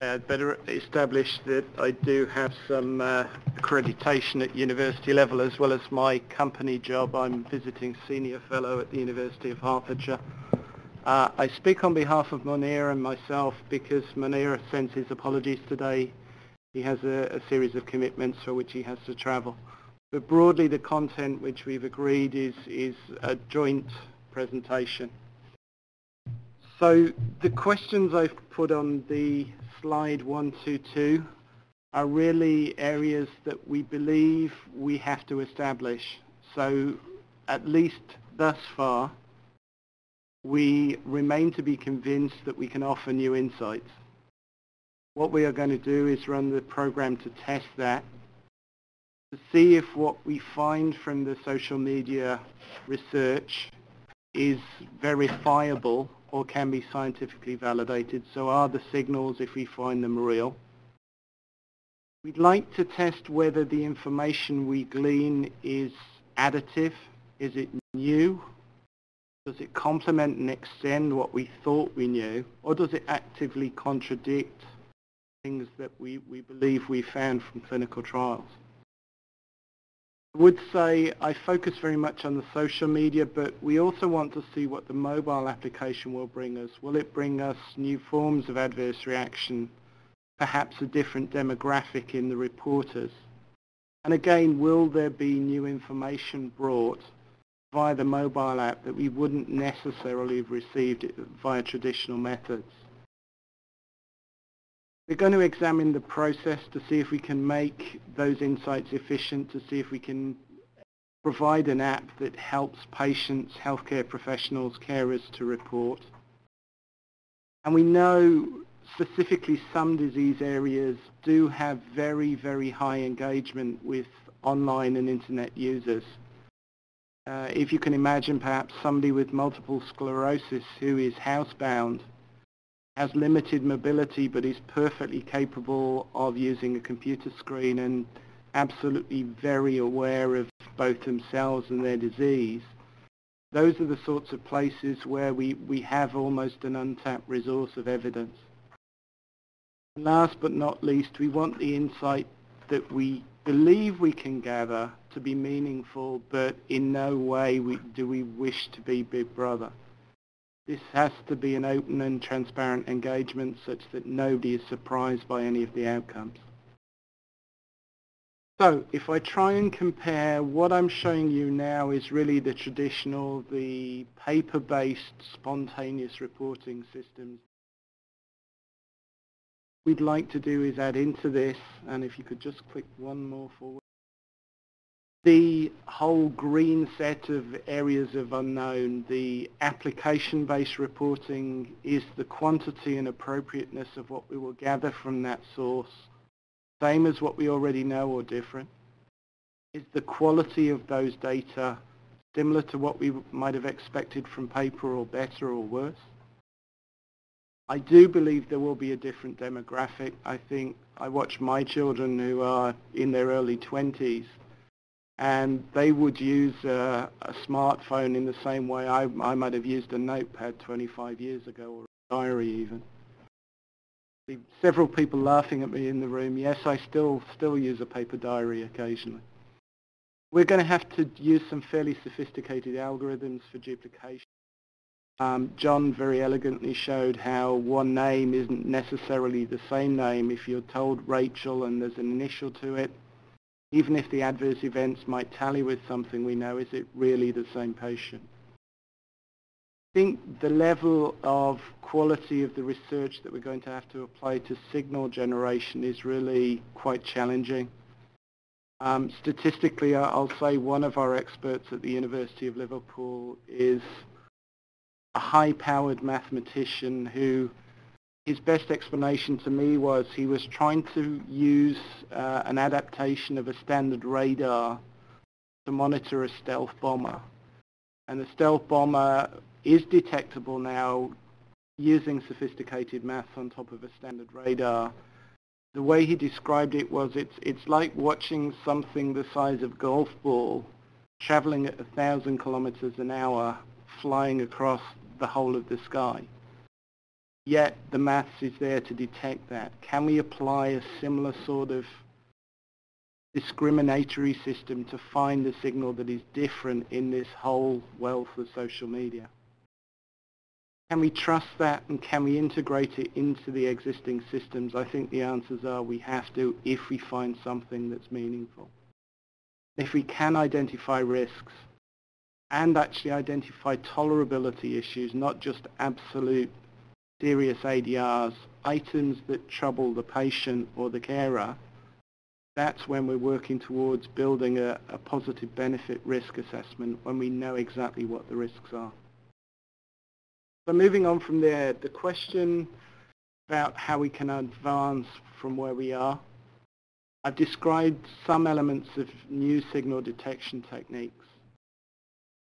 I'd better establish that I do have some accreditation at university level as well as my company job. I'm visiting senior fellow at the University of Hertfordshire. I speak on behalf of Munir and myself because Munir sends his apologies today. He has a series of commitments for which he has to travel. But broadly, the content which we've agreed is a joint presentation. So the questions I've put on the slide 122 are really areas that we believe we have to establish. So at least thus far, we remain to be convinced that we can offer new insights. What we are going to do is run the program to test that, to see if what we find from the social media research is verifiable or can be scientifically validated. So are the signals, if we find them, real? We'd like to test whether the information we glean is additive. Is it new? Does it complement and extend what we thought we knew? Or does it actively contradict things that we believe we found from clinical trials? I would say I focus very much on the social media, but we also want to see what the mobile application will bring us. Will it bring us new forms of adverse reaction, perhaps a different demographic in the reporters? And again, will there be new information brought via the mobile app that we wouldn't necessarily have received via traditional methods? We're going to examine the process to see if we can make those insights efficient, to see if we can provide an app that helps patients, healthcare professionals, carers to report. And we know specifically some disease areas do have very, very high engagement with online and internet users. If you can imagine perhaps somebody with multiple sclerosis who is housebound, has limited mobility but is perfectly capable of using a computer screen and absolutely very aware of both themselves and their disease. Those are the sorts of places where we have almost an untapped resource of evidence. And last but not least, we want the insight that we believe we can gather to be meaningful, but in no way do we wish to be Big Brother. This has to be an open and transparent engagement such that nobody is surprised by any of the outcomes. So if I try and compare, what I'm showing you now is really the traditional, the paper-based spontaneous reporting systems. What we'd like to do is add into this, and if you could just click one more forward, the whole green set of areas of unknown. The application-based reporting is the quantity and appropriateness of what we will gather from that source, same as what we already know or different. Is the quality of those data similar to what we might have expected from paper, or better or worse? I do believe there will be a different demographic. I think I watch my children who are in their early 20s, and they would use a smartphone in the same way I might have used a notepad 25 years ago, or a diary even. Several people laughing at me in the room. Yes, I still use a paper diary occasionally. We're going to have to use some fairly sophisticated algorithms for duplication. John very elegantly showed how one name isn't necessarily the same name. If you're told Rachel and there's an initial to it, even if the adverse events might tally with something we know, is it really the same patient? I think the level of quality of the research that we're going to have to apply to signal generation is really quite challenging. Statistically, I'll say one of our experts at the University of Liverpool is a high-powered mathematician who, his best explanation to me was he was trying to use an adaptation of a standard radar to monitor a stealth bomber. And the stealth bomber is detectable now using sophisticated maths on top of a standard radar. The way he described it was it's like watching something the size of a golf ball traveling at 1,000 kilometers an hour flying across the whole of the sky. Yet the maths is there to detect that. Can we apply a similar sort of discriminatory system to find the signal that is different in this whole wealth of social media? Can we trust that, and can we integrate it into the existing systems? I think the answers are we have to if we find something that's meaningful. If we can identify risks and actually identify tolerability issues, not just absolute serious ADRs, items that trouble the patient or the carer, that's when we're working towards building a positive benefit risk assessment when we know exactly what the risks are. So moving on from there, the question about how we can advance from where we are. I've described some elements of new signal detection techniques.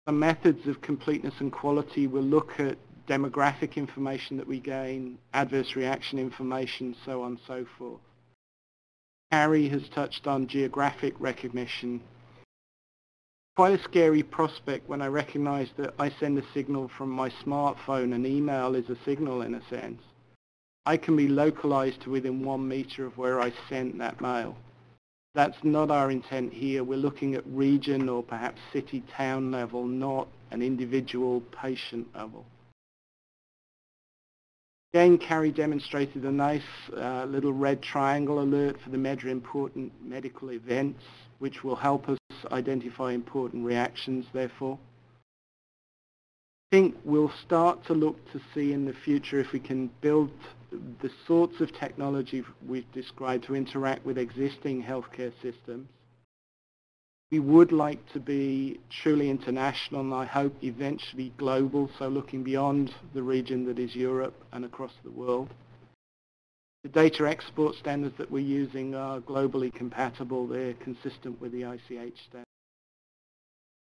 Some methods of completeness and quality will look at demographic information that we gain, adverse reaction information, so on and so forth. Harry has touched on geographic recognition. Quite a scary prospect when I recognize that I send a signal from my smartphone, and email is a signal in a sense. I can be localized to within 1 meter of where I sent that mail. That's not our intent here. We're looking at region or perhaps city-town level, not an individual patient level. Again, Carrie demonstrated a nice little red triangle alert for the important medical events, which will help us identify important reactions, therefore. I think we'll start to look to see in the future if we can build the sorts of technology we've described to interact with existing healthcare systems. We would like to be truly international, and I hope eventually global, so looking beyond the region that is Europe and across the world. The data export standards that we're using are globally compatible. They're consistent with the ICH standards.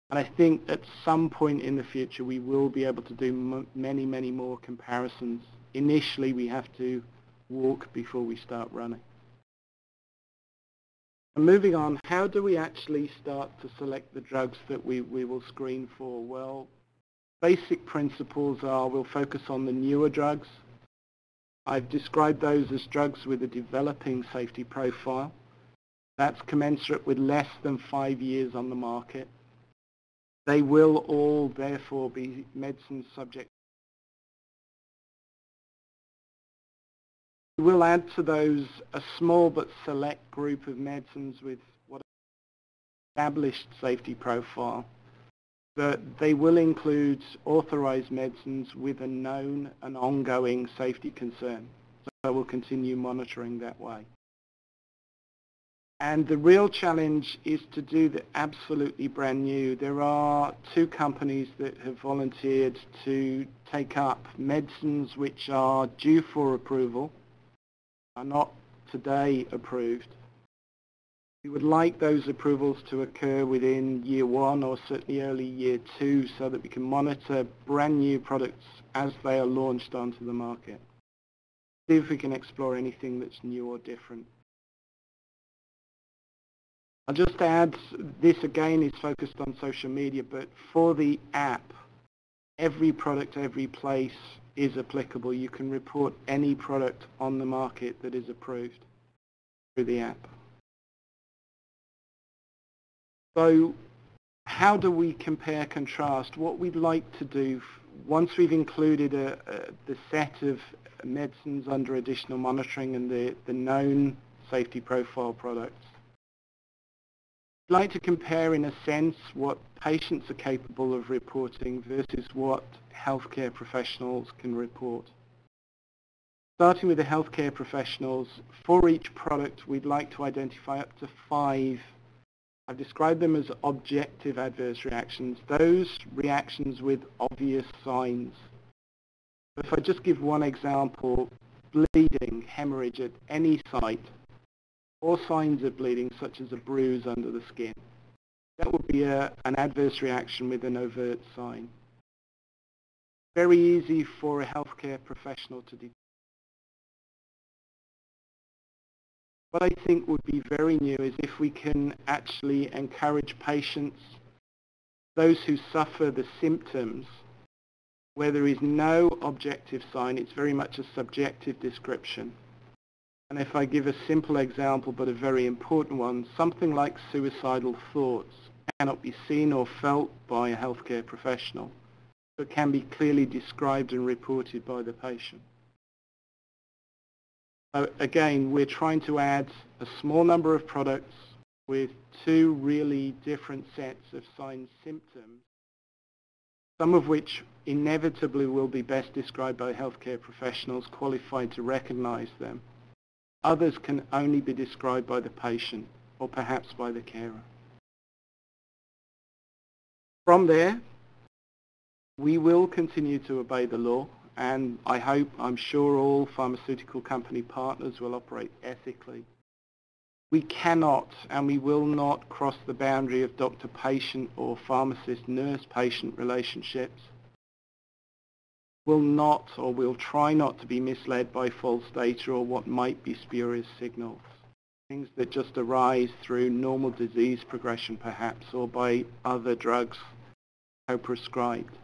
And I think at some point in the future we will be able to do many, many more comparisons. Initially we have to walk before we start running. And moving on, how do we actually start to select the drugs that we will screen for? Well, basic principles are we'll focus on the newer drugs. I've described those as drugs with a developing safety profile. That's commensurate with less than 5 years on the market. They will all, therefore, be medicines subject. We will add to those a small but select group of medicines with what established safety profile. But they will include authorized medicines with a known and ongoing safety concern. So we'll continue monitoring that way. And the real challenge is to do the absolutely brand new. There are 2 companies that have volunteered to take up medicines which are due for approval, are not today approved. We would like those approvals to occur within year 1 or certainly early year 2 so that we can monitor brand new products as they are launched onto the market. See if we can explore anything that's new or different. I'll just add, this again is focused on social media, but for the app, every product, every place is applicable. You can report any product on the market that is approved through the app. So How do we compare contrast? What we'd like to do, once we've included the set of medicines under additional monitoring and the known safety profile products, we'd like to compare in a sense what patients are capable of reporting versus what healthcare professionals can report. Starting with the healthcare professionals, for each product we'd like to identify up to 5, I've described them as objective adverse reactions, those reactions with obvious signs. If I just give one example, bleeding, hemorrhage at any site, or signs of bleeding such as a bruise under the skin, that would be an adverse reaction with an overt sign. Very easy for a healthcare professional to detect. What I think would be very new is if we can actually encourage patients, those who suffer the symptoms, where there is no objective sign, it's very much a subjective description. And if I give a simple example, but a very important one, something like suicidal thoughts cannot be seen or felt by a healthcare professional, but can be clearly described and reported by the patient. So again, we're trying to add a small number of products with 2 really different sets of signs, symptoms, some of which inevitably will be best described by healthcare professionals qualified to recognize them. Others can only be described by the patient or perhaps by the carer. From there, we will continue to obey the law, and I'm sure all pharmaceutical company partners will operate ethically. We cannot and we will not cross the boundary of doctor-patient or pharmacist-nurse-patient relationships. We'll not, or we'll try not to be misled by false data or what might be spurious signals, things that just arise through normal disease progression perhaps, or by other drugs co-prescribed.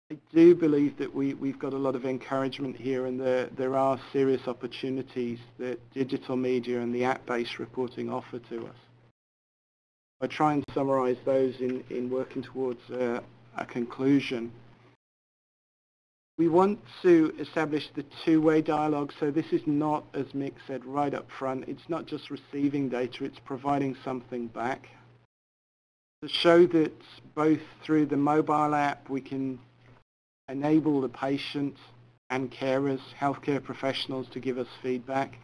I do believe that we've got a lot of encouragement here, and there are serious opportunities that digital media and the app-based reporting offer to us. I try and summarize those in working towards a conclusion. We want to establish the 2-way dialogue, so this is not, as Mick said right up front, it's not just receiving data, it's providing something back. To show that both through the mobile app we can enable the patient and carers, healthcare professionals to give us feedback,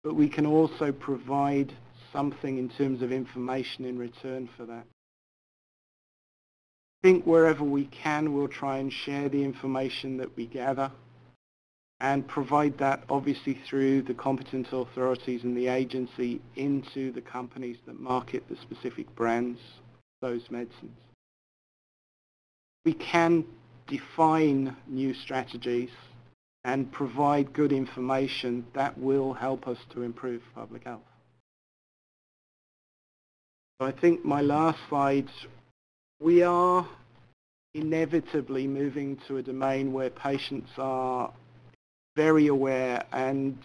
but we can also provide something in terms of information in return for that. I think wherever we can, we'll try and share the information that we gather and provide that obviously through the competent authorities and the agency into the companies that market the specific brands, those medicines. We can define new strategies and provide good information that will help us to improve public health. So I think my last slide, we are inevitably moving to a domain where patients are very aware and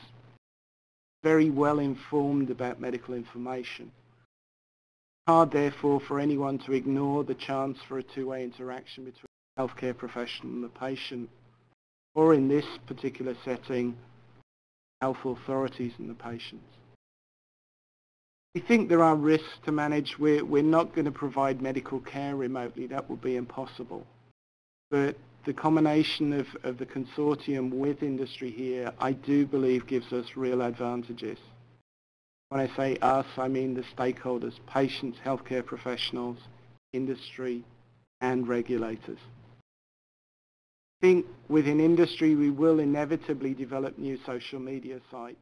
very well informed about medical information. It's hard, therefore, for anyone to ignore the chance for a 2-way interaction between the healthcare professional and the patient, or in this particular setting, health authorities and the patients. We think there are risks to manage. We're not going to provide medical care remotely. That would be impossible. But the combination of the consortium with industry here, I do believe gives us real advantages. When I say us, I mean the stakeholders, patients, healthcare professionals, industry, and regulators. I think within industry we will inevitably develop new social media sites.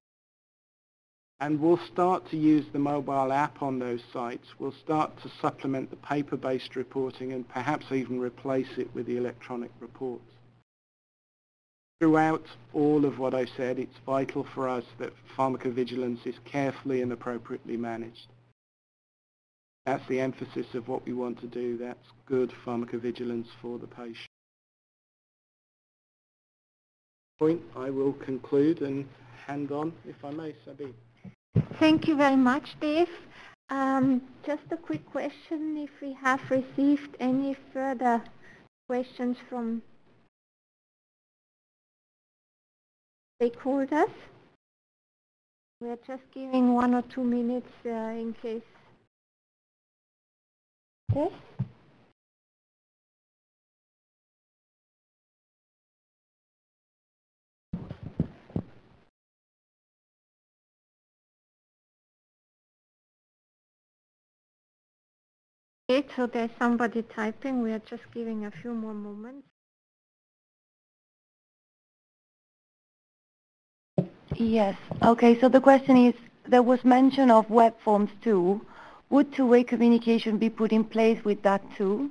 And we'll start to use the mobile app on those sites. We'll start to supplement the paper-based reporting and perhaps even replace it with the electronic reports. Throughout all of what I said, it's vital for us that pharmacovigilance is carefully and appropriately managed. That's the emphasis of what we want to do. That's good pharmacovigilance for the patient. I will conclude and hand on, if I may, Sabine. Thank you very much, Dave. Just a quick question, if we have received any further questions from stakeholders. We're just giving 1 or 2 minutes in case. Yes? Okay, so there's somebody typing. We are just giving a few more moments. Yes. Okay, so the question is, there was mention of web forms too. Would two-way communication be put in place with that too?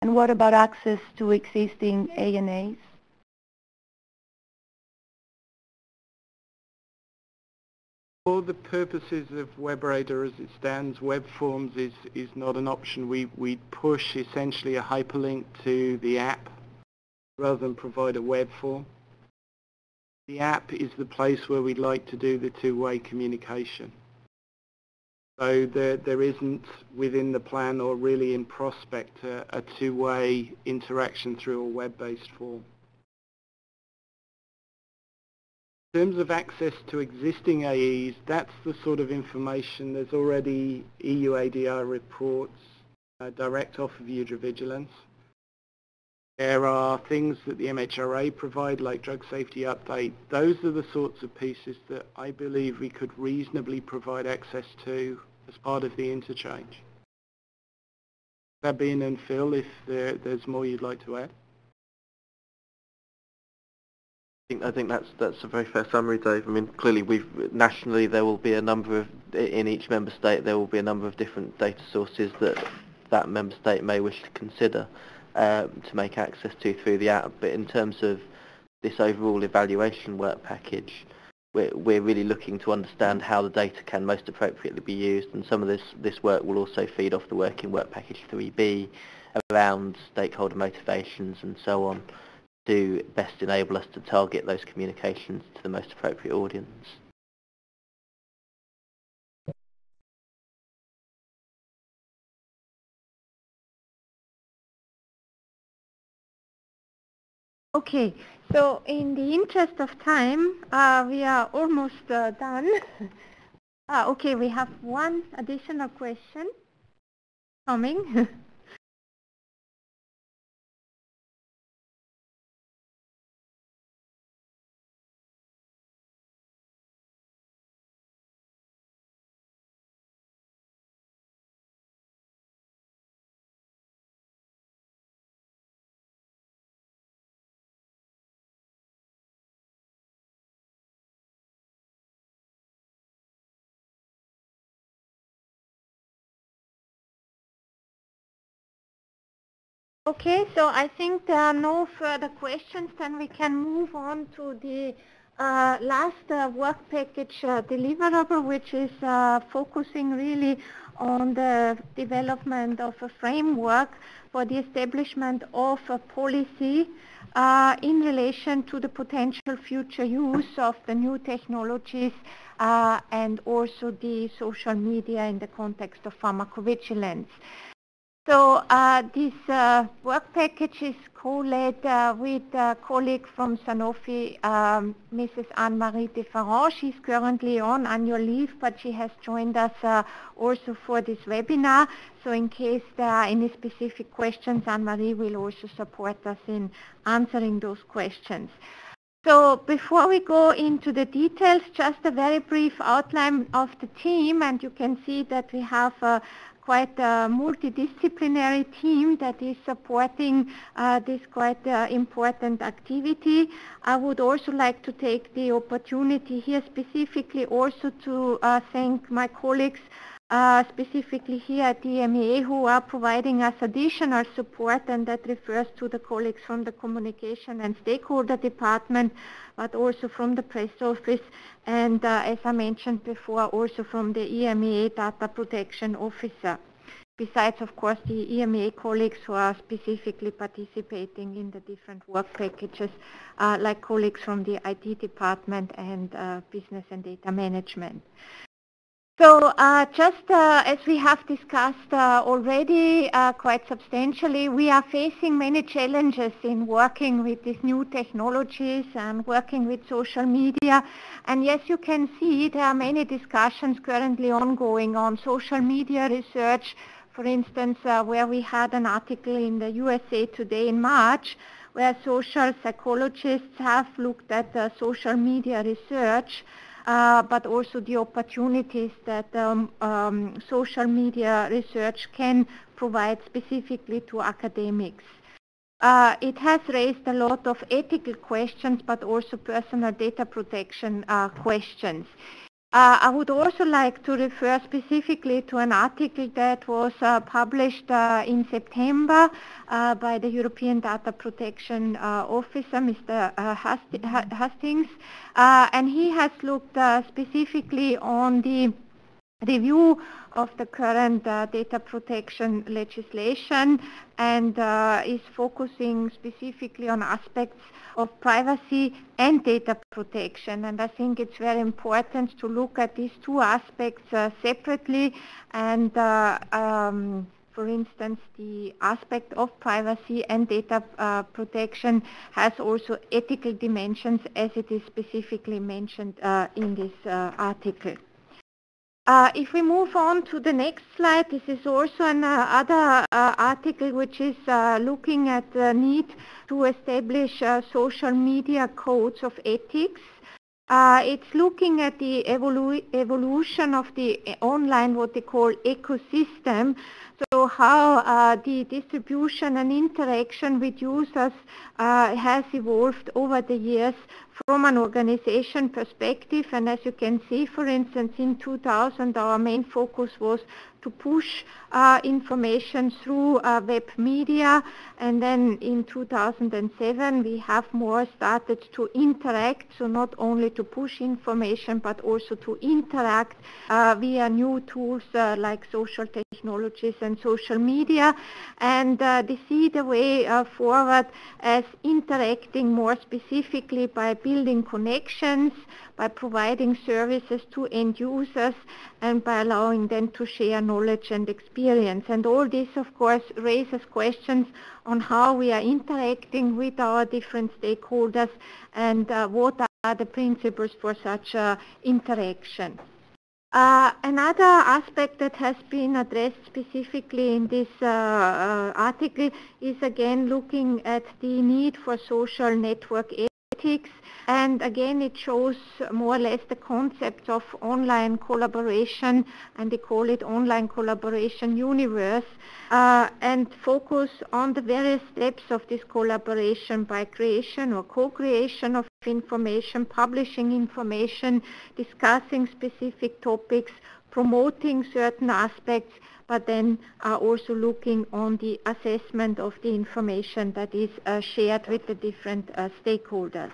And what about access to existing ANAs? For the purposes of WEB-RADR as it stands, web forms is not an option. We push essentially a hyperlink to the app rather than provide a web form. The app is the place where we'd like to do the two-way communication. So there isn't within the plan or really in prospect a two-way interaction through a web-based form. In terms of access to existing AEs, that's the sort of information. There's already EU ADR reports direct off of vigilance. There are things that the MHRA provide, like drug safety update. Those are the sorts of pieces that I believe we could reasonably provide access to as part of the interchange. Sabine and Phil, if there's more you'd like to add. I think that's a very fair summary, Dave. I mean, clearly nationally there will be a number of, in each member state there will be a number of different data sources that member state may wish to consider to make access to through the app. But in terms of this overall evaluation work package, we're really looking to understand how the data can most appropriately be used, and some of this work will also feed off the work in work package 3B around stakeholder motivations and so on, to best enable us to target those communications to the most appropriate audience. Okay, so in the interest of time, we are almost done. Okay, we have one additional question coming. Okay, so I think there are no further questions, then we can move on to the last work package deliverable, which is focusing really on the development of a framework for the establishment of a policy in relation to the potential future use of the new technologies and also the social media in the context of pharmacovigilance. So this work package is co-led with a colleague from Sanofi, Mrs. Anne-Marie Deferrand. She's currently on annual leave, but she has joined us also for this webinar. So in case there are any specific questions, Anne-Marie will also support us in answering those questions. So before we go into the details, just a very brief outline of the team, and you can see that we have quite a multidisciplinary team that is supporting this quite important activity. I would also like to take the opportunity here specifically also to thank my colleagues specifically here at the EMEA who are providing us additional support, and that refers to the colleagues from the communication and stakeholder department, but also from the press office, and as I mentioned before, also from the EMEA data protection officer. Besides, of course, the EMEA colleagues who are specifically participating in the different work packages, like colleagues from the IT department and business and data management. So just as we have discussed already quite substantially, we are facing many challenges in working with these new technologies and working with social media. And yes, you can see there are many discussions currently ongoing on social media research. For instance, where we had an article in the USA Today in March, where social psychologists have looked at social media research, but also the opportunities that social media research can provide specifically to academics. It has raised a lot of ethical questions, but also personal data protection questions. I would also like to refer specifically to an article that was published in September by the European Data Protection Officer, Mr. Hastings, and he has looked specifically on the review of the current data protection legislation and is focusing specifically on aspects of privacy and data protection. And I think it's very important to look at these two aspects separately. And for instance, the aspect of privacy and data protection has also ethical dimensions, as it is specifically mentioned in this article. If we move on to the next slide, this is also another article which is looking at the need to establish social media codes of ethics. It's looking at the evolution of the online, what they call ecosystem. So how the distribution and interaction with users has evolved over the years from an organization perspective. And as you can see, for instance, in 2000, our main focus was to push information through web media. And then in 2007, we have more started to interact, so not only to push information, but also to interact via new tools like social technologies and social media. And they see the way forward as interacting more specifically by building connections, by providing services to end users, and by allowing them to share knowledge and experience. And all this, of course, raises questions on how we are interacting with our different stakeholders and what are the principles for such interaction. Another aspect that has been addressed specifically in this article is again looking at the need for social network ethics. And again, it shows more or less the concept of online collaboration, and they call it online collaboration universe, and focus on the various steps of this collaboration by creation or co-creation of information, publishing information, discussing specific topics, promoting certain aspects, but then also looking on the assessment of the information that is shared with the different stakeholders.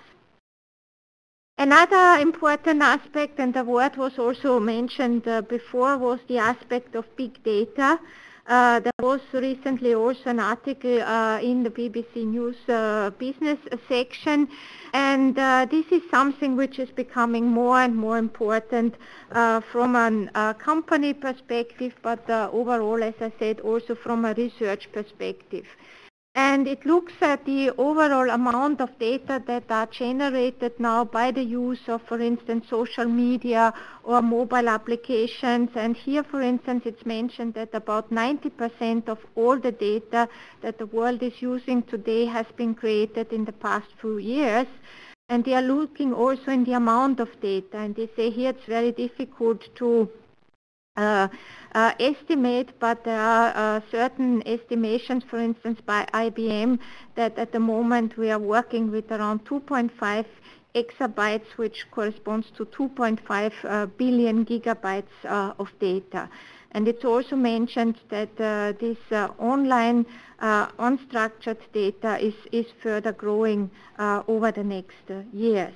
Another important aspect, and the word was also mentioned before, was the aspect of big data. There was recently also an article in the BBC News business section, and this is something which is becoming more and more important from a company perspective, but overall, as I said, also from a research perspective. And it looks at the overall amount of data that are generated now by the use of, for instance, social media or mobile applications. And here, for instance, it's mentioned that about 90% of all the data that the world is using today has been created in the past few years. And they are looking also in the amount of data. And they say here it's very difficult to estimate, but there are certain estimations, for instance, by IBM, that at the moment we are working with around 2.5 exabytes, which corresponds to 2.5 billion gigabytes of data. And it's also mentioned that this online unstructured data is further growing over the next years.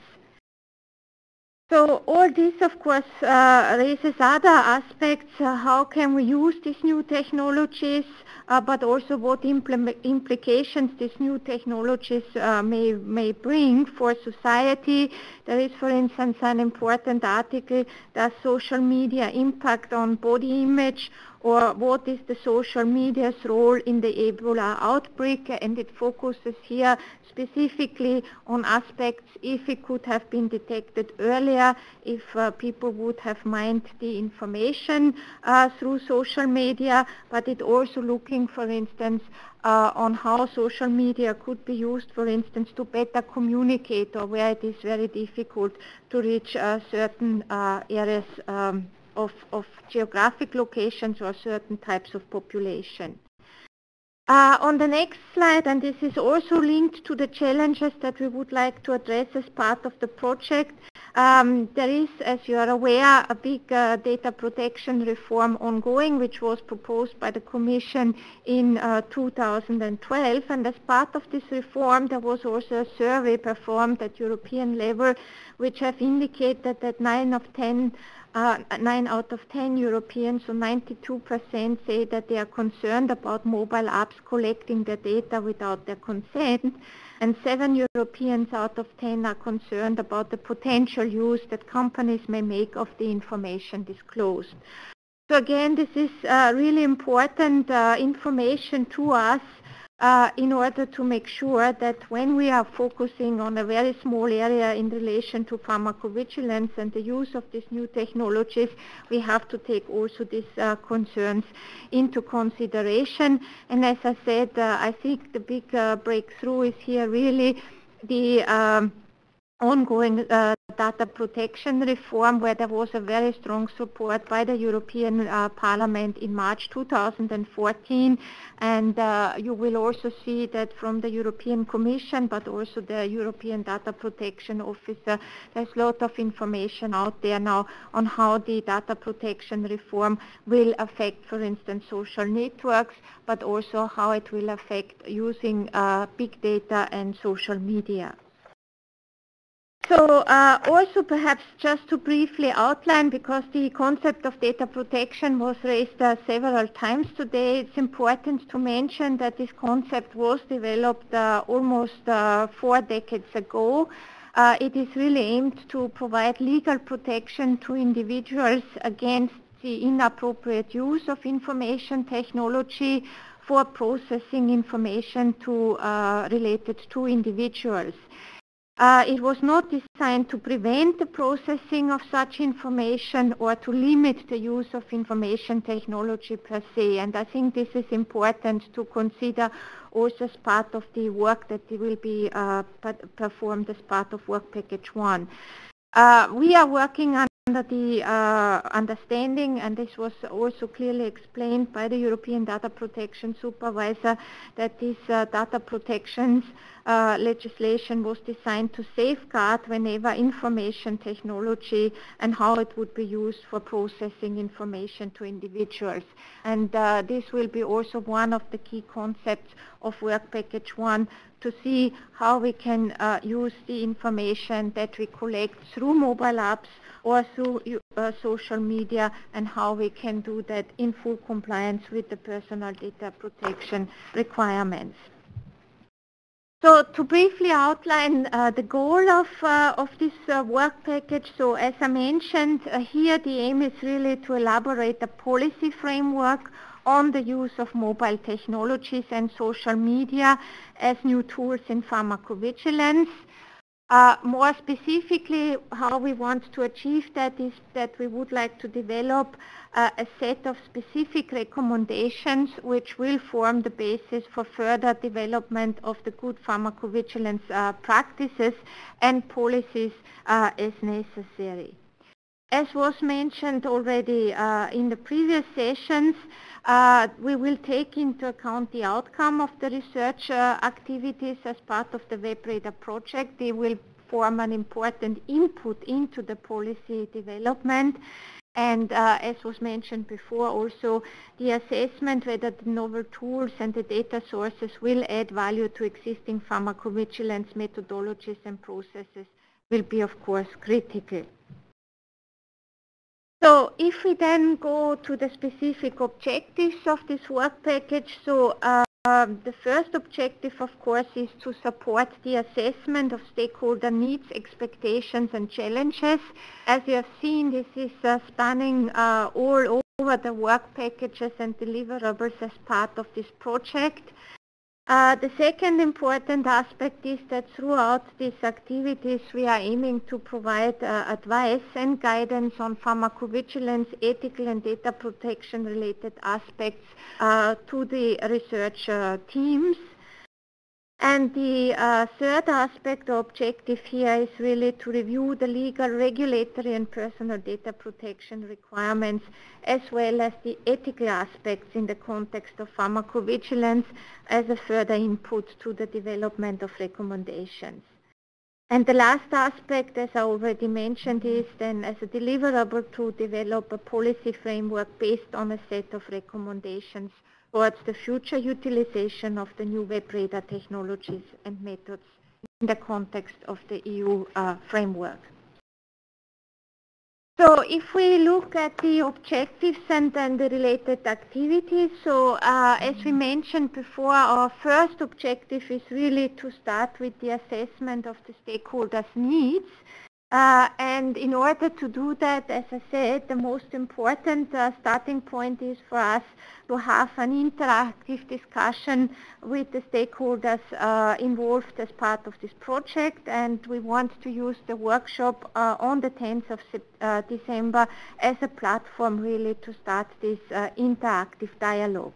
So all this, of course, raises other aspects. How can we use these new technologies, but also what implications these new technologies may bring for society. There is, for instance, an important article, does social media impact on body image, or what is the social media's role in the Ebola outbreak, and it focuses here specifically on aspects if it could have been detected earlier, if people would have mined the information through social media, but it also looking, for instance, on how social media could be used, for instance, to better communicate, or where it is very difficult to reach certain areas of geographic locations or certain types of population. On the next slide, and this is also linked to the challenges that we would like to address as part of the project, there is, as you are aware, a big data protection reform ongoing, which was proposed by the Commission in 2012. And as part of this reform, there was also a survey performed at European level, which have indicated that 9 out of 10 Europeans, so 92%, say that they are concerned about mobile apps collecting their data without their consent, and 7 Europeans out of 10 are concerned about the potential use that companies may make of the information disclosed. So again, this is really important information to us in order to make sure that when we are focusing on a very small area in relation to pharmacovigilance and the use of these new technologies, we have to take also these concerns into consideration. And as I said, I think the big breakthrough is here really the ongoing data protection reform, where there was a very strong support by the European Parliament in March 2014. And you will also see that from the European Commission, but also the European Data Protection Officer, there's a lot of information out there now on how the data protection reform will affect, for instance, social networks, but also how it will affect using big data and social media. So also perhaps just to briefly outline, because the concept of data protection was raised several times today, it's important to mention that this concept was developed almost 4 decades ago. It is really aimed to provide legal protection to individuals against the inappropriate use of information technology for processing information related to individuals. It was not designed to prevent the processing of such information or to limit the use of information technology per se. And I think this is important to consider also as part of the work that will be performed as part of Work Package 1. We are working under the understanding, and this was also clearly explained by the European Data Protection Supervisor, that this data protections legislation was designed to safeguard whenever information technology and how it would be used for processing information to individuals. And this will be also one of the key concepts of Work Package 1, to see how we can use the information that we collect through mobile apps or through social media, and how we can do that in full compliance with the personal data protection requirements. So to briefly outline the goal of this work package, so as I mentioned, here the aim is really to elaborate a policy framework on the use of mobile technologies and social media as new tools in pharmacovigilance. More specifically, how we want to achieve that is that we would like to develop a set of specific recommendations which will form the basis for further development of the good pharmacovigilance practices and policies as necessary. As was mentioned already in the previous sessions, we will take into account the outcome of the research activities as part of the WEB-RADR project. They will form an important input into the policy development. And as was mentioned before, also the assessment whether the novel tools and the data sources will add value to existing pharmacovigilance methodologies and processes will be, of course, critical. So if we then go to the specific objectives of this work package, so the first objective, of course, is to support the assessment of stakeholder needs, expectations, and challenges. As you have seen, this is spanning all over the work packages and deliverables as part of this project. The second important aspect is that throughout these activities we are aiming to provide advice and guidance on pharmacovigilance, ethical and data protection related aspects to the research teams. And the third aspect or objective here is really to review the legal, regulatory and personal data protection requirements as well as the ethical aspects in the context of pharmacovigilance as a further input to the development of recommendations. And the last aspect, as I already mentioned, is then as a deliverable to develop a policy framework based on a set of recommendations towards the future utilization of the new WEB-RADR technologies and methods in the context of the EU framework. So if we look at the objectives and then the related activities, so as we mentioned before, our first objective is really to start with the assessment of the stakeholders' needs. And in order to do that, as I said, the most important starting point is for us to have an interactive discussion with the stakeholders involved as part of this project, and we want to use the workshop on the 10th of December as a platform really to start this interactive dialogue.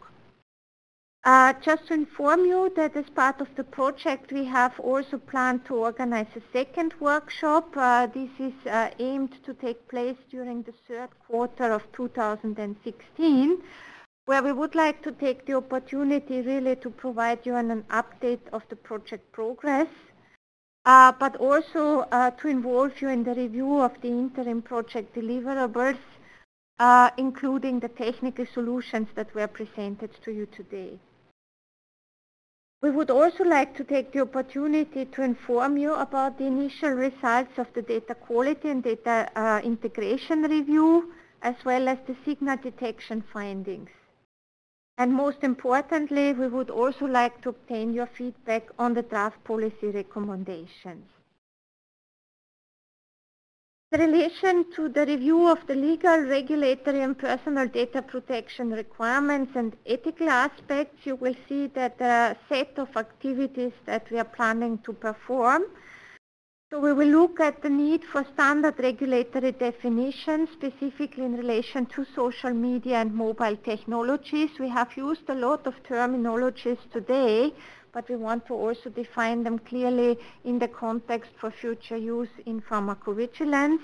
Just to inform you that as part of the project we have also planned to organize a second workshop. This is aimed to take place during the third quarter of 2016, where we would like to take the opportunity really to provide you an update of the project progress, but also to involve you in the review of the interim project deliverables, including the technical solutions that were presented to you today. We would also like to take the opportunity to inform you about the initial results of the data quality and data integration review, as well as the signal detection findings. And most importantly, we would also like to obtain your feedback on the draft policy recommendations. In relation to the review of the legal, regulatory and personal data protection requirements and ethical aspects, you will see that there are a set of activities that we are planning to perform. So we will look at the need for standard regulatory definitions, specifically in relation to social media and mobile technologies. We have used a lot of terminologies today, but we want to also define them clearly in the context for future use in pharmacovigilance.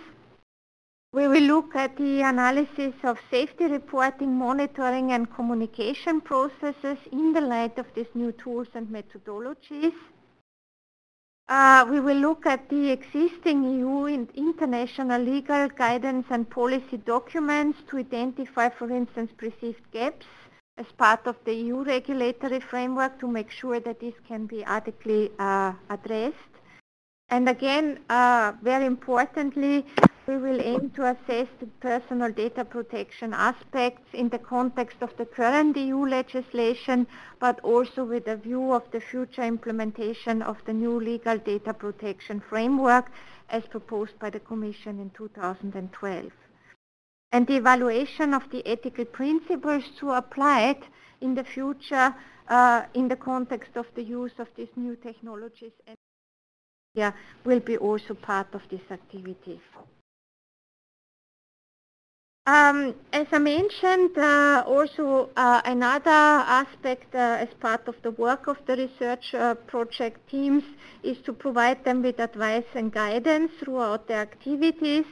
We will look at the analysis of safety reporting, monitoring and communication processes in the light of these new tools and methodologies. We will look at the existing EU and international legal guidance and policy documents to identify, for instance, perceived gaps as part of the EU regulatory framework to make sure that this can be adequately addressed. And again, very importantly, we will aim to assess the personal data protection aspects in the context of the current EU legislation, but also with a view of the future implementation of the new legal data protection framework as proposed by the Commission in 2012. And the evaluation of the ethical principles to apply it in the future in the context of the use of these new technologies and media will be also part of this activity. As I mentioned, also another aspect as part of the work of the research project teams is to provide them with advice and guidance throughout their activities.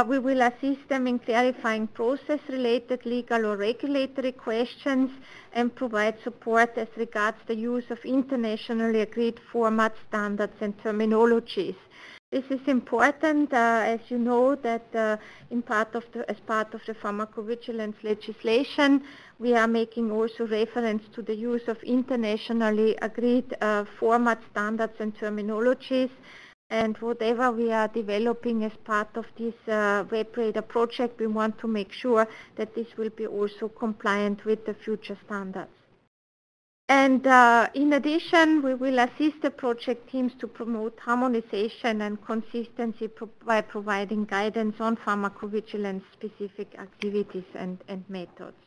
We will assist them in clarifying process-related legal or regulatory questions and provide support as regards the use of internationally agreed format standards and terminologies. This is important, as you know, that as part of the pharmacovigilance legislation, we are making also reference to the use of internationally agreed format standards and terminologies. And whatever we are developing as part of this WEB-RADR project, we want to make sure that this will be also compliant with the future standards. And in addition, we will assist the project teams to promote harmonization and consistency by providing guidance on pharmacovigilance specific activities and methods.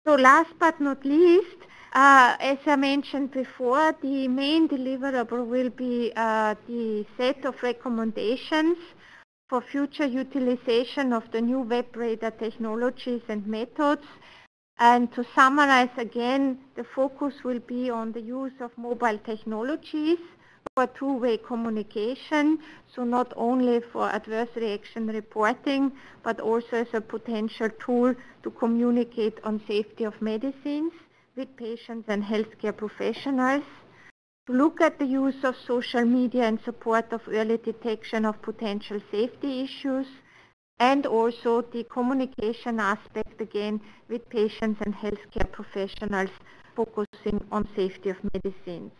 So last but not least, as I mentioned before, the main deliverable will be the set of recommendations for future utilization of the new WEB-RADR technologies and methods. And to summarize again, the focus will be on the use of mobile technologies for two-way communication, so not only for adverse reaction reporting, but also as a potential tool to communicate on safety of medicines with patients and healthcare professionals, to look at the use of social media in support of early detection of potential safety issues, and also the communication aspect again with patients and healthcare professionals focusing on safety of medicines.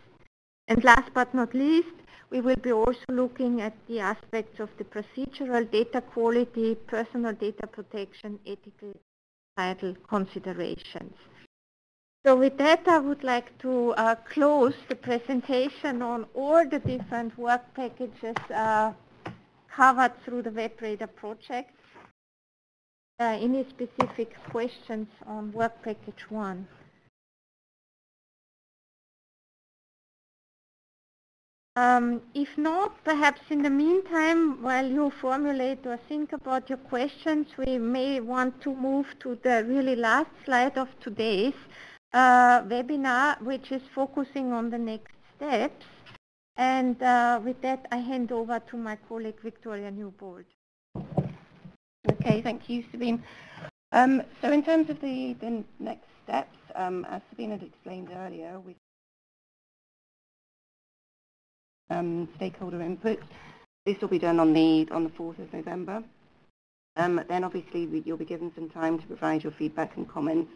And last but not least, we will be also looking at the aspects of the procedural data quality, personal data protection, ethical societal considerations. So with that, I would like to close the presentation on all the different work packages covered through the WEB-RADR project. Any specific questions on work package 1? If not, perhaps in the meantime, while you formulate or think about your questions, we may want to move to the really last slide of today's webinar, which is focusing on the next steps. And with that, I hand over to my colleague, Victoria Newbold. Okay, thank you, Sabine. So in terms of the next steps, as Sabine had explained earlier, with stakeholder input, this will be done on the 4th of November. Then obviously you'll be given some time to provide your feedback and comments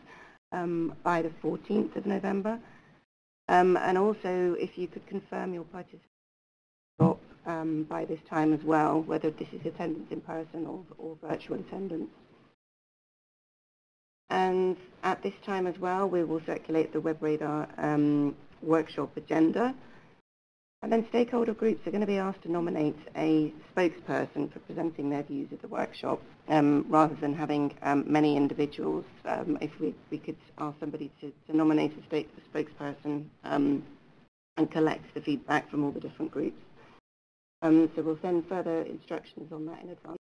by the 14th of November. And also, if you could confirm your participation by this time as well, whether this is attendance in person or virtual attendance. And at this time as well, we will circulate the WEB-RADR workshop agenda. And then stakeholder groups are going to be asked to nominate a spokesperson for presenting their views at the workshop, rather than having many individuals. If we could ask somebody to nominate a spokesperson and collect the feedback from all the different groups. So we'll send further instructions on that in advance.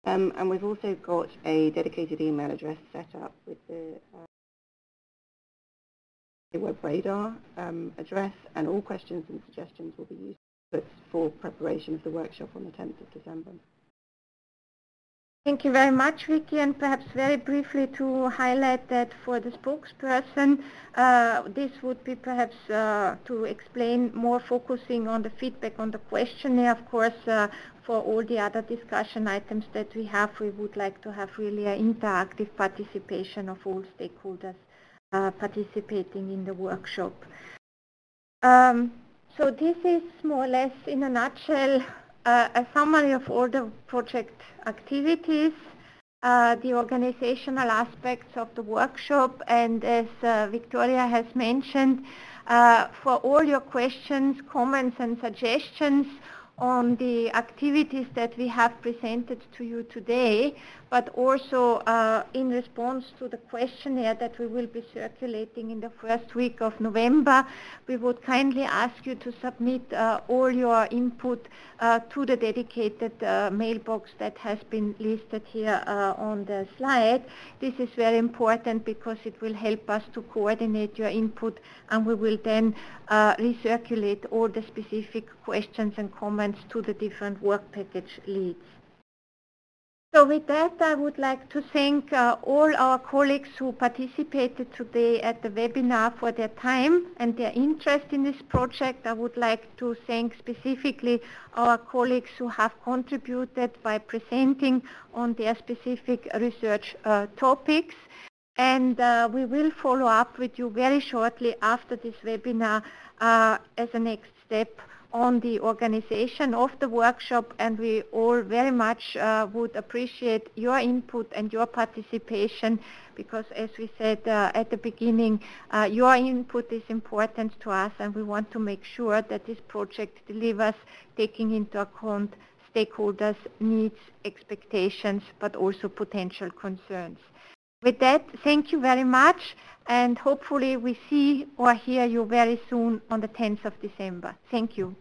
And we've also got a dedicated email address set up with the WEB-RADR address, and all questions and suggestions will be used for preparation of the workshop on the 10th of December. Thank you very much, Vicky, and perhaps very briefly to highlight that for the spokesperson, this would be perhaps to explain more, focusing on the feedback on the questionnaire. Of course, for all the other discussion items that we have, we would like to have really an interactive participation of all stakeholders participating in the workshop. So this is more or less, in a nutshell, a summary of all the project activities, the organizational aspects of the workshop, and as Victoria has mentioned, for all your questions, comments and suggestions on the activities that we have presented to you today, but also in response to the questionnaire that we will be circulating in the first week of November, we would kindly ask you to submit all your input to the dedicated mailbox that has been listed here on the slide. This is very important because it will help us to coordinate your input, and we will then recirculate all the specific questions and comments to the different work package leads. So with that, I would like to thank all our colleagues who participated today at the webinar for their time and their interest in this project. I would like to thank specifically our colleagues who have contributed by presenting on their specific research topics. And we will follow up with you very shortly after this webinar as a next step on the organization of the workshop, and we all very much would appreciate your input and your participation, because as we said at the beginning, your input is important to us, and we want to make sure that this project delivers, taking into account stakeholders' needs, expectations, but also potential concerns. With that, thank you very much, and hopefully we see or hear you very soon on the 10th of December. Thank you.